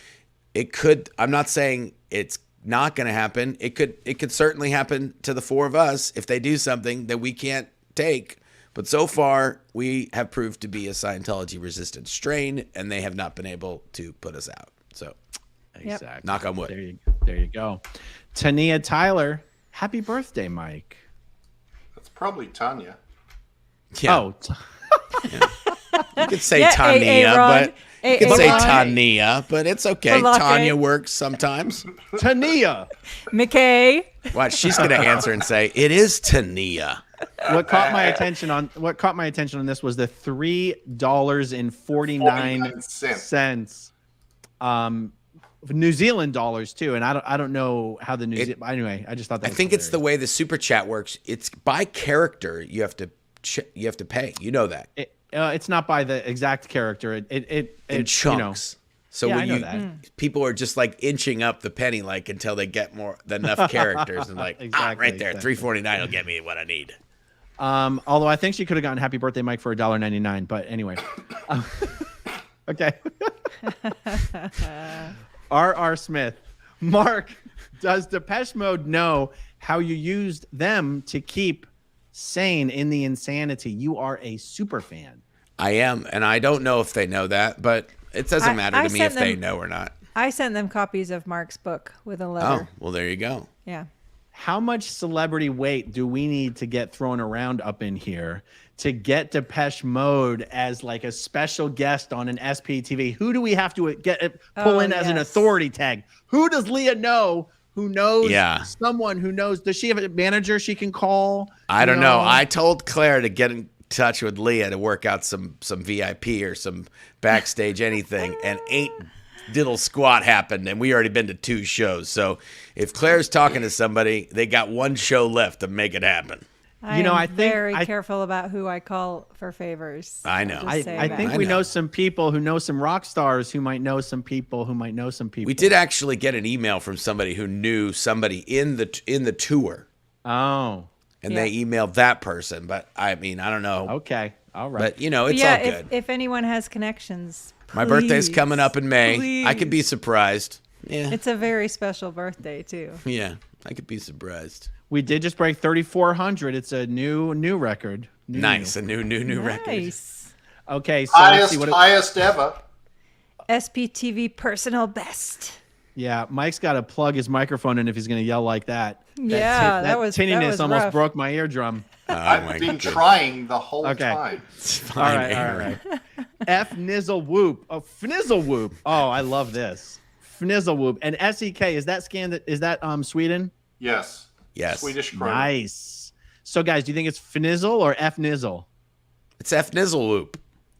it could, I'm not saying it's not going to happen. It could certainly happen to the four of us if they do something that we can't take. But so far, we have proved to be a Scientology-resistant strain, and they have not been able to put us out. So, exactly. Knock on wood. There you go. Tania Tyler, happy birthday, Mike. That's probably Tanya. Yeah. Oh, Yeah. You could say Tania, but you could say Tania, but it's okay. Tanya works sometimes. Tania. McKay. Watch, she's going to answer and say, "It is Tania." What caught my attention on this was the $3.49 New Zealand dollars too, and I don't know how the anyway. I just thought that. I think it's the way the super chat works. It's by character. You have to pay. You know that. It's not by the exact character. It in chunks. So yeah, when people are just like inching up the penny like until they get enough characters and like right there, $3.49 will get me what I need. Although I think she could have gotten Happy Birthday Mike for $1.99, but anyway. Okay. R.R. Smith. Mark, does Depeche Mode know how you used them to keep sane in the insanity? You are a super fan. I am, and I don't know if they know that, but it doesn't matter to me if they know or not. I sent them copies of Mark's book with a letter. Oh, well, there you go. Yeah. How much celebrity weight do we need to get thrown around up in here to get Depeche Mode as like a special guest on an SPTV? Who do we have to pull in as an authority tag? Who does Leah know? Who knows someone who knows? Does she have a manager she can call? I don't know. I told Claire to get in touch with Leah to work out some VIP or some backstage anything, and ain't diddle squat happened, and we already been to 2 shows. So if Claire's talking to somebody, they got 1 show left to make it happen. I'm very careful about who I call for favors. I know. I think we know some people who know some rock stars who might know some people who might know some people. We did actually get an email from somebody who knew somebody in the tour. Oh. And they emailed that person, but I mean, I don't know. Okay. All right. But it's all good. If anyone has connections, my birthday's coming up in May. Please. I could be surprised. Yeah. It's a very special birthday too. Yeah, I could be surprised. We did just break 3,400. It's a new record. Nice, a new record. Nice. Okay, so highest ever. SPTV personal best. Yeah, Mike's got to plug his microphone in if he's going to yell like that. That was tinniness almost rough. broke my eardrum. I've been trying the whole time. All right. F Nizzle Whoop. Oh, Fnizzle Whoop. Oh, I love this. Fnizzle Whoop. And SEK, is that Sweden? Yes. Swedish krona. Nice. So, guys, do you think it's Fnizzle or F Nizzle? It's F Nizzle Whoop.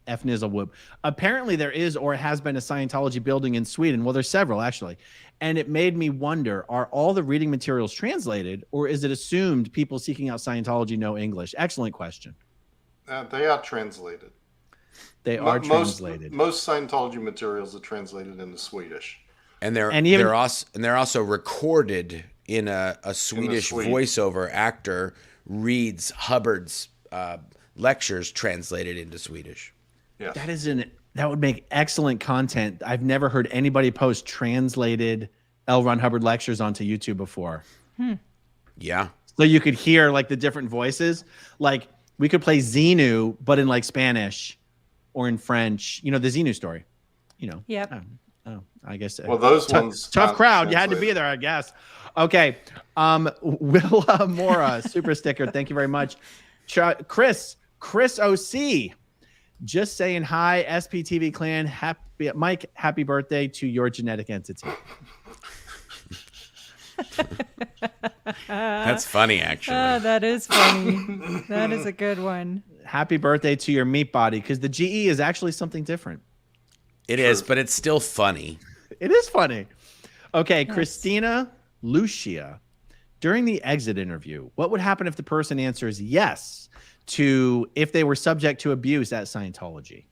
F Nizzle Whoop. Apparently, there is or has been a Scientology building in Sweden. Well, there's several, actually. And it made me wonder, are all the reading materials translated, or is it assumed people seeking out Scientology know English? Excellent question. They are translated. They are translated. Most Scientology materials are translated into Swedish. And they're also recorded in a Swedish voiceover actor reads Hubbard's lectures translated into Swedish. Yes. That would make excellent content. I've never heard anybody post translated L. Ron Hubbard lectures onto YouTube before. Yeah. So you could hear like the different voices. Like we could play Xenu, but in like Spanish or in French. You know, the Xenu story. You know. Yep. Oh, I guess. Well, those ones. Tough crowd. You had to be there, I guess. Okay. Will Mora, super sticker. Thank you very much. Chris OC. Just saying hi, SPTV clan. Mike, happy birthday to your genetic entity. That's funny, actually. That is funny. That is a good one. Happy birthday to your meat body, because the GE is actually something different. It is, but it's still funny. It is funny. Okay, yes. Christina Lucia. During the exit interview, what would happen if the person answers yes to if they were subject to abuse at Scientology?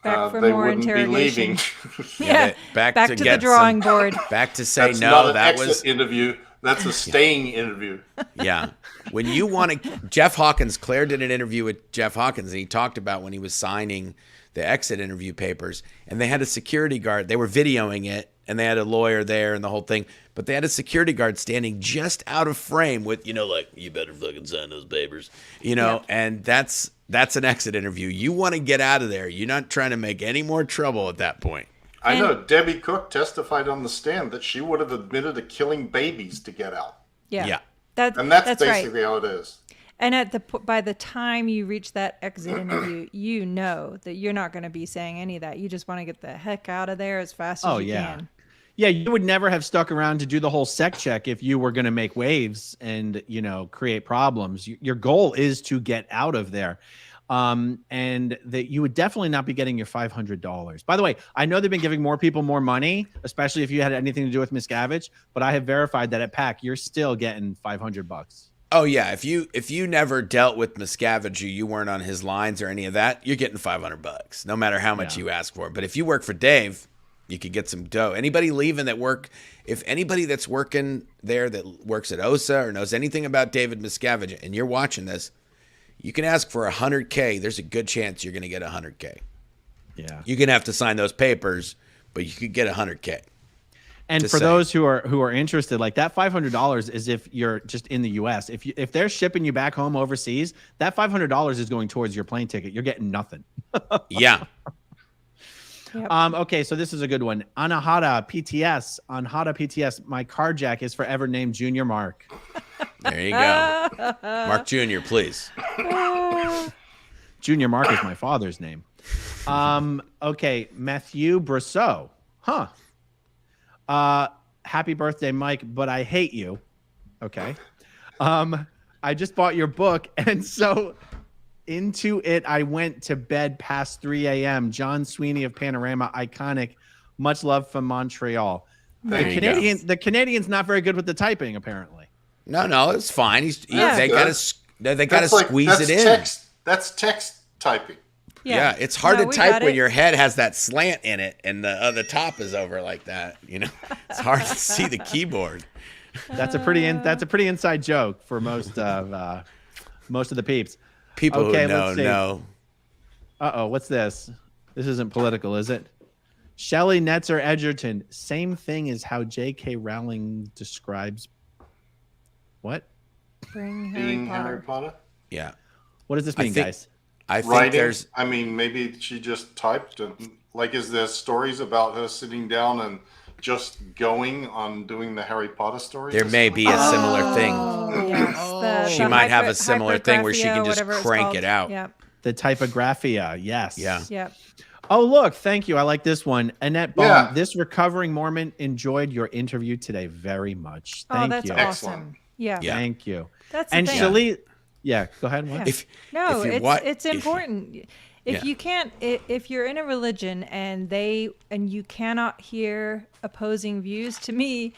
Back for they more wouldn't interrogation. be leaving. Back to the drawing board. Back to say That's no. not an that exit was interview. That's a staying interview. Yeah. When you want to, Jeff Hawkins, Claire did an interview with Jeff Hawkins, and he talked about when he was signing the exit interview papers, and they had a security guard. They were videoing it, and they had a lawyer there and the whole thing, but they had a security guard standing just out of frame with, like, you better fucking sign those papers, and that's an exit interview. You want to get out of there. You're not trying to make any more trouble at that point. I know Debbie Cook testified on the stand that she would have admitted to killing babies to get out. Yeah. That's basically how it is. And by the time you reach that exit interview, you know that you're not going to be saying any of that. You just want to get the heck out of there as fast as you can. Yeah, you would never have stuck around to do the whole sec check if you were going to make waves and, create problems. Your goal is to get out of there. And that you would definitely not be getting your $500. By the way, I know they've been giving more people more money, especially if you had anything to do with Miscavige, but I have verified that at PAC, you're still getting $500. Oh yeah, if you never dealt with Miscavige, you weren't on his lines or any of that, you're getting $500, no matter how much you ask for. But if you work for Dave, you could get some dough. Anybody leaving if anybody that's working there that works at OSA or knows anything about David Miscavige, and you're watching this, you can ask for $100K. There's a good chance you're going to get $100K. Yeah, you're going to have to sign those papers, but you could get $100K. And for those who are interested, like that $500 is if you're just in the U.S. If they're shipping you back home overseas, that $500 is going towards your plane ticket. You're getting nothing. Yeah. Yep. Okay, so this is a good one. Anahata PTS. My car jack is forever named Junior Mark. There you go. Mark Jr., please. Junior Mark is my father's name. Okay, Matthew Brosseau. Huh. Happy birthday, Mike, but I hate you. Okay. I just bought your book, and so into it I went to bed past 3 a.m. John Sweeney of Panorama, iconic. Much love from Montreal. The Canadian's not very good with the typing, apparently. No, it's fine. They gotta squeeze it in. That's text typing. Yeah, it's hard to type when your head has that slant in it and the top is over like that. It's hard to see the keyboard. That's a pretty inside joke for most of the peeps. People who know. What's this? This isn't political, is it? Shelley Netzer Edgerton. Same thing as how J.K. Rowling describes what? Being Harry Potter. Yeah. What does this mean, guys? I think maybe she just typed. Is there stories about her sitting down and just going on doing the Harry Potter stories? There may be a similar thing. Yes. She might have a similar thing where she can just crank it out. Yep. The typographia, yes. Yeah. Yep. Oh, look, thank you. I like this one. Annette Baum, this recovering Mormon enjoyed your interview today very much. Thank that's you. awesome. Excellent. Yeah. Thank you. That's the and thing. Shali, go ahead. What? It's important. If you're in a religion and you cannot hear opposing views, to me,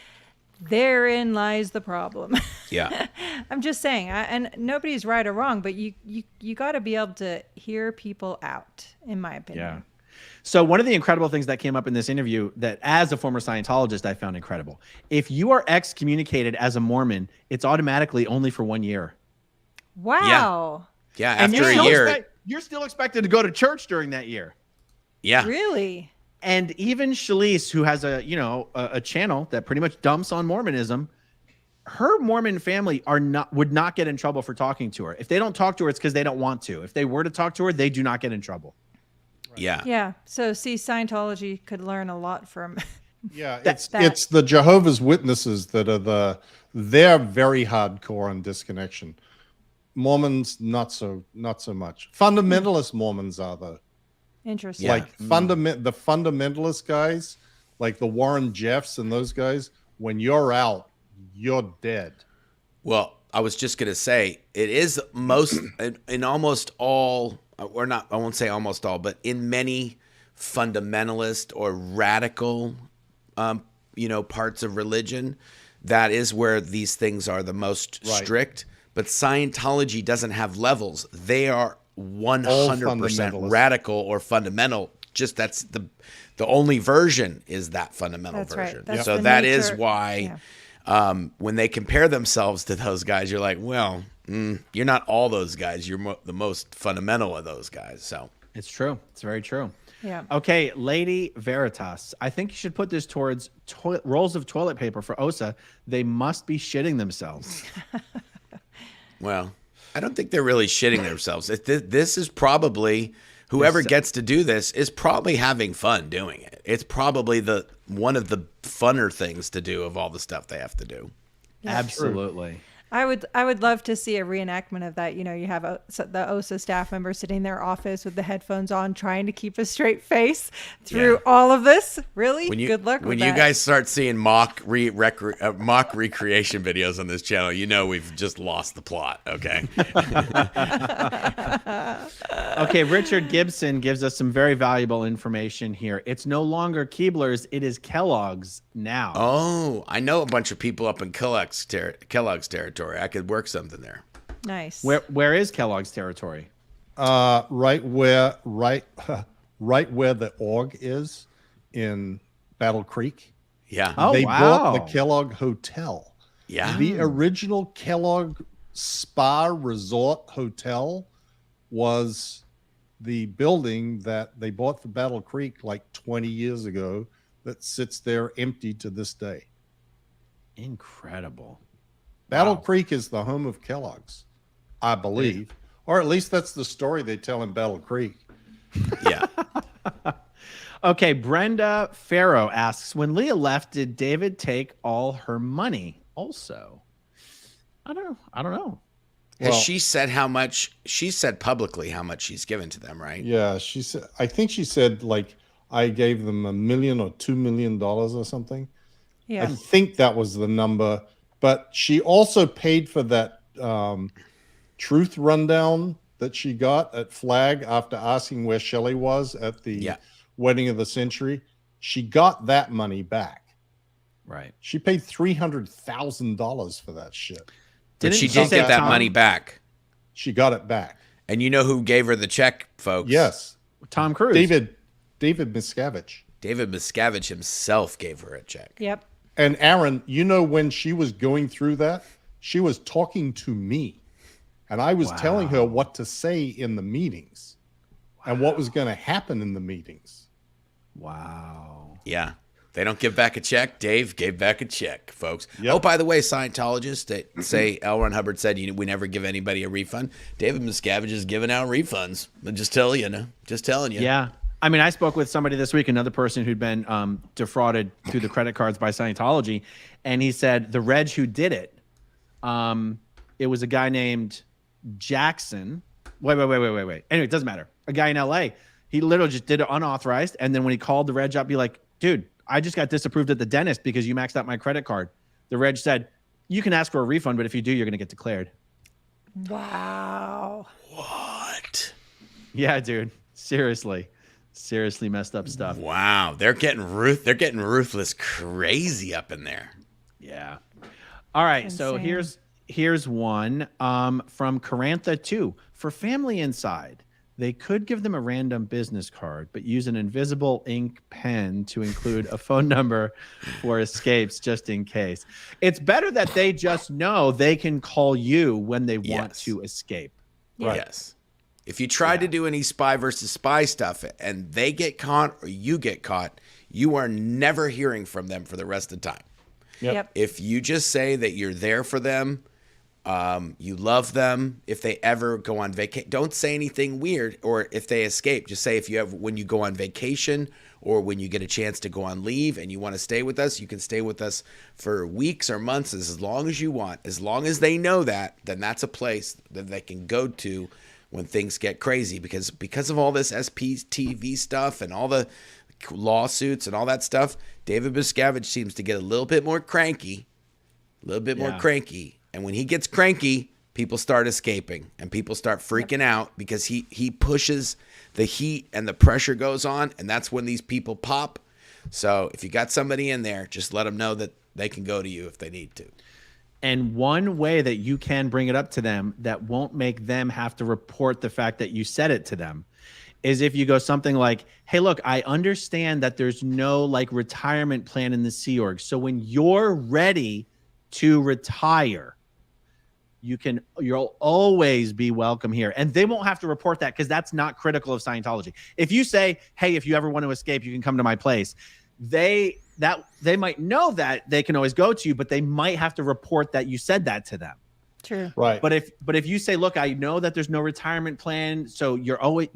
therein lies the problem. Yeah. I'm just saying, and nobody's right or wrong, but you got to be able to hear people out, in my opinion. Yeah. So one of the incredible things that came up in this interview that as a former Scientologist, I found incredible. If you are excommunicated as a Mormon, it's automatically only for 1 year. Wow. Yeah, after a year. You're still expected to go to church during that year. Yeah. Really? And even Shalice, who has a channel that pretty much dumps on Mormonism, her Mormon family would not get in trouble for talking to her. If they don't talk to her, it's because they don't want to. If they were to talk to her, they do not get in trouble. Right. Yeah. Yeah. So Scientology could learn a lot from. Yeah, it's the Jehovah's Witnesses that are they're very hardcore on disconnection. Mormons not so much. Fundamentalist Mormons are though. Interesting. Like the fundamentalist guys, like the Warren Jeffs and those guys, when you're out, you're dead. Well, I was just going to say it is in almost all, or not, I won't say almost all, but in many fundamentalist or radical, parts of religion, that is where these things are the most strict. But Scientology doesn't have levels. They are 100% radical or fundamental. Just that's the only version is that fundamental version. Right. So that is why when they compare themselves to those guys, you're like, well, you're not all those guys. You're the most fundamental of those guys. So it's true. It's very true. Yeah. Okay, Lady Veritas. I think you should put this towards rolls of toilet paper for Osa. They must be shitting themselves. Well, I don't think they're really shitting themselves. This is probably whoever gets to do this is probably having fun doing it. It's probably one of the funner things to do of all the stuff they have to do. Yeah. Absolutely. I would love to see a reenactment of that. You know, you have the OSA staff member sitting in their office with the headphones on, trying to keep a straight face through all of this. Really? Good luck with that. When you guys start seeing mock recreation videos on this channel, you know we've just lost the plot, okay? Okay, Richard Gibson gives us some very valuable information here. It's no longer Keebler's, it is Kellogg's now. Oh, I know a bunch of people up in Kellogg's territory. I could work something there. Nice. Where is Kellogg's territory? Right where the org is in Battle Creek. Yeah. Oh, They wow. bought the Kellogg Hotel. Yeah. The original Kellogg Spa Resort Hotel was the building that they bought for Battle Creek like 20 years ago that sits there empty to this day. Incredible. Battle Creek is the home of Kellogg's, I believe. Or at least that's the story they tell in Battle Creek. Yeah. Okay, Brenda Farrow asks, when Leah left, did David take all her money also? I don't know. Has she said how much? She said publicly how much she's given to them, right? Yeah, she said. I think she said like I gave them $1 million or $2 million or something. Yeah. I think that was the number. But she also paid for that truth rundown that she got at Flag after asking where Shelley was at the wedding of the century. She got that money back. Right. She paid $300,000 for that shit. But she did get that money back. She got it back. And you know who gave her the check, folks? Yes. Tom Cruise. David Miscavige. David Miscavige himself gave her a check. Yep. And Aaron, you know, when she was going through that, she was talking to me. And I was telling her what to say in the meetings and what was going to happen in the meetings. Wow. Yeah. They don't give back a check. Dave gave back a check, folks. Yep. Oh, by the way, Scientologists that say L. Ron Hubbard said we never give anybody a refund. David Miscavige is giving out refunds. I'm just telling you. Yeah. I mean, I spoke with somebody this week, another person who'd been defrauded through the credit cards by Scientology. And he said the reg who did it, it was a guy named Jackson. Wait. Anyway, it doesn't matter. A guy in LA. He literally just did it unauthorized. And then when he called the reg up, be like, dude, I just got disapproved at the dentist because you maxed out my credit card. The reg said, you can ask for a refund, but if you do, you're going to get declared. Wow. What? Yeah, dude. Seriously messed up stuff. Wow. They're getting ruthless crazy up in there. Yeah. All right. Insane. So here's one from Carantha 2. For family inside, they could give them a random business card, but use an invisible ink pen to include a phone number for escapes just in case. It's better that they just know they can call you when they want to escape. Right. Yes. If you try to do any spy versus spy stuff and they get caught or you get caught, you are never hearing from them for the rest of the time. Yep. If you just say that you're there for them, you love them. If they ever go on vacation, don't say anything weird. Or if they escape, just say when you go on vacation or when you get a chance to go on leave and you want to stay with us, you can stay with us for weeks or months as long as you want. As long as they know that, then that's a place that they can go to when things get crazy. Because of all this SPTV stuff and all the lawsuits and all that stuff, David Miscavige seems to get a little bit more cranky. And when he gets cranky, people start escaping and people start freaking out because he pushes the heat and the pressure goes on. And that's when these people pop. So if you got somebody in there, just let them know that they can go to you if they need to. And one way that you can bring it up to them that won't make them have to report the fact that you said it to them is if you go something like, hey, look, I understand that there's no like retirement plan in the Sea Org. So when you're ready to retire, you'll always be welcome here. And they won't have to report that because that's not critical of Scientology. If you say, hey, if you ever want to escape, you can come to my place, they might know that they can always go to you, but they might have to report that you said that to them. True. Right. But if you say, look, I know that there's no retirement plan, so you're always,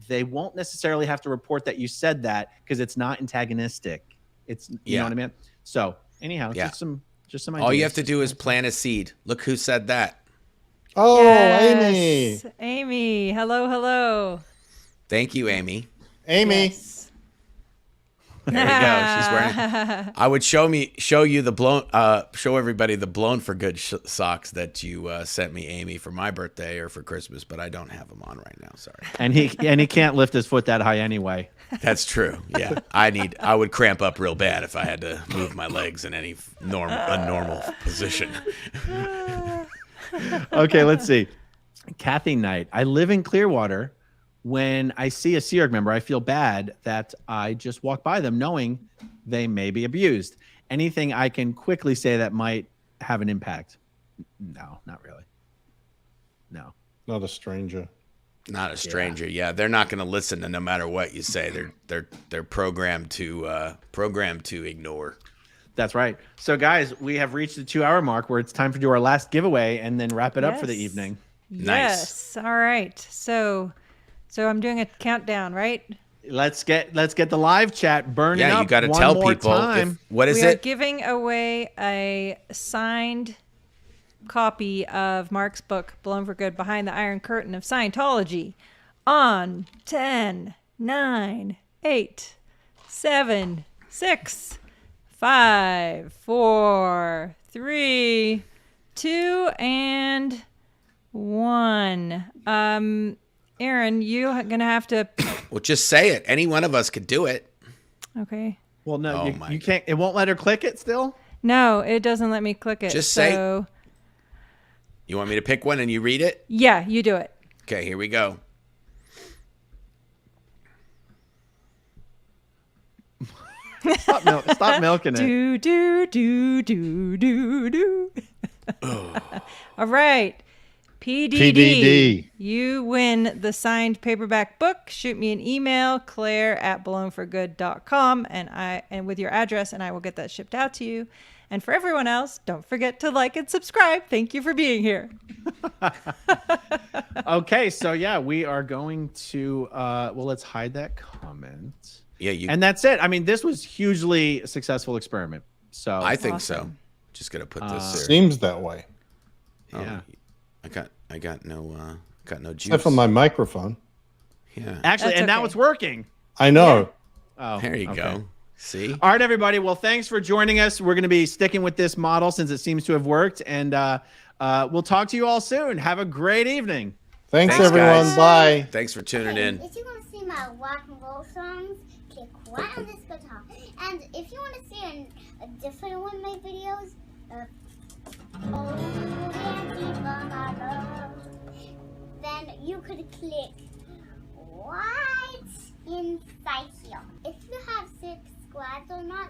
they won't necessarily have to report that you said that because it's not antagonistic. It's you know what I mean? So anyhow, just some ideas. All you have to do is plant a seed. Look who said that. Oh, Yes. Amy. Amy. Hello. Thank you, Amy. Amy. Yes. There you go. She's wearing. I would show you the blown. Show everybody the blown for good socks that you sent me, Amy, for my birthday or for Christmas, but I don't have them on right now. Sorry. And he can't lift his foot that high anyway. That's true. Yeah, I would cramp up real bad if I had to move my legs in any unnormal position. Okay, let's see. Kathy Knight. I live in Clearwater. When I see a Sea Org member, I feel bad that I just walk by them knowing they may be abused. Anything I can quickly say that might have an impact? No, not really. No. Not a stranger. Not a stranger. Yeah, they're not going to listen to no matter what you say. They're programmed to ignore. That's right. So, guys, we have reached the 2-hour mark where it's time to do our last giveaway and then wrap it up for the evening. Yes. All right. So I'm doing a countdown, right? Let's get the live chat burning up. Yeah, you got to one tell more people. time. What is We are it? giving away a signed copy of Marc's book, Blown for Good, Behind the Iron Curtain of Scientology, on 10, 9, 8, 7, 6, 5, 4, 3, 2, and 1. Aaron, you're going to have to... Well, just say it. Any one of us could do it. Okay. Well, no, you can't. It won't let her click it still? No, it doesn't let me click it. Just say... You want me to pick one and you read it? Yeah, you do it. Okay, here we go. Stop milking it. Do. All right. PDD. You win the signed paperback book. Shoot me an email, claire@blownforgood.com, and with your address, and I will get that shipped out to you. And for everyone else, don't forget to like and subscribe. Thank you for being here. Okay, so yeah, we are going to let's hide that comment. Yeah, and that's it. I mean, this was hugely successful experiment. So I think so. Just gonna put this there. Seems that way. Yeah. I got no juice. Except for my microphone. Yeah. Actually, That's and now okay. it's working. I know. Oh, There you okay. go. See? All right, everybody. Well, thanks for joining us. We're going to be sticking with this model since it seems to have worked. And we'll talk to you all soon. Have a great evening. Thanks guys. everyone. Bye. Thanks for tuning in. If you want to see my rock and roll songs, click right on this guitar. And if you want to see a different one of my videos, then you could click right inside here. If you have subscribed or not,